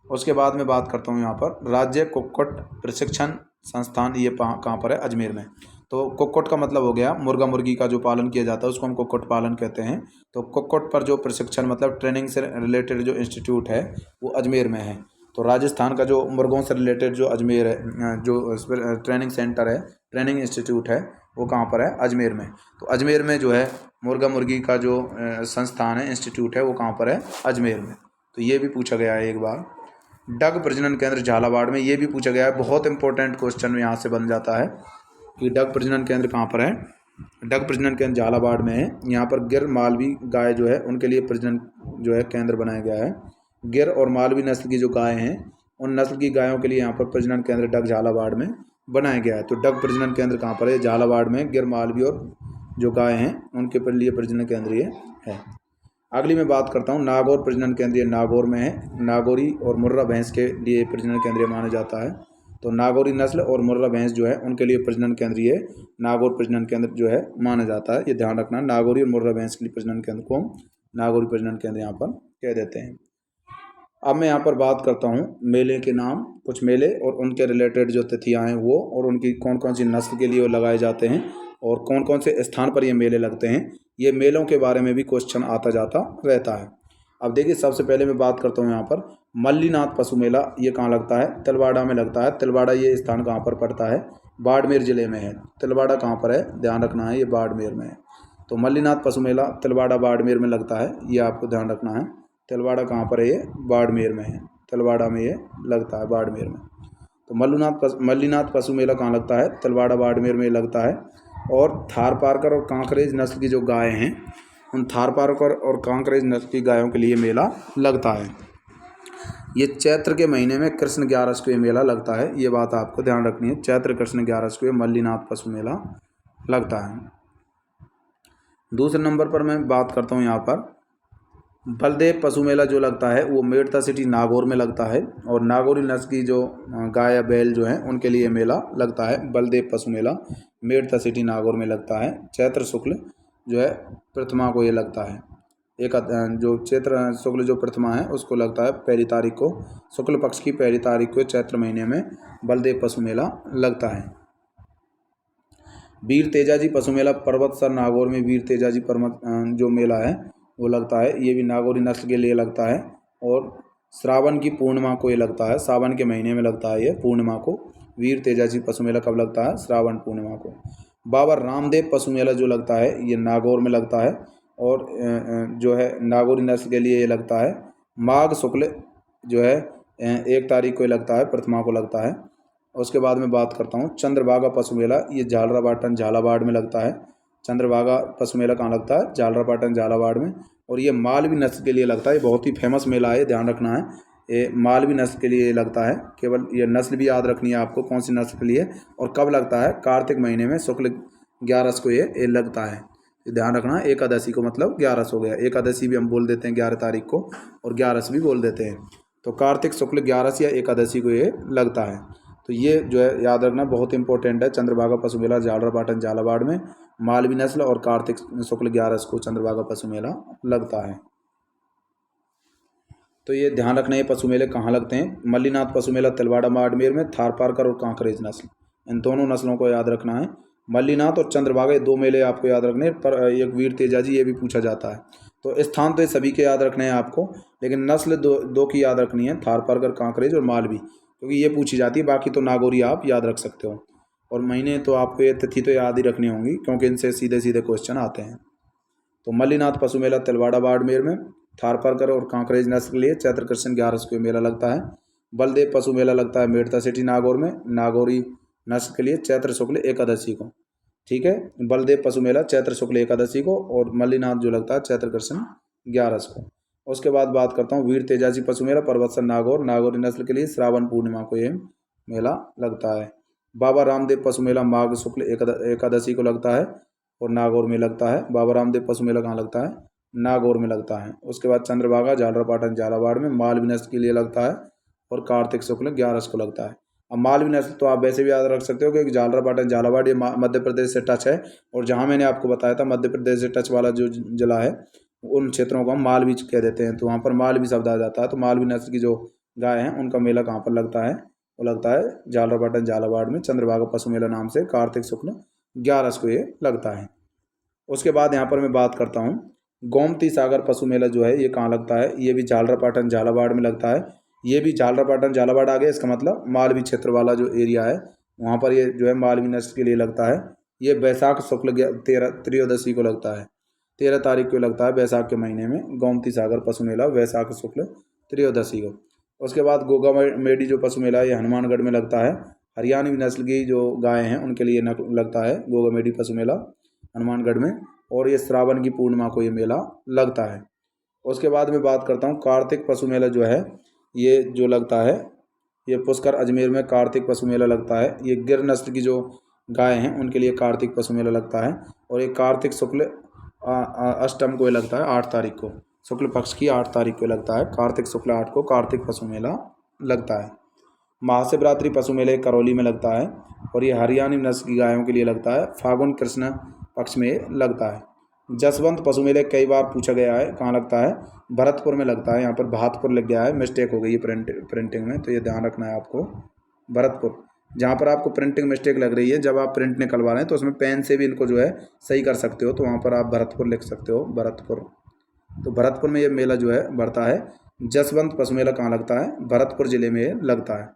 उसके बाद में बात करता हूँ यहाँ पर राज्य कुक्कुट प्रशिक्षण संस्थान, ये कहाँ पर है? अजमेर में। तो कुक्कुट का मतलब हो गया मुर्गा मुर्गी का जो पालन किया जाता है उसको हम कुक्कुट पालन कहते हैं। तो कुक्कुट पर जो प्रशिक्षण मतलब ट्रेनिंग से रिलेटेड जो इंस्टीट्यूट है वो अजमेर में है। तो राजस्थान का जो मुर्गों से रिलेटेड जो अजमेर है, जो ट्रेनिंग सेंटर है, ट्रेनिंग इंस्टीट्यूट है, वो कहाँ पर है? अजमेर में। तो अजमेर में जो है मुर्गा मुर्गी का जो संस्थान है, इंस्टीट्यूट है, वो कहाँ पर है? अजमेर में। तो ये भी पूछा गया है एक बार। डग प्रजनन केंद्र झालावाड़ में, ये भी पूछा गया है, बहुत इंपॉर्टेंट क्वेश्चन यहाँ से बन जाता है कि डग प्रजनन केंद्र कहाँ पर है? डग प्रजनन केंद्र झालावाड़ में है। यहाँ पर गिर मालवी गाय जो है उनके लिए प्रजनन जो है केंद्र बनाया गया है। गिर और मालवी नस्ल की जो गाय हैं उन नस्ल की गायों के लिए यहाँ पर प्रजनन केंद्र डग झालावाड़ में बनाया गया है। तो डग प्रजनन केंद्र कहाँ पर है? झालावाड़ में। गिर मालवी और जो गाय हैं उनके लिए प्रजनन केंद्र ये है। अगली मैं बात करता हूँ नागौर प्रजनन केंद्र, ये नागौर में है। नागौरी और मुर्रा भैंस के लिए प्रजनन केंद्र माना जाता है। तो नागौरी नस्ल और मुर्रा भैंस जो है उनके लिए प्रजनन केंद्र ये नागौर प्रजनन केंद्र जो है माना जाता है। ये ध्यान रखना, नागौरी और मुर्रा भैंस के लिए प्रजनन केंद्र को नागौरी प्रजनन केंद्र यहाँ पर कह देते हैं। अब मैं यहाँ पर बात करता हूँ मेले के नाम, कुछ मेले और उनके रिलेटेड जो तिथियाँ हैं वो, और उनकी कौन कौन सी नस्ल के लिए वो लगाए जाते हैं और कौन कौन से स्थान पर ये मेले लगते हैं। ये मेलों के बारे में भी क्वेश्चन आता जाता रहता है। अब देखिए सबसे पहले मैं बात करता हूँ यहाँ पर मल्लीनाथ पशु मेला, ये कहाँ लगता है? तिलवाड़ा में लगता है। तिलवाड़ा ये स्थान कहाँ पर पड़ता है? बाड़मेर जिले में है। तिलवाड़ा कहाँ पर है? ध्यान रखना है, ये बाड़मेर में है। तो मल्लीनाथ पशु मेला तिलवाड़ा बाड़मेर में लगता है, ये आपको ध्यान रखना है। तिलवाड़ा कहाँ पर है? ये बाड़मेर में है। तिलवाड़ा में ये लगता है, बाड़मेर में। तो मल्लीनाथ पशु मेला कहाँ लगता है? तिलवाड़ा बाड़मेर में लगता है। और थारपारकर और कांकरेज नस्ल की जो गाय हैं, उन थारपारकर और कांकरेज नस्ल की गायों के लिए मेला लगता है। ये चैत्र के महीने में कृष्ण 11 को ये मेला लगता है, ये बात आपको ध्यान रखनी है। चैत्र कृष्ण 11 को ये मल्लीनाथ पशु मेला लगता है। दूसरे नंबर पर मैं बात करता हूँ यहाँ पर बलदेव पशु मेला जो लगता है वो मेड़ता सिटी नागौर में लगता है। और नागौरी नस्ल की जो गाय या बैल जो हैं उनके लिए मेला लगता है। बलदेव पशु मेला मेड़ता सिटी नागौर में लगता है। चैत्र शुक्ल जो है प्रथमा को ये लगता है। जो चैत्र शुक्ल जो प्रथमा है उसको लगता है पहली तारीख को, शुक्ल पक्ष की पहली तारीख को चैत्र महीने में बलदेव पशु मेला लगता है। वीर तेजाजी पशु मेला पर्वतसर नागौर में वीर तेजाजी पर्वत जो मेला है वो लगता है, ये भी नागौरी नस्ल के लिए लगता है। और श्रावण की पूर्णिमा को ये लगता है, सावन के महीने में लगता है ये पूर्णिमा को। वीर तेजाजी पशु मेला कब लगता है? श्रावण पूर्णिमा को। बाबा रामदेव पशु मेला जो लगता है ये नागौर में लगता है। और जो है नागौरी नस्ल के लिए ये लगता है माघ शुक्ल जो है 1 तारीख को ये लगता है, प्रथमा को लगता है। उसके बाद में बात करता हूँ चंद्रभागा पशु मेला, ये झालरापाटन झालावाड़ में लगता है। चंद्रभागा पशु मेला कहाँ लगता है? झालरापाटन झालावाड़ में। और ये मालवी नस्ल के लिए लगता है, ये बहुत ही फेमस मेला है, ध्यान रखना है। ये मालवी नस्ल के लिए लगता है, केवल ये नस्ल भी याद रखनी है आपको कौन सी नस्ल के लिए और कब लगता है। कार्तिक महीने में शुक्ल 11 को ये लगता है, ध्यान रखना। एकादशी को मतलब 11 हो गया, एकादशी भी हम बोल देते हैं 11 तारीख को और 11 भी बोल देते हैं। तो कार्तिक शुक्ल 11 या एकादशी को ये लगता है। तो ये जो है याद रखना बहुत इंपॉर्टेंट है। चंद्रभागा पशु मेला झालरापाटन झालावाड़ में मालवी नस्ल और कार्तिक शुक्ल 11 को चंद्रभागा पशु मेला लगता है। तो ये ध्यान रखना ये पशु मेले कहाँ लगते हैं। मल्लीनाथ पशु मेला तिलवाड़ा बाड़मेर में, थारपारकर और कांकरेज नस्ल, इन दोनों नस्लों को याद रखना है। मल्लीनाथ और चंद्रभागा ये 2 मेले आपको याद रखने हैं। पर एक वीर तेजाजी ये भी पूछा जाता है। तो स्थान तो ये सभी के याद रखने हैं आपको, लेकिन नस्ल दो की याद रखनी है, थारपारकर कांकरेज और मालवी, क्योंकि ये पूछी जाती है। बाकी तो नागौरी आप याद रख सकते हो। और महीने तो आपको ये तिथि तो याद ही रखनी होंगी, क्योंकि इनसे सीधे सीधे क्वेश्चन आते हैं। तो मल्लीनाथ पशु मेला तिलवाड़ा बाड़मेर में, थारपारकर और कांकरेज नस्ल के लिए चैत्र कृष्ण 11 को मेला लगता है। बलदेव पशु मेला लगता है मेड़ता सिटी नागौर में, नागौरी नस्ल के लिए चैत्र शुक्ल एकादशी को। ठीक है, बलदेव पशु मेला चैत्र शुक्ल एकादशी को और मल्लीनाथ जो लगता है चैत्र कृष्ण 11 को। उसके बाद बात करता हूँ वीर तेजाजी पशु मेला पर्वतसर नागौर, नागौरी नस्ल के लिए श्रावण पूर्णिमा को ये मेला लगता है। बाबा रामदेव पशु मेला माघ शुक्ल एकादशी को लगता है और नागौर में लगता है। बाबा रामदेव पशु मेला कहाँ लगता है? नागौर में लगता है। उसके बाद चंद्रभागा झालरापाटन झालावाड़ में मालवी नस्ल के लिए लगता है और कार्तिक शुक्ल 11 को लगता है। अब मालवी नस्ल तो आप वैसे भी याद रख सकते हो कि झालरापाटन झालावाड़ ये मध्य प्रदेश से टच है। और जहाँ मैंने आपको बताया था मध्य प्रदेश से टच वाला जो जिला है उन क्षेत्रों को हम मालवी कह देते हैं, तो वहाँ पर मालवी शब्द आ जाता है। तो मालवी नस्ल की जो गाय हैं उनका मेला कहाँ पर लगता है? वो लगता है झालरापाटन झालावाड़ में, चंद्रभागा पशु मेला नाम से, कार्तिक शुक्ल 11 को ये लगता है। उसके बाद यहाँ पर मैं बात करता हूँ गोमती सागर पशु मेला जो है ये कहाँ लगता है? ये भी झालरापाटन झालावाड़ में लगता है। ये भी झालरापाटन झालावाड़ आ गया, इसका मतलब मालवी क्षेत्र वाला जो एरिया है वहाँ पर ये जो है मालवी नस्ल के लिए लगता है। ये बैसाख शुक्ल त्रयोदशी को लगता है, 13 तारीख को लगता है बैसाख के महीने में गोमती सागर पशु मेला, वैशाख शुक्ल त्रयोदशी को। उसके बाद गोगा मेडी जो पशु मेला है ये हनुमानगढ़ में लगता है। हरियाणवी नस्ल की जो गाय हैं उनके लिए लगता है गोगा मेडी पशु मेला हनुमानगढ़ में, और ये श्रावण की पूर्णिमा को ये मेला लगता है। उसके बाद मैं बात करता हूँ कार्तिक पशु मेला जो है ये जो लगता है ये पुष्कर अजमेर में कार्तिक पशु मेला लगता है। ये गिर नस्ल की जो गाय हैं उनके लिए कार्तिक पशु मेला लगता है। और ये कार्तिक शुक्ल अष्टम को लगता है, 8 तारीख को, शुक्ल पक्ष की 8 तारीख को लगता है। कार्तिक शुक्ल 8 को कार्तिक पशु मेला लगता है। महाशिवरात्रि पशु मेले करौली में लगता है और ये हरियाणवी नस्ल की गायों के लिए लगता है, फागुन कृष्ण पक्ष में लगता है। जसवंत पशु मेले कई बार पूछा गया है, कहाँ लगता है? भरतपुर में लगता है। यहाँ पर भातपुर लग गया है, मिस्टेक हो गई है प्रिंटिंग में, तो ये ध्यान रखना है आपको। भरतपुर, जहाँ पर आपको प्रिंटिंग मिस्टेक लग रही है जब आप प्रिंट निकलवा रहे हैं तो उसमें पेन से भी इनको जो है सही कर सकते हो, तो वहाँ पर आप भरतपुर लिख सकते हो, भरतपुर। तो भरतपुर में ये मेला जो है बढ़ता है। जसवंत पशु मेला कहाँ लगता है? भरतपुर ज़िले में ये लगता है।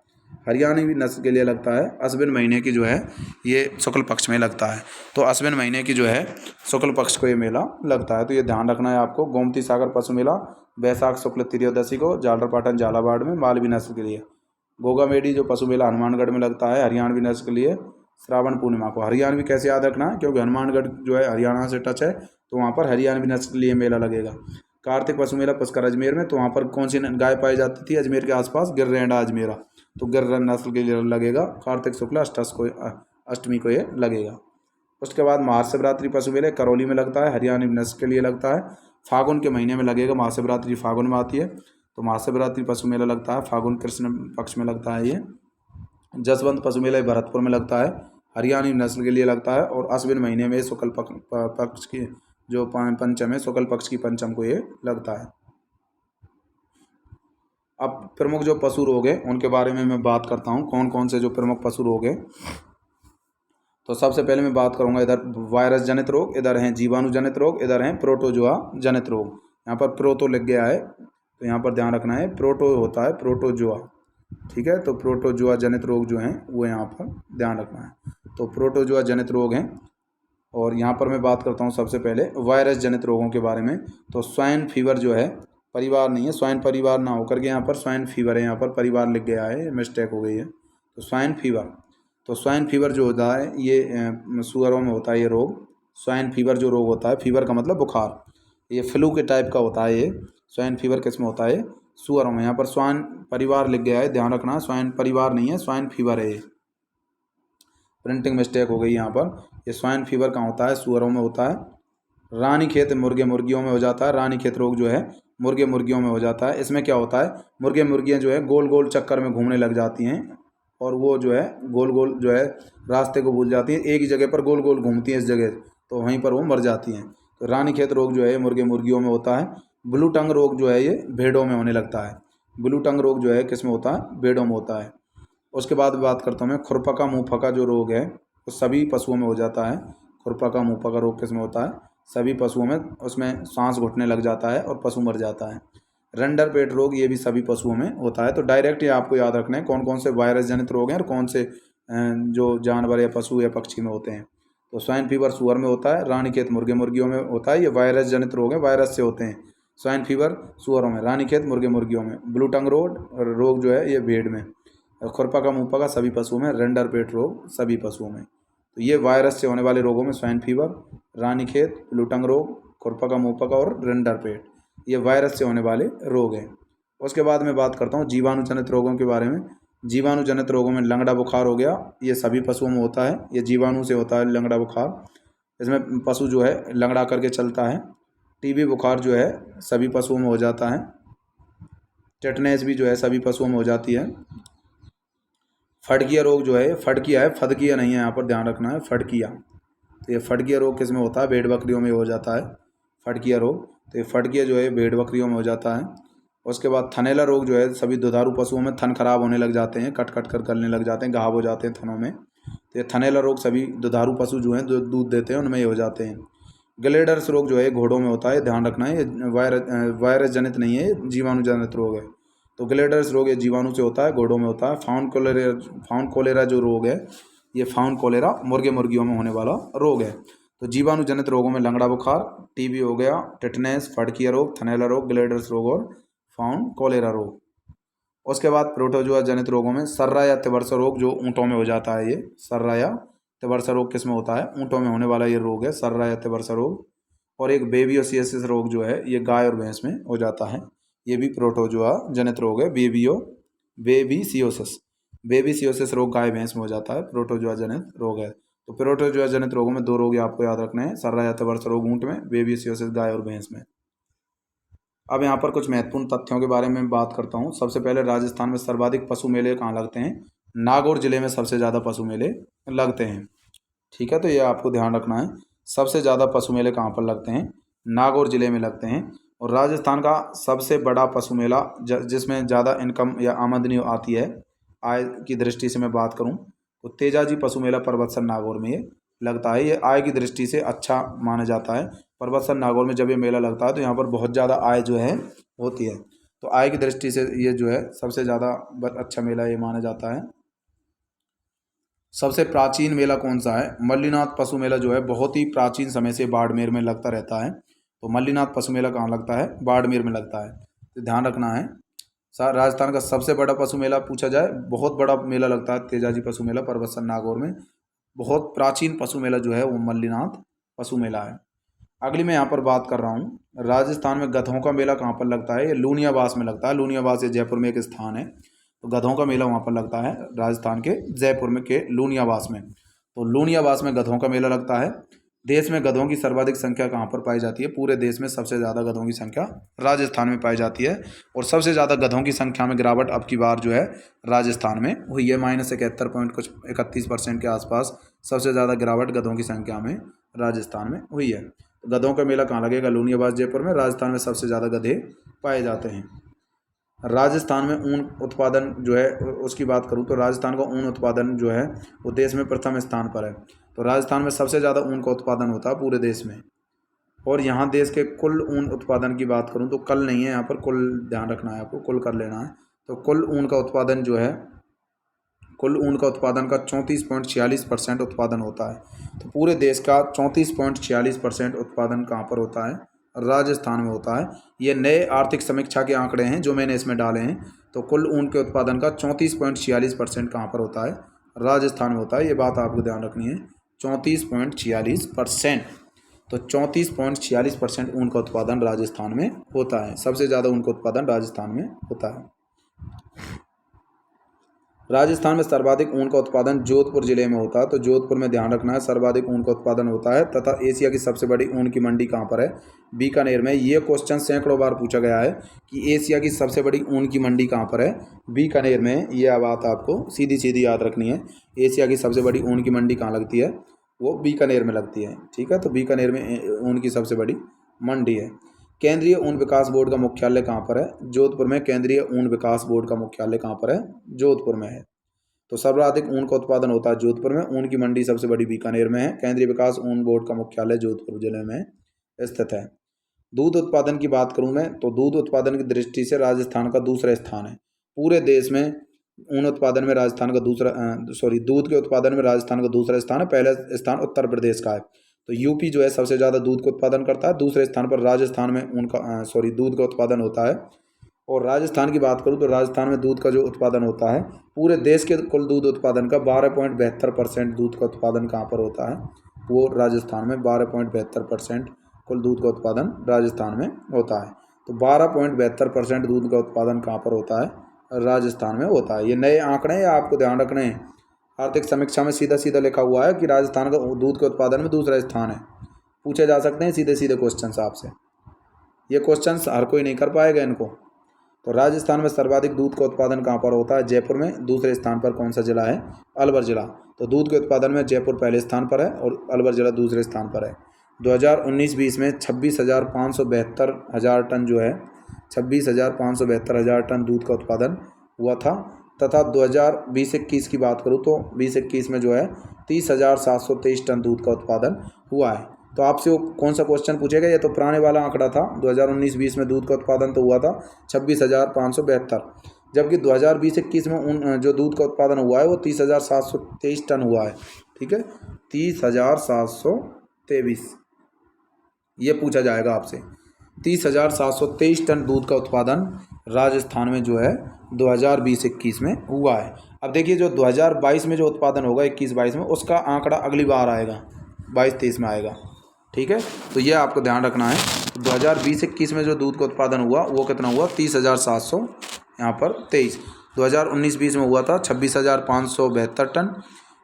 हरियाणवी नस्ल के लिए लगता है अश्विन महीने की जो है ये शुक्ल पक्ष में लगता है। तो अश्विन महीने की जो है शुक्ल पक्ष को ये मेला लगता है, तो ये ध्यान रखना है आपको। गोमती सागर पशु मेला वैशाख शुक्ल त्रयोदशी को झालरापाटन झालावाड़ में मालवी नस्ल के लिए। गोगामेडी जो पशु मेला हनुमानगढ़ में लगता है हरियाणवी नस्ल के लिए श्रावण पूर्णिमा को। हरियाणवी कैसे याद रखना है? क्योंकि हनुमानगढ़ जो है हरियाणा से टच है, तो वहाँ पर हरियाणवी नस्ल के लिए मेला लगेगा। कार्तिक पशु मेला पुष्कर अजमेर में, तो वहाँ पर कौन सी गाय पाई जाती थी अजमेर के आसपास? गिर्रेंडा अजमेरा, तो गिर्र नस्ल के लिए लगेगा। कार्तिक शुक्ल अष्टमी को ये लगेगा। उसके बाद महाशिवरात्रि पशु मेले करौली में लगता है, हरियाणवी नस्ल के लिए लगता है। फागुन के महीने में लगेगा, महाशिवरात्रि फागुन में आती है, तो महाशिवरात्रि पशु मेला लगता है फागुन कृष्ण पक्ष में लगता है ये। जसवंत पशु मेला भरतपुर में लगता है, हरियाणवी नस्ल के लिए लगता है, और अश्विन महीने में शुक्ल पक्ष की जो पंचम है, शुक्ल पक्ष की पंचम को ये लगता है। अब प्रमुख जो पशु रोग हैं उनके बारे में मैं बात करता हूँ, कौन कौन से जो प्रमुख पशु रोग हैं। तो सबसे पहले मैं बात करूँगा इधर वायरस जनित रोग, इधर हैं जीवाणु जनित रोग, इधर हैं प्रोटोजोआ जनित रोग। यहाँ पर प्रोटो लिख गया है, तो यहाँ पर ध्यान रखना है, प्रोटो होता है प्रोटोजोआ, ठीक है। तो प्रोटोजोआ जनित रोग जो हैं वो यहाँ पर ध्यान रखना है। तो प्रोटोजोआ जनित रोग हैं, और यहाँ पर मैं बात करता हूँ सबसे पहले वायरस जनित रोगों के बारे में। तो स्वाइन फीवर जो है, परिवार नहीं है, स्वाइन परिवार ना होकर के यहाँ पर स्वाइन फीवर है, यहाँ पर परिवार लिख गया है, मिस्टेक हो गई है। तो स्वाइन फीवर, तो स्वाइन फीवर जो होता है ये सुअरों में होता है ये रोग। स्वाइन फीवर जो रोग होता है, फीवर का मतलब बुखार, ये फ्लू के टाइप का होता है ये। स्वाइन फीवर किस में होता है? सुअरों में। यहाँ पर स्वाइन परिवार लिख गया है, ध्यान रखना, स्वाइन परिवार नहीं है, स्वाइन फीवर है ये, प्रिंटिंग मिस्टेक हो गई यहाँ पर। ये स्वाइन फीवर कहाँ होता है? सुअरों में होता है। रानीखेत मुर्गे मुर्गियों में हो जाता है, रानीखेत रोग जो है मुर्गे मुर्गियों में हो जाता है। इसमें क्या होता है, मुर्गे मुर्गियाँ जो है गोल गोल चक्कर में घूमने लग जाती हैं, और वो जो है गोल गोल जो है रास्ते को भूल जाती हैं, एक ही जगह पर गोल गोल घूमती हैं इस जगह, तो वहीं पर वो मर जाती हैं। तो रानीखेत रोग जो है मुर्गे मुर्गियों में होता है। ब्लू टंग रोग जो है ये भेड़ों में होने लगता है। ब्लू टंग रोग जो है किस में होता है? भेड़ों में होता है। उसके बाद बात करता हूँ मैं खुरपका मुँहपका जो रोग है वो सभी पशुओं में हो जाता है। खुरपका मुँहपका रोग किस में होता है? सभी पशुओं में, उसमें सांस घुटने लग जाता है और पशु मर जाता है। रंडर पेट रोग ये भी सभी पशुओं में होता है। तो डायरेक्ट ये आपको याद रखना है कौन कौन से वायरस जनित रोग हैं और कौन से जो जानवर या पशु या पक्षी में होते हैं। तो स्वाइन फीवर सुअर में होता है, रानीखेत मुर्गे मुर्गियों में होता है, ये वायरस जनित रोग है, वायरस से होते हैं। स्वाइन फीवर सुअरों में, रानीखेत मुर्गे मुर्गियों में। ब्लू टंग रोग जो है ये भेड़ में। खुरपका मुँहपका सभी पशुओं में। रंडर पेट रोग सभी पशुओं में। तो ये वायरस से होने वाले रोगों में swine fever, Ranikhet, blue tongue रोग, खुरपका मुँहपका और रंडर पेट, ये वायरस से होने वाले रोग हैं। उसके बाद मैं बात करता हूँ जीवाणु जनित रोगों के बारे में। जीवाणु जनित रोगों में लंगड़ा बुखार हो गया, ये सभी पशुओं में होता है, ये जीवाणु से होता है लंगड़ा बुखार, इसमें पशु जो है लंगड़ा करके चलता है। टीबी बुखार जो है सभी पशुओं में हो जाता है। टेटनेस भी जो है सभी पशुओं में हो जाती है। फड़किया रोग जो है, फड़किया है, फदकिया नहीं है, यहाँ पर ध्यान रखना है, फड़किया। तो ये फड़किया रोग किस में होता है? भेड़ बकरियों में हो जाता है फड़किया रोग। तो ये फड़किया जो है भेड़ बकरियों में हो जाता है। उसके बाद थनैला रोग जो है सभी दुधारू पशुओं में, थन खराब होने लग जाते हैं, कट कट कर गलने लग जाते हैं, घाव हो जाते हैं थनों में। तो ये थनैला रोग सभी दुधारू पशु जो हैं जो दूध देते हैं उनमें ये हो जाते हैं। ग्लेडर्स रोग जो है घोड़ों में होता है, ध्यान रखना है, ये वायरस जनित नहीं है, जीवाणु जनित रोग है। तो ग्लेडर्स रोग ये जीवाणु से होता है, घोड़ों में होता है। फाउन कोलेरा जो रोग है ये फाउन कोलेरा मुर्गे मुर्गियों में होने वाला रोग है। तो जीवाणु जनित रोगों में लंगड़ा बुखार, टीबी हो गया, टिटनेस, फड़किया रोग, थनैला रोग, ग्लेडर्स रोग और फाउन कोलेरा रोग। उसके बाद प्रोटोजोआ जनित रोगों में सर्रा या तिबरसा रोग जो ऊँटों में हो जाता है, ये सर्रा या तिबरसा रोग किस में होता है? ऊँटों में होने वाला ये रोग है, सर्रा या तिबरसा रोग। और एक बेबियोसियासिस रोग जो है ये गाय और भैंस में हो जाता है, ये भी प्रोटोजोआ जनित रोग है। बेबिसियोसिस रोग गाय भैंस में हो जाता है, प्रोटोजोआ जनित रोग है। तो प्रोटोजोआ जनित रोगों में दो रोग आपको याद रखने हैं, सर्रा या तिबरसा रोग ऊँट में, बेबिसियोसिस गाय और भैंस में। अब यहाँ पर कुछ महत्वपूर्ण तथ्यों के बारे में बात करता हूँ। सबसे पहले राजस्थान में सर्वाधिक पशु मेले कहाँ लगते हैं? नागौर जिले में सबसे ज़्यादा पशु मेले लगते हैं, ठीक है। तो ये आपको ध्यान रखना है, सबसे ज़्यादा पशु मेले कहाँ पर लगते हैं? नागौर जिले में लगते हैं। और राजस्थान का सबसे बड़ा पशु मेला जिसमें ज़्यादा इनकम या आमदनी आती है, आय की दृष्टि से मैं बात करूं, तो तेजाजी पशु मेला परबतसर नागौर में ये लगता है। ये आय की दृष्टि से अच्छा माना जाता है। परबतसर नागौर में जब ये मेला लगता है तो यहाँ पर बहुत ज़्यादा आय जो है होती है। तो आय की दृष्टि से ये जो है सबसे ज़्यादा अच्छा मेला ये माना जाता है। सबसे प्राचीन मेला कौन सा है? मल्लीनाथ पशु मेला जो है बहुत ही प्राचीन समय से बाड़मेर में लगता रहता है। तो मल्लीनाथ पशु मेला कहाँ लगता है? बाड़मेर में लगता है, तो ध्यान रखना है। राजस्थान का सबसे बड़ा पशु मेला पूछा जाए, बहुत बड़ा मेला लगता है तेजाजी पशु मेला परबतसर नागौर में। बहुत प्राचीन पशु मेला जो है वो मल्लीनाथ पशु मेला है। अगली मैं यहाँ पर बात कर रहा हूँ, राजस्थान में गधों का मेला कहाँ पर लगता है? ये लूनियावास में लगता है। लूनियावास ये जयपुर में एक स्थान है, तो गधों का मेला वहाँ पर लगता है राजस्थान के जयपुर में के लूनियावास में। तो लूनियावास में गधों का मेला लगता है। देश में गधों की सर्वाधिक संख्या कहाँ पर पाई जाती है? पूरे देश में सबसे ज़्यादा गधों की संख्या राजस्थान में पाई जाती है। और सबसे ज़्यादा गधों की संख्या में गिरावट अब की बार जो है राजस्थान में हुई है। -71.31% के आसपास सबसे ज़्यादा गिरावट गधों की संख्या में राजस्थान में हुई है। तो गधों का मेला कहाँ लगेगा? लूनियावास जयपुर में। राजस्थान में सबसे ज़्यादा गधे पाए जाते हैं। राजस्थान में ऊन उत्पादन जो है उसकी बात करूँ तो राजस्थान का ऊन उत्पादन जो है वो देश में प्रथम स्थान पर है। तो राजस्थान में सबसे ज़्यादा ऊन का उत्पादन होता है पूरे देश में। और यहाँ देश के कुल ऊन उत्पादन की बात करूँ तो कल नहीं है, यहाँ पर कुल ध्यान रखना है, आपको कुल कर लेना है। तो कुल ऊन का उत्पादन जो है, कुल ऊन का उत्पादन का 34.46% उत्पादन होता है। तो पूरे देश का 34.46% उत्पादन कहाँ पर होता है? राजस्थान में होता है। ये नए आर्थिक समीक्षा के आंकड़े हैं जो मैंने इसमें डाले हैं। तो कुल ऊन के उत्पादन का 34.46% कहाँ पर होता है? राजस्थान में होता है। ये बात आपको ध्यान रखनी है, 34.46%। तो 34.46% ऊन का उत्पादन राजस्थान में होता है। सबसे ज़्यादा ऊन का उत्पादन राजस्थान में होता है। राजस्थान में सर्वाधिक ऊन का उत्पादन जोधपुर जिले में होता है। तो जोधपुर में ध्यान रखना है, सर्वाधिक ऊन का उत्पादन होता है। तथा एशिया की सबसे बड़ी ऊन की मंडी कहाँ पर है? बीकानेर में। ये क्वेश्चन सैकड़ों बार पूछा गया है कि एशिया की सबसे बड़ी ऊन की मंडी कहाँ पर है? बीकानेर में। यह बात आपको सीधी सीधी याद रखनी है। एशिया की सबसे बड़ी ऊन की मंडी कहाँ लगती है? वो बीकानेर में लगती है। ठीक है, तो बीकानेर में ऊन की सबसे बड़ी मंडी है। केंद्रीय ऊन विकास बोर्ड का मुख्यालय कहाँ पर है? जोधपुर में। केंद्रीय ऊन विकास बोर्ड का मुख्यालय कहाँ पर है? जोधपुर में है। तो सर्वाधिक ऊन का उत्पादन होता है जोधपुर में। ऊन की मंडी सबसे बड़ी बीकानेर में है। केंद्रीय विकास ऊन बोर्ड का मुख्यालय जोधपुर जिले में स्थित है। दूध उत्पादन की बात करूं मैं तो दूध उत्पादन की दृष्टि से राजस्थान का दूसरा स्थान है। पूरे देश में ऊन उत्पादन में राजस्थान का दूध के उत्पादन में राजस्थान का दूसरा स्थान है। पहला स्थान उत्तर प्रदेश का है। तो यूपी जो है सबसे ज़्यादा दूध का उत्पादन करता है। दूसरे स्थान पर राजस्थान में दूध का उत्पादन होता है। और राजस्थान की बात करूँ तो राजस्थान में दूध का जो उत्पादन होता है, पूरे देश के कुल दूध उत्पादन का 12.72% दूध का उत्पादन कहाँ पर होता है? वो राजस्थान में। 12.72% कुल दूध का उत्पादन राजस्थान में होता है। तो 12.72% दूध का उत्पादन कहाँ पर होता है? राजस्थान में होता है। ये नए आंकड़े हैं, आपको ध्यान रखने हैं। आर्थिक समीक्षा में सीधा सीधा लिखा हुआ है कि राजस्थान का दूध के उत्पादन में दूसरा स्थान है। पूछे जा सकते हैं सीधे सीधे क्वेश्चन आपसे। ये क्वेश्चन हर कोई नहीं कर पाएगा इनको। तो राजस्थान में सर्वाधिक दूध का उत्पादन कहाँ पर होता है? जयपुर में। दूसरे स्थान पर कौन सा जिला है? अलवर जिला। तो दूध के उत्पादन में जयपुर पहले स्थान पर है और अलवर जिला दूसरे स्थान पर है। 2019-20 में 26,572 टन जो है 26,572 टन दूध का उत्पादन हुआ था। तथा 2020-21 की बात करूँ तो 2021 में जो है 30,723 टन दूध का उत्पादन हुआ है। तो आपसे वो कौन सा क्वेश्चन पूछेगा? ये तो पुराने वाला आंकड़ा था। 2019-20 में दूध का उत्पादन तो हुआ था 26,572, जबकि 2020-21 में जो दूध का उत्पादन हुआ है वो 30,723 टन हुआ है। ठीक है, 30,723 ये पूछा जाएगा आपसे। 30,723 टन दूध का उत्पादन राजस्थान में जो है 2020-21 में हुआ है। अब देखिए जो 2022 में जो उत्पादन होगा 21-22 में, उसका आंकड़ा अगली बार आएगा, 22-23 में आएगा। ठीक है, तो ये आपको ध्यान रखना है। 2020-21 में जो दूध का उत्पादन हुआ वो कितना हुआ? 30,700 यहाँ पर 23। 2019-20 में हुआ था 26,572 टन,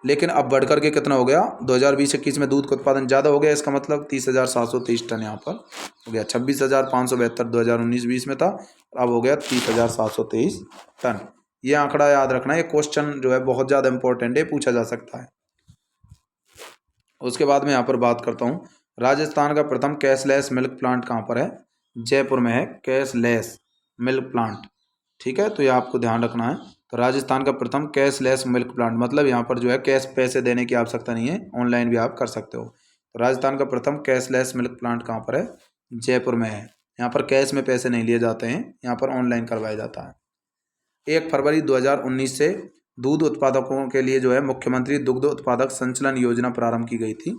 लेकिन अब बढ़ करके कितना हो गया? 2020-21 में दूध का उत्पादन ज़्यादा हो गया, इसका मतलब 30,723 टन यहाँ पर हो गया। 26,572 2019-20 में था, अब हो गया 30,723 टन। ये आंकड़ा याद रखना है। ये क्वेश्चन जो है बहुत ज़्यादा इंपॉर्टेंट है, पूछा जा सकता है। उसके बाद में यहाँ पर बात करता हूँ, राजस्थान का प्रथम कैशलेस मिल्क प्लांट कहाँ पर है? जयपुर में है कैशलेस मिल्क प्लांट। ठीक है, तो ये आपको ध्यान रखना है। तो राजस्थान का प्रथम कैशलेस मिल्क प्लांट, मतलब यहाँ पर जो है कैश पैसे देने की आवश्यकता नहीं है, ऑनलाइन भी आप कर सकते हो। तो राजस्थान का प्रथम कैशलेस मिल्क प्लांट कहाँ पर है? जयपुर में है। यहाँ पर कैश में पैसे नहीं लिए जाते हैं, यहाँ पर ऑनलाइन करवाया जाता है। 1 फरवरी 2019 से दूध उत्पादकों के लिए जो है मुख्यमंत्री दुग्ध उत्पादक संचलन योजना प्रारंभ की गई थी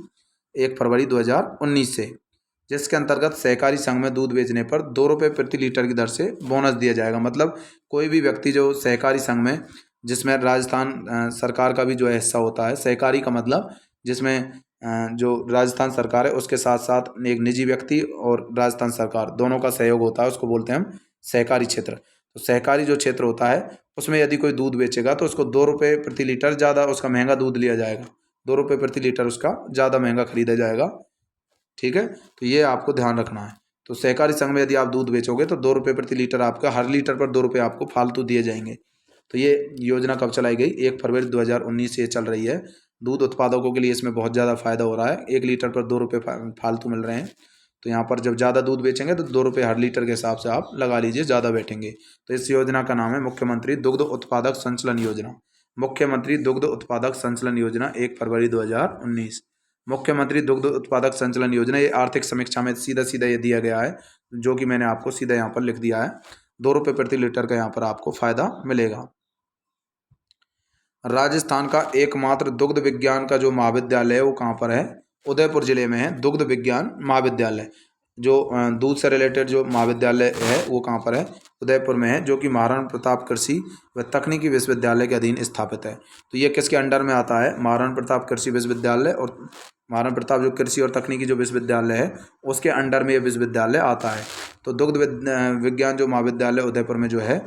1 फरवरी 2019 से, जिसके अंतर्गत सहकारी संघ में दूध बेचने पर 2 रुपये प्रति लीटर की दर से बोनस दिया जाएगा। मतलब कोई भी व्यक्ति जो सहकारी संघ में, जिसमें राजस्थान सरकार का भी जो है हिस्सा होता है, सहकारी का मतलब जिसमें जो राजस्थान सरकार है उसके साथ साथ एक निजी व्यक्ति और राजस्थान सरकार दोनों का सहयोग होता है, उसको बोलते हैं हम सहकारी क्षेत्र। तो सहकारी जो क्षेत्र होता है उसमें यदि कोई दूध बेचेगा तो उसको 2 रुपये प्रति लीटर ज़्यादा उसका महंगा दूध लिया जाएगा, 2 रुपये प्रति लीटर उसका ज़्यादा महंगा खरीदा जाएगा। ठीक है, तो ये आपको ध्यान रखना है। तो सहकारी संघ में यदि आप दूध बेचोगे तो 2 रुपये प्रति लीटर आपका, हर लीटर पर 2 रुपये आपको फालतू दिए जाएंगे। तो ये योजना कब चलाई गई? 1 फरवरी 2019 से ये चल रही है। दूध उत्पादकों के लिए इसमें बहुत ज़्यादा फायदा हो रहा है, 1 लीटर पर 2 रुपये फालतू मिल रहे हैं। तो यहाँ पर जब ज़्यादा दूध बेचेंगे तो 2 रुपये हर लीटर के हिसाब से आप लगा लीजिए, ज़्यादा बैठेंगे। तो इस योजना का नाम है मुख्यमंत्री दुग्ध उत्पादक संचलन योजना। मुख्यमंत्री दुग्ध उत्पादक संचलन योजना 1 फरवरी 2019। मुख्यमंत्री दुग्ध उत्पादक संचलन योजना, ये आर्थिक समीक्षा में सीधा सीधा ये दिया गया है, जो कि मैंने आपको सीधा यहाँ पर लिख दिया है। 2 रुपये प्रति लीटर का यहाँ पर आपको फायदा मिलेगा। राजस्थान का एकमात्र दुग्ध विज्ञान का जो महाविद्यालय है वो कहाँ पर है? उदयपुर जिले में है दुग्ध विज्ञान महाविद्यालय। जो दूध से रिलेटेड जो महाविद्यालय है वो कहाँ पर है? उदयपुर में है, जो कि महाराणा प्रताप कृषि व तकनीकी विश्वविद्यालय के अधीन स्थापित है। तो ये किसके अंडर में आता है? महाराणा प्रताप कृषि विश्वविद्यालय, और महाराणा प्रताप जो कृषि और तकनीकी जो विश्वविद्यालय है उसके अंडर में ये विश्वविद्यालय आता है। तो दुग्ध विज्ञान जो महाविद्यालय उदयपुर में जो है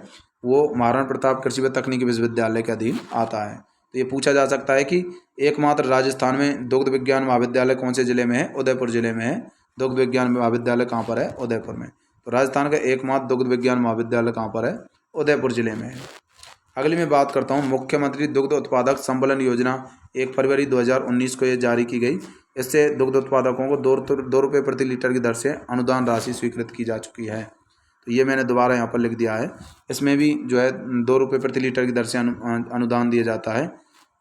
वो महाराणा प्रताप कृषि व तकनीकी विश्वविद्यालय के अधीन आता है। तो ये पूछा जा सकता है कि एकमात्र राजस्थान में दुग्ध विज्ञान महाविद्यालय कौन से जिले में है? उदयपुर जिले में है। दुग्ध विज्ञान महाविद्यालय कहाँ पर है? उदयपुर में। तो राजस्थान का एकमात्र दुग्ध विज्ञान महाविद्यालय कहाँ पर है? उदयपुर जिले में है। अगली मैं बात करता हूँ मुख्यमंत्री दुग्ध उत्पादक संबलन योजना। 1 फरवरी 2019 को ये जारी की गई। इससे दुग्ध उत्पादकों को 2 रुपये प्रति लीटर की दर से अनुदान राशि स्वीकृत की जा चुकी है। तो ये मैंने दोबारा यहाँ पर लिख दिया है। इसमें भी जो है 2 रुपये प्रति लीटर की दर से अनुदान दिया जाता है।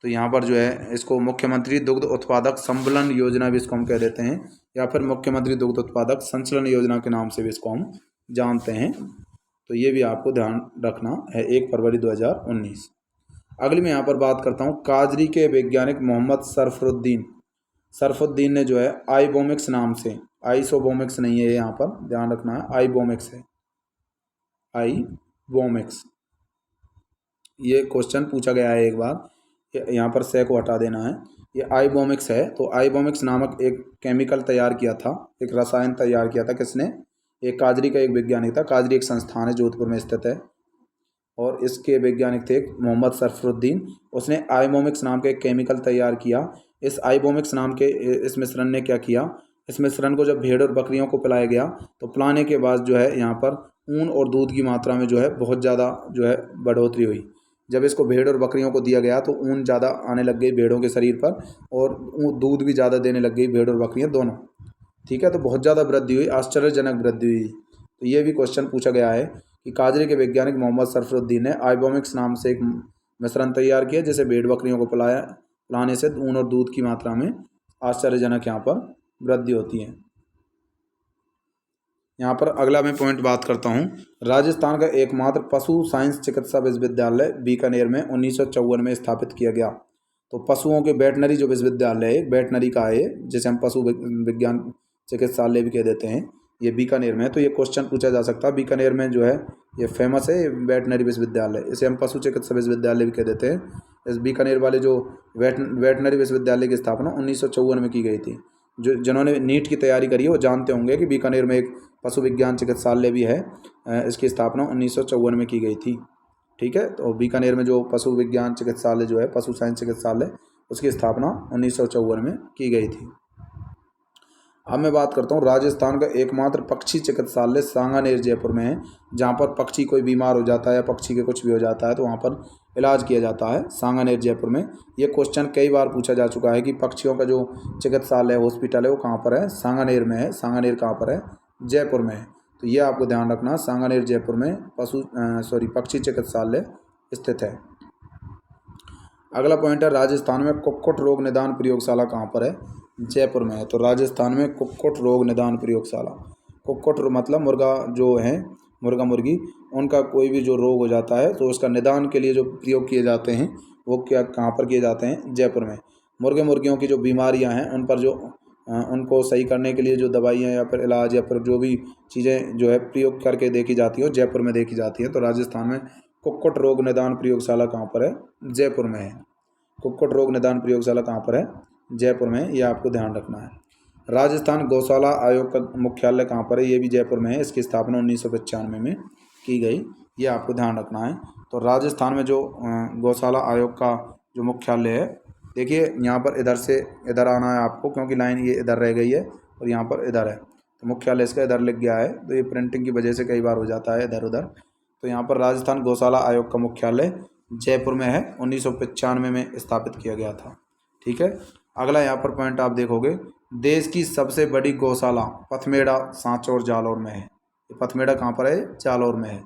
तो यहाँ पर जो है इसको मुख्यमंत्री दुग्ध उत्पादक संबलन योजना भी इसको हम कह देते हैं, या फिर मुख्यमंत्री दुग्ध उत्पादक संचलन योजना के नाम से भी इसको हम जानते हैं। तो ये भी आपको ध्यान रखना है, 1 फरवरी 2019। अगली मैं यहाँ पर बात करता हूँ काजरी के वैज्ञानिक मोहम्मद सरफुद्दीन ने जो है आइबोमिक्स नाम से, आइसोबोमिक्स नहीं है यहाँ पर, ध्यान रखना है, आइबोमिक्स है, आइबोमिक्स। ये क्वेश्चन पूछा गया है एक बार, यहाँ पर से को हटा देना है। ये आइबोमिक्स है। तो आइबोमिक्स नामक एक केमिकल तैयार किया था, एक रसायन तैयार किया था किसने? एक काजरी का एक वैज्ञानिक था। काजरी एक संस्थान है, जोधपुर में स्थित है, और इसके वैज्ञानिक थे मोहम्मद सरफुद्दीन। उसने आइबोमिक्स नाम का एक केमिकल तैयार किया। इस आइबोमिक्स नाम के इस मिश्रण ने क्या किया? इस मिश्रण को जब भेड़ और बकरियों को पिलाया गया तो पिलाने के बाद जो है यहाँ पर ऊन और दूध की मात्रा में जो है बहुत ज़्यादा जो है बढ़ोतरी हुई। जब इसको भेड़ और बकरियों को दिया गया तो ऊन ज़्यादा आने लग गई भेड़ों के शरीर पर, और दूध भी ज़्यादा देने लग गई भेड़ और बकरियाँ दोनों। ठीक है, तो बहुत ज़्यादा वृद्धि हुई, आश्चर्यजनक वृद्धि हुई। तो ये भी क्वेश्चन पूछा गया है कि काजरी के वैज्ञानिक मोहम्मद सरफुद्दीन ने आइबोमिक्स नाम से एक मिश्रण तैयार किया जिसे भेड़ बकरियों को पिलाने से ऊन और दूध की मात्रा में आश्चर्यजनक यहाँ पर वृद्धि होती है। यहाँ पर अगला मैं पॉइंट बात करता हूँ। राजस्थान का एकमात्र पशु साइंस चिकित्सा विश्वविद्यालय बीकानेर में 1954 में स्थापित किया गया। तो पशुओं के वेटनरी जो विश्वविद्यालय है, वेटनरी का है, जिसे हम पशु विज्ञान चिकित्सालय भी कह देते हैं, ये बीकानेर में है। तो ये क्वेश्चन पूछा जा सकता है, बीकानेर में जो है ये फेमस है वेटनरी विश्वविद्यालय, इसे हम पशु चिकित्सा विश्वविद्यालय भी कह देते हैं। इस बीकानेर वाले जो वेटनरी विश्वविद्यालय की स्थापना 1954 में की गई थी। जो जिन्होंने नीट की तैयारी करी है वो जानते होंगे कि बीकानेर में एक पशु विज्ञान चिकित्सालय भी है। इसकी स्थापना 1954 में की गई थी। ठीक है, तो बीकानेर में जो पशु विज्ञान चिकित्सालय जो है, पशु साइंस चिकित्सालय, उसकी स्थापना 1954 में की गई थी। अब मैं बात करता हूँ राजस्थान का एकमात्र पक्षी चिकित्सालय सांगानेर जयपुर में है, जहाँ पर पक्षी कोई बीमार हो जाता है या पक्षी के कुछ भी हो जाता है तो वहाँ पर इलाज किया जाता है, सांगानेर जयपुर में। ये क्वेश्चन कई बार पूछा जा चुका है कि पक्षियों का जो चिकित्सालय हॉस्पिटल है वो कहाँ पर है? सांगानेर में है। सांगानेर कहाँ पर है? जयपुर में है। तो ये आपको ध्यान रखना, सांगानेर जयपुर में पक्षी चिकित्सालय स्थित है। अगला पॉइंट है राजस्थान में कुक्कुट रोग निदान प्रयोगशाला कहाँ पर है? जयपुर में है। तो राजस्थान में कुक्कुट रोग निदान प्रयोगशाला, कुक्कुट मतलब मुर्गा जो है, मुर्गा मुर्गी, उनका कोई भी जो रोग हो जाता है तो उसका निदान के लिए जो प्रयोग किए जाते हैं वो क्या कहाँ पर किए जाते हैं? जयपुर में। मुर्गे मुर्गियों की जो बीमारियां हैं उन पर जो उनको सही करने के लिए जो दवाइयाँ या फिर इलाज या फिर जो भी चीज़ें जो है प्रयोग करके देखी जाती हैं जयपुर में देखी जाती हैं। तो राजस्थान में कुक्कुट रोग निदान प्रयोगशाला कहाँ पर है? जयपुर में है। कुक्कुट रोग निदान प्रयोगशाला कहाँ पर है? जयपुर में। ये आपको ध्यान रखना है। राजस्थान गौशाला आयोग का मुख्यालय कहाँ पर है? ये भी जयपुर में है। इसकी स्थापना 1995 में की गई, ये आपको ध्यान रखना है। तो राजस्थान में जो गौशाला आयोग का जो मुख्यालय है, देखिए यहाँ पर इधर से इधर आना है आपको, क्योंकि लाइन ये इधर रह गई है और यहाँ पर इधर है, तो मुख्यालय इसका इधर लिख गया है, तो ये प्रिंटिंग की वजह से कई बार हो जाता है इधर उधर। तो यहाँ पर राजस्थान गौशाला आयोग का मुख्यालय जयपुर में है, 1995 में स्थापित किया गया था। ठीक है। अगला यहाँ पर पॉइंट आप देखोगे, देश की सबसे बड़ी गौशाला पथमेड़ा सांचौर जालौर में है। पथमेड़ा कहाँ पर है? जालौर में है।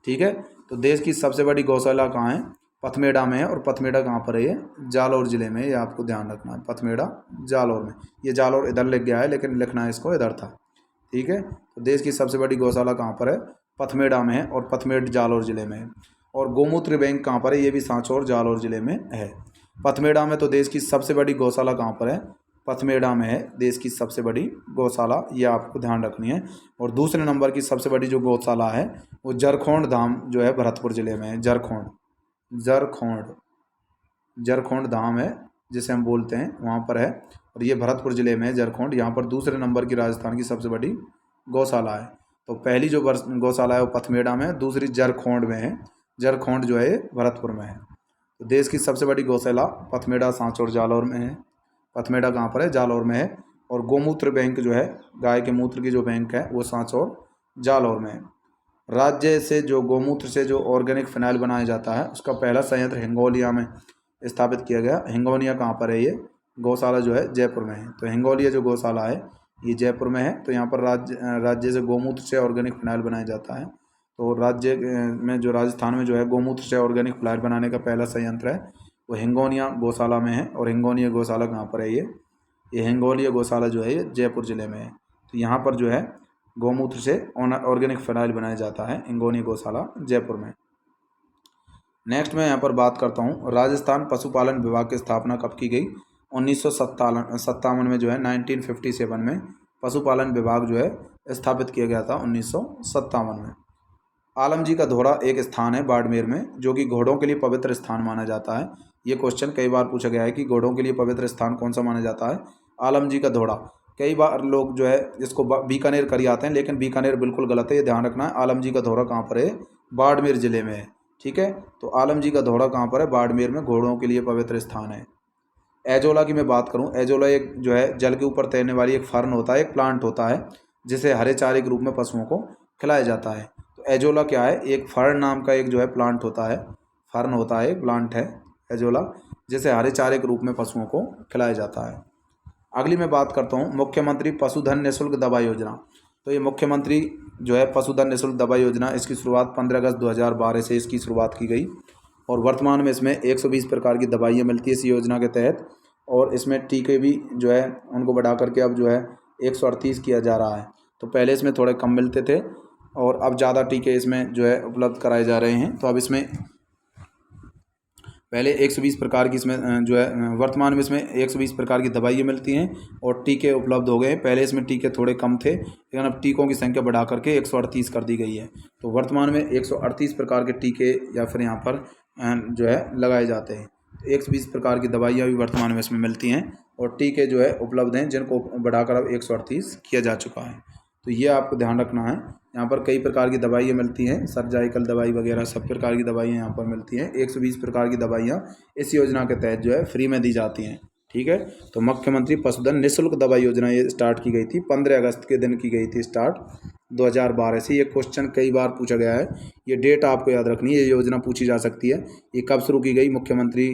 ठीक है। तो देश की सबसे बड़ी गौशाला कहाँ है? पथमेड़ा में है। और पथमेड़ा कहाँ पर है? ये जालौर ज़िले में। ये आपको ध्यान रखना है, पथमेड़ा जालौर में। ये जालौर इधर लिख गया है लेकिन लिखना है इसको इधर था। ठीक है। तो देश की सबसे बड़ी गौशाला कहाँ पर है? पथमेड़ा में है और पथमेड़ जालौर ज़िले में है। और गोमूत्र बैंक कहाँ पर है? ये भी सांचौर जालौर ज़िले में है। पथमेड़ा में। तो देश की सबसे बड़ी गौशाला कहाँ पर है? पथमेड़ा में है देश की सबसे बड़ी गौशाला, ये आपको ध्यान रखनी है। और दूसरे नंबर की सबसे बड़ी जो गौशाला है वो जरखोंड धाम जो है भरतपुर ज़िले में है। जरखोंड धाम है जिसे हम बोलते हैं, वहाँ पर है। और ये भरतपुर ज़िले में है जरखोंड। यहाँ पर दूसरे नंबर की राजस्थान की सबसे बड़ी गौशाला है। तो पहली जो गौशाला है वो पथमेड़ा में है, दूसरी जरखोंड में है। जरखोंड जो है भरतपुर में है। तो देश की सबसे बड़ी गौशाला पथमेड़ा सांचौर जालौर में है। पथमेड़ा कहाँ पर है? जालौर में है। और गोमूत्र बैंक जो है, गाय के मूत्र की जो बैंक है, वो सांचौर जालौर में है। राज्य से जो गोमूत्र से जो ऑर्गेनिक फिनाइल बनाया जाता है उसका पहला संयंत्र हिंगोलिया में स्थापित किया गया। हिंगोलिया कहाँ पर है? ये गौशाला जो है जयपुर में है। तो हिंगोलिया जो गौशाला है ये जयपुर में है। तो यहाँ पर राज्य से गोमूत्र से ऑर्गेनिक फिनाइल बनाया जाता है। तो राज्य में जो राजस्थान में जो है गोमूत्र से ऑर्गेनिक फिनाइल बनाने का पहला संयंत्र है वो हिंगोलिया गौशाला में है। और हिंगोलिया गौशाला कहाँ पर है? ये हिंगोलिया गौशाला जो है ये जयपुर ज़िले में है। तो यहाँ पर जो है गोमूत्र से ऑर्गेनिक फिनाइल बनाया जाता है, हिंगोलिया गौशाला जयपुर में। नेक्स्ट मैं यहाँ पर बात करता हूँ, राजस्थान पशुपालन विभाग की स्थापना कब की गई? 1957 में जो है 1957 में पशुपालन विभाग जो है स्थापित किया गया था 1957 में। आलमजी का धोड़ा एक स्थान है बाड़मेर में जो कि घोड़ों के लिए पवित्र स्थान माना जाता है। ये क्वेश्चन कई बार पूछा गया है कि घोड़ों के लिए पवित्र स्थान कौन सा माना जाता है? आलमजी का धोड़ा। कई बार लोग जो है इसको बीकानेर कर आते हैं, लेकिन बीकानेर बिल्कुल गलत है, ये ध्यान रखना है। आलमजी का धोड़ा कहाँ पर है? बाड़मेर ज़िले में है। ठीक है। तो आलमजी का धोड़ा कहाँ पर है? बाड़मेर में, घोड़ों के लिए पवित्र स्थान है। एजोला की मैं बात करूँ, एजोला एक जो है जल के ऊपर तैरने वाली एक फर्न होता है, एक प्लांट होता है जिसे हरे चारे के रूप में पशुओं को खिलाया जाता है। तो एजोला क्या है? एक फर्न नाम का एक जो है प्लांट होता है, फर्न होता है, प्लांट है एजोला, जिसे हरे चारे के रूप में पशुओं को खिलाया जाता है। अगली मैं बात करता हूँ मुख्यमंत्री पशुधन निःशुल्क दवा योजना। तो ये मुख्यमंत्री जो है पशुधन निःशुल्क दवा योजना, इसकी शुरुआत 15 अगस्त 2012 से इसकी शुरुआत की गई। और वर्तमान में इसमें 120 प्रकार की दवाइयाँ मिलती है इस योजना के तहत। और इसमें टीके भी जो है उनको बढ़ा करके अब जो है 138 किया जा रहा है। तो पहले इसमें थोड़े कम मिलते थे और अब ज़्यादा टीके इसमें जो है उपलब्ध कराए जा रहे हैं। तो अब इसमें पहले 120 प्रकार की इसमें जो है वर्तमान में इसमें 120 प्रकार की दवाइयाँ मिलती हैं और टीके उपलब्ध हो गए हैं। पहले इसमें टीके थोड़े कम थे, लेकिन अब टीकों की संख्या बढ़ा करके 138 कर दी गई है। तो वर्तमान में 138 प्रकार के टीके या फिर यहाँ पर जो है लगाए जाते हैं। 120 प्रकार की दवाइयाँ भी वर्तमान में इसमें मिलती हैं और टीके जो है उपलब्ध हैं, जिनको बढ़ाकर अब 138 किया जा चुका है। तो ये आपको ध्यान रखना है। यहाँ पर कई प्रकार की दवाइयाँ मिलती हैं, सर्जाइकल दवाई वगैरह सब प्रकार की दवाइयाँ यहाँ पर मिलती हैं। 120 प्रकार की दवाइयाँ इस योजना के तहत जो है फ्री में दी जाती हैं। ठीक है। तो मुख्यमंत्री पशुधन निःशुल्क दवा योजना ये स्टार्ट की गई थी, 15 अगस्त के दिन की गई थी स्टार्ट 2012 से। ये क्वेश्चन कई बार पूछा गया है, ये डेट आपको याद रखनी है, ये योजना पूछी जा सकती है। ये कब शुरू की गई? मुख्यमंत्री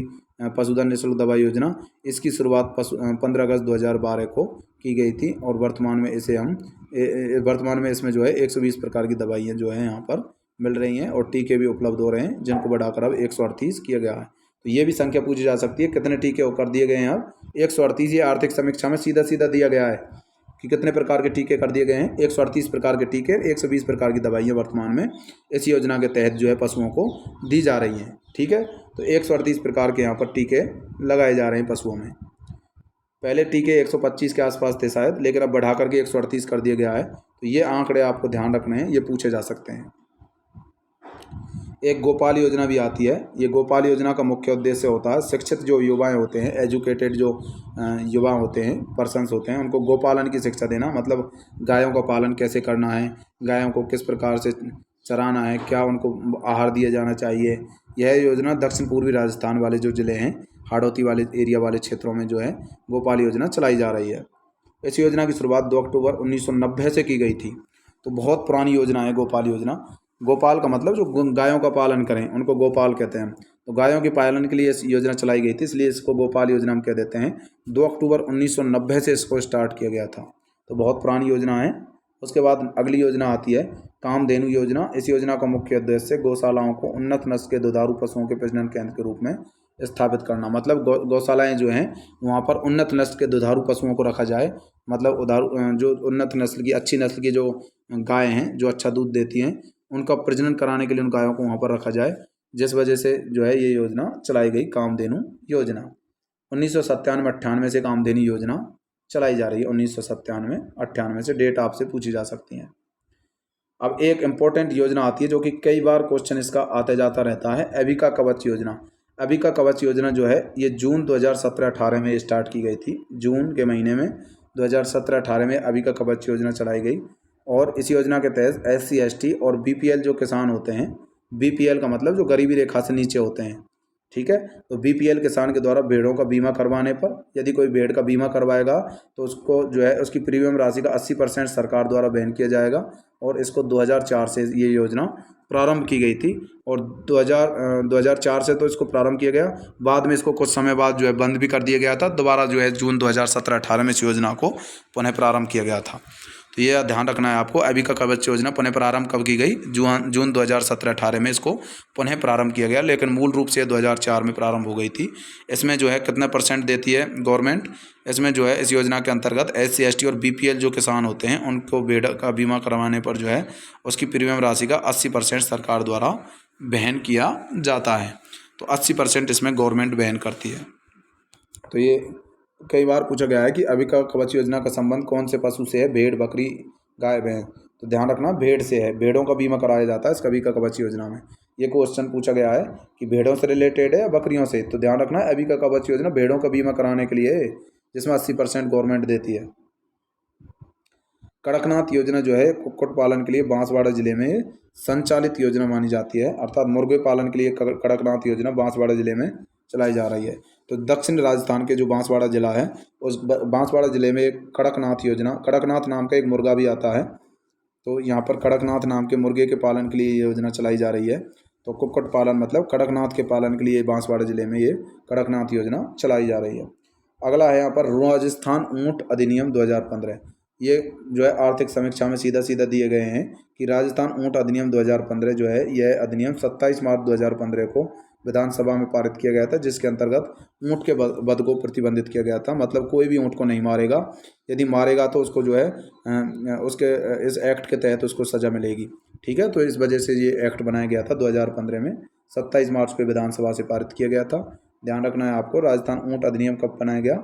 पशुधन निःशुल्क दवा योजना, इसकी शुरुआत 15 अगस्त 2012 को की गई थी। और वर्तमान में इसे हम वर्तमान में इसमें जो है 120 प्रकार की दवाइयाँ जो है यहाँ पर मिल रही हैं और टीके भी उपलब्ध हो रहे हैं, जिनको बढ़ाकर अब 138 किया गया है। तो ये भी संख्या पूछी जा सकती है। कितने टीके वो कर दिए गए हैं अब 138। ये आर्थिक समीक्षा में सीधा सीधा दिया गया है कि कितने प्रकार के टीके कर दिए गए हैं। 138 प्रकार के टीके, 120 प्रकार की दवाइयाँ वर्तमान में इस योजना के तहत जो है पशुओं को दी जा रही हैं। ठीक है, तो 138 प्रकार के यहाँ पर टीके लगाए जा रहे हैं पशुओं में। पहले टीके 125 के आसपास थे शायद, लेकिन अब बढ़ा करके 138 कर दिया गया है। तो ये आंकड़े आपको ध्यान रखने हैं, ये पूछे जा सकते हैं। एक गोपाल योजना भी आती है। ये गोपाल योजना का मुख्य उद्देश्य होता है शिक्षित जो युवाएं होते हैं, एजुकेटेड जो युवा होते हैं, पर्सन्स होते हैं, उनको गोपालन की शिक्षा देना। मतलब गायों का पालन कैसे करना है, गायों को किस प्रकार से चराना है, क्या उनको आहार दिया जाना चाहिए। यह योजना दक्षिण पूर्वी राजस्थान वाले जो ज़िले हैं, हाड़ौती वाले एरिया वाले क्षेत्रों में जो है गोपाल योजना चलाई जा रही है। इस योजना की शुरुआत 2 अक्टूबर 1990 से की गई थी। तो बहुत पुरानी योजना है गोपाल योजना। गोपाल का मतलब जो गायों का पालन करें उनको गोपाल कहते हैं। तो गायों के पालन के लिए इस योजना चलाई गई थी, इसलिए इसको गोपाल योजना हम कह देते हैं। 2 अक्टूबर 1990 से इसको स्टार्ट किया गया था। तो बहुत पुरानी योजना है। उसके बाद अगली योजना आती है कामधेनु योजना। इस योजना का मुख्य उद्देश्य गौशालाओं को उन्नत नस्ल के दुधारू पशुओं के प्रजनन केंद्र के रूप में स्थापित करना। मतलब गौशालाएँ जो हैं वहाँ पर उन्नत नस्ल के दुधारू पशुओं को रखा जाए। मतलब जो उन्नत नस्ल की, अच्छी नस्ल की जो गाय हैं, जो अच्छा दूध देती हैं, उनका प्रजनन कराने के लिए उन गायों को वहाँ पर रखा जाए। जिस वजह से जो है ये योजना चलाई गई, कामधेनु योजना। 1997-98 से कामधेनु योजना चलाई जा रही है। 1997-98 से डेट आपसे पूछी जा सकती है। अब एक इम्पोर्टेंट योजना आती है जो कि कई बार क्वेश्चन इसका आते जाता रहता है, एबिका कवच योजना। एबिका कवच योजना जो है ये जून 2017-18 में स्टार्ट की गई थी। जून के महीने में 2017-18 में एबिका कवच योजना चलाई गई। और इस योजना के तहत SC ST और BPL जो किसान होते हैं, BPL का मतलब जो गरीबी रेखा से नीचे होते हैं, ठीक है, तो BPL किसान के द्वारा भेड़ों का बीमा करवाने पर, यदि कोई भेड़ का बीमा करवाएगा तो उसको जो है उसकी प्रीमियम राशि का 80% सरकार द्वारा वहन किया जाएगा। और इसको 2004 से ये योजना प्रारंभ की गई थी। और 2004 से तो इसको प्रारंभ किया गया, बाद में इसको कुछ समय बाद जो है बंद भी कर दिया गया था। दोबारा जो है जून 2017-18 में इस योजना को पुनः प्रारंभ किया गया था। तो ये ध्यान रखना है आपको। एबिका कवच योजना पुनः प्रारंभ कब की गई? जून 2017-18 में इसको पुनः प्रारंभ किया गया, लेकिन मूल रूप से 2004 में प्रारंभ हो गई थी। इसमें जो है कितना % देती है गवर्नमेंट? इसमें जो है इस योजना के अंतर्गत SC ST और BPL जो किसान होते हैं उनको भेड़ का बीमा करवाने पर जो है उसकी प्रीमियम राशि का 80% सरकार द्वारा वहन किया जाता है। तो 80% इसमें गवर्नमेंट वहन करती है। तो ये कई बार पूछा गया है कि एबिका कवच योजना का संबंध कौन से पशु से है? भेड़, बकरी, गाय, भैंस। तो ध्यान रखना भेड़ से है, भेड़ों का बीमा कराया जाता है इस एबिका कवच योजना में। ये क्वेश्चन पूछा गया है कि भेड़ों से रिलेटेड है या बकरियों से। तो ध्यान रखना एबिका कवच योजना भेड़ों का बीमा कराने के लिए है, जिसमें 80% गवर्नमेंट देती है। कड़कनाथ योजना जो है कुक्कुट पालन के लिए बांसवाड़ा जिले में संचालित योजना मानी जाती है। अर्थात मुर्गे पालन के लिए कड़कनाथ योजना बांसवाड़ा जिले में चलाई जा रही है। तो दक्षिण राजस्थान के जो बांसवाड़ा जिला है, उस बांसवाड़ा जिले में एक कड़कनाथ योजना, कड़कनाथ नाम का एक मुर्गा भी आता है। तो यहाँ पर कड़कनाथ नाम के मुर्गे के पालन के लिए ये योजना चलाई जा रही है। तो कुक्कुट पालन मतलब कड़कनाथ के पालन के लिए बांसवाड़ा जिले में ये कड़कनाथ योजना चलाई जा रही है। अगला है यहाँ पर राजस्थान ऊँट अधिनियम 2015। ये जो है आर्थिक समीक्षा में सीधा सीधा दिए गए हैं कि राजस्थान ऊँट अधिनियम 2015 जो है यह अधिनियम 27 मार्च 2015 को विधानसभा में पारित किया गया था, जिसके अंतर्गत ऊँट के वध को प्रतिबंधित किया गया था। मतलब कोई भी ऊँट को नहीं मारेगा, यदि मारेगा तो उसको जो है उसके इस एक्ट के तहत उसको सज़ा मिलेगी। ठीक है, तो इस वजह से ये एक्ट बनाया गया था 2015 में, 27 मार्च को विधानसभा से पारित किया गया था। ध्यान रखना है आपको। राजस्थान ऊँट अधिनियम कब बनाया गया?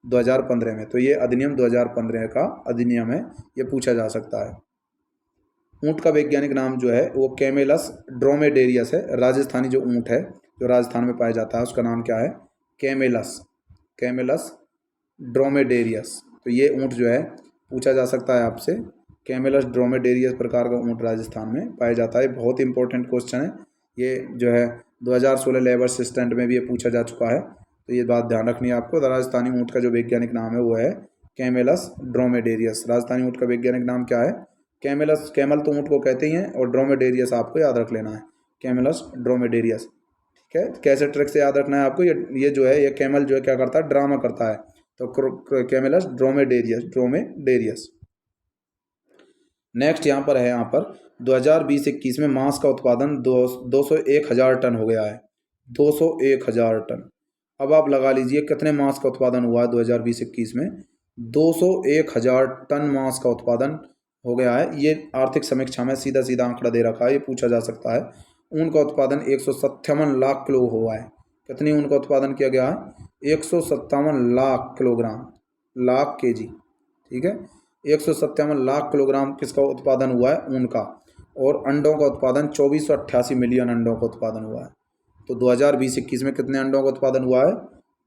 2015 में। तो ये अधिनियम 2015 का अधिनियम है, ये पूछा जा सकता है। ऊँट का वैज्ञानिक नाम जो है वो कैमेलस ड्रोमेडेरियस है। राजस्थानी जो ऊँट है जो राजस्थान में पाया जाता है उसका नाम क्या है? कैमेलस ड्रोमेडेरियस। तो ये ऊँट जो है पूछा जा सकता है आपसे। कैमेलस ड्रोमेडेरियस प्रकार का ऊँट राजस्थान में पाया जाता है। बहुत इंपॉर्टेंट क्वेश्चन है ये, जो है 2016 लेबर असिस्टेंट में भी ये पूछा जा चुका है। तो ये बात ध्यान रखनी है आपको। राजस्थानी ऊँट का जो वैज्ञानिक नाम है वो है कैमेलस ड्रोमेडेरियस। राजस्थानी ऊँट का वैज्ञानिक नाम क्या है? कैमेलस। कैमल तो ऊँट को कहते ही हैं, और ड्रोमेडेरियस आपको याद रख लेना है, कैमेलस ड्रोमेडेरियस। ठीक है, कैसे ट्रिक से याद रखना है आपको? ये जो है ये कैमल जो है क्या करता है? ड्रामा करता है। तो कैमेलस ड्रोमेडेरियस। नेक्स्ट यहाँ पर है, यहाँ पर 2020-21 में मांस का उत्पादन 201,000 टन हो गया है। 201,000 टन। अब आप लगा लीजिए कितने मांस का उत्पादन हुआ है 2020-21 में। 201,000 टन मांस का उत्पादन हो गया है। ये आर्थिक समीक्षा में सीधा सीधा आंकड़ा दे रखा है, ये पूछा जा सकता है। ऊन का उत्पादन 157 लाख किलो हुआ है। कितनी ऊन का उत्पादन किया गया है? 157 लाख किलोग्राम, लाख केजी, ठीक है। 157 लाख किलोग्राम किसका उत्पादन हुआ है? ऊन का। और अंडों का उत्पादन 2488 मिलियन अंडों का उत्पादन हुआ है। तो 2020-21 में कितने अंडों का उत्पादन हुआ है?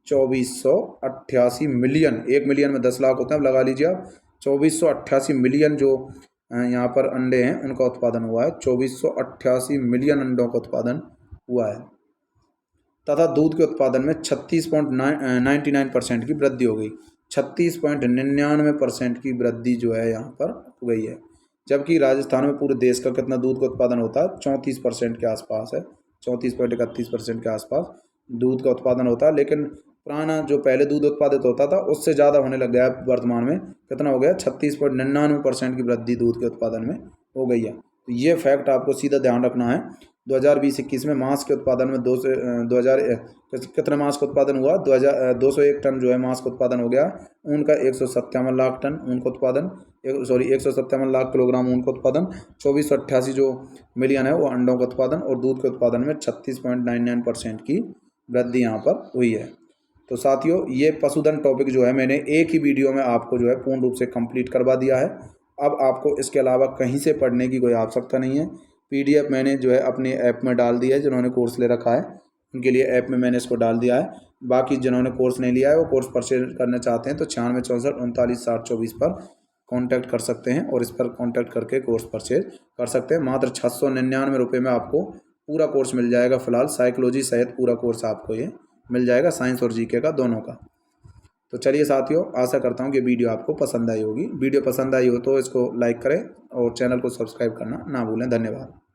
2488 मिलियन। 1 मिलियन में 10 लाख होते हैं, अब लगा लीजिए आप। 2488 मिलियन जो यहाँ पर अंडे हैं उनका उत्पादन हुआ है। 2488 मिलियन अंडों का उत्पादन हुआ है। तथा दूध के उत्पादन में 36.99% की वृद्धि हो गई। 36.99% की वृद्धि जो है यहाँ पर हो गई है। जबकि राजस्थान में पूरे देश का कितना दूध का उत्पादन होता है? 34% के आसपास है। 34.31% के आसपास दूध का उत्पादन होता है। लेकिन पुराना जो पहले दूध उत्पादित होता था उससे ज़्यादा होने लग गया है। वर्तमान में कितना हो गया? 36.99% की वृद्धि दूध के उत्पादन में हो गई है। तो ये फैक्ट आपको सीधा ध्यान रखना है। 2020-21 में मांस के उत्पादन में 2000 कितना मांस का उत्पादन हुआ? 201 टन जो है मांस का उत्पादन हो गया। ऊन का 157 लाख टन ऊन का उत्पादन, 157 लाख किलोग्राम ऊन का उत्पादन। 2488 जो मिलियन है वो अंडों का उत्पादन। और दूध के उत्पादन में 36.99% की वृद्धि यहाँ पर हुई है। तो साथियों, ये पशुधन टॉपिक जो है मैंने एक ही वीडियो में आपको जो है पूर्ण रूप से कंप्लीट करवा दिया है। अब आपको इसके अलावा कहीं से पढ़ने की कोई आवश्यकता नहीं है। PDF मैंने जो है अपने ऐप में डाल दिया है। जिन्होंने कोर्स ले रखा है उनके लिए ऐप में मैंने इसको डाल दिया है। बाकी जिन्होंने कोर्स नहीं लिया है वो कोर्स परचेज करना चाहते हैं तो 9664 पर कांटेक्ट कर सकते हैं और इस पर कांटेक्ट करके कोर्स परचेज कर सकते हैं। मात्र 699 रुपये में आपको पूरा कोर्स मिल जाएगा। फिलहाल साइकोलॉजी सहित पूरा कोर्स आपको ये मिल जाएगा, साइंस और GK का दोनों का। तो चलिए साथियों, आशा करता हूँ कि वीडियो आपको पसंद आई होगी। वीडियो पसंद आई हो तो इसको लाइक करें और चैनल को सब्सक्राइब करना ना भूलें। धन्यवाद।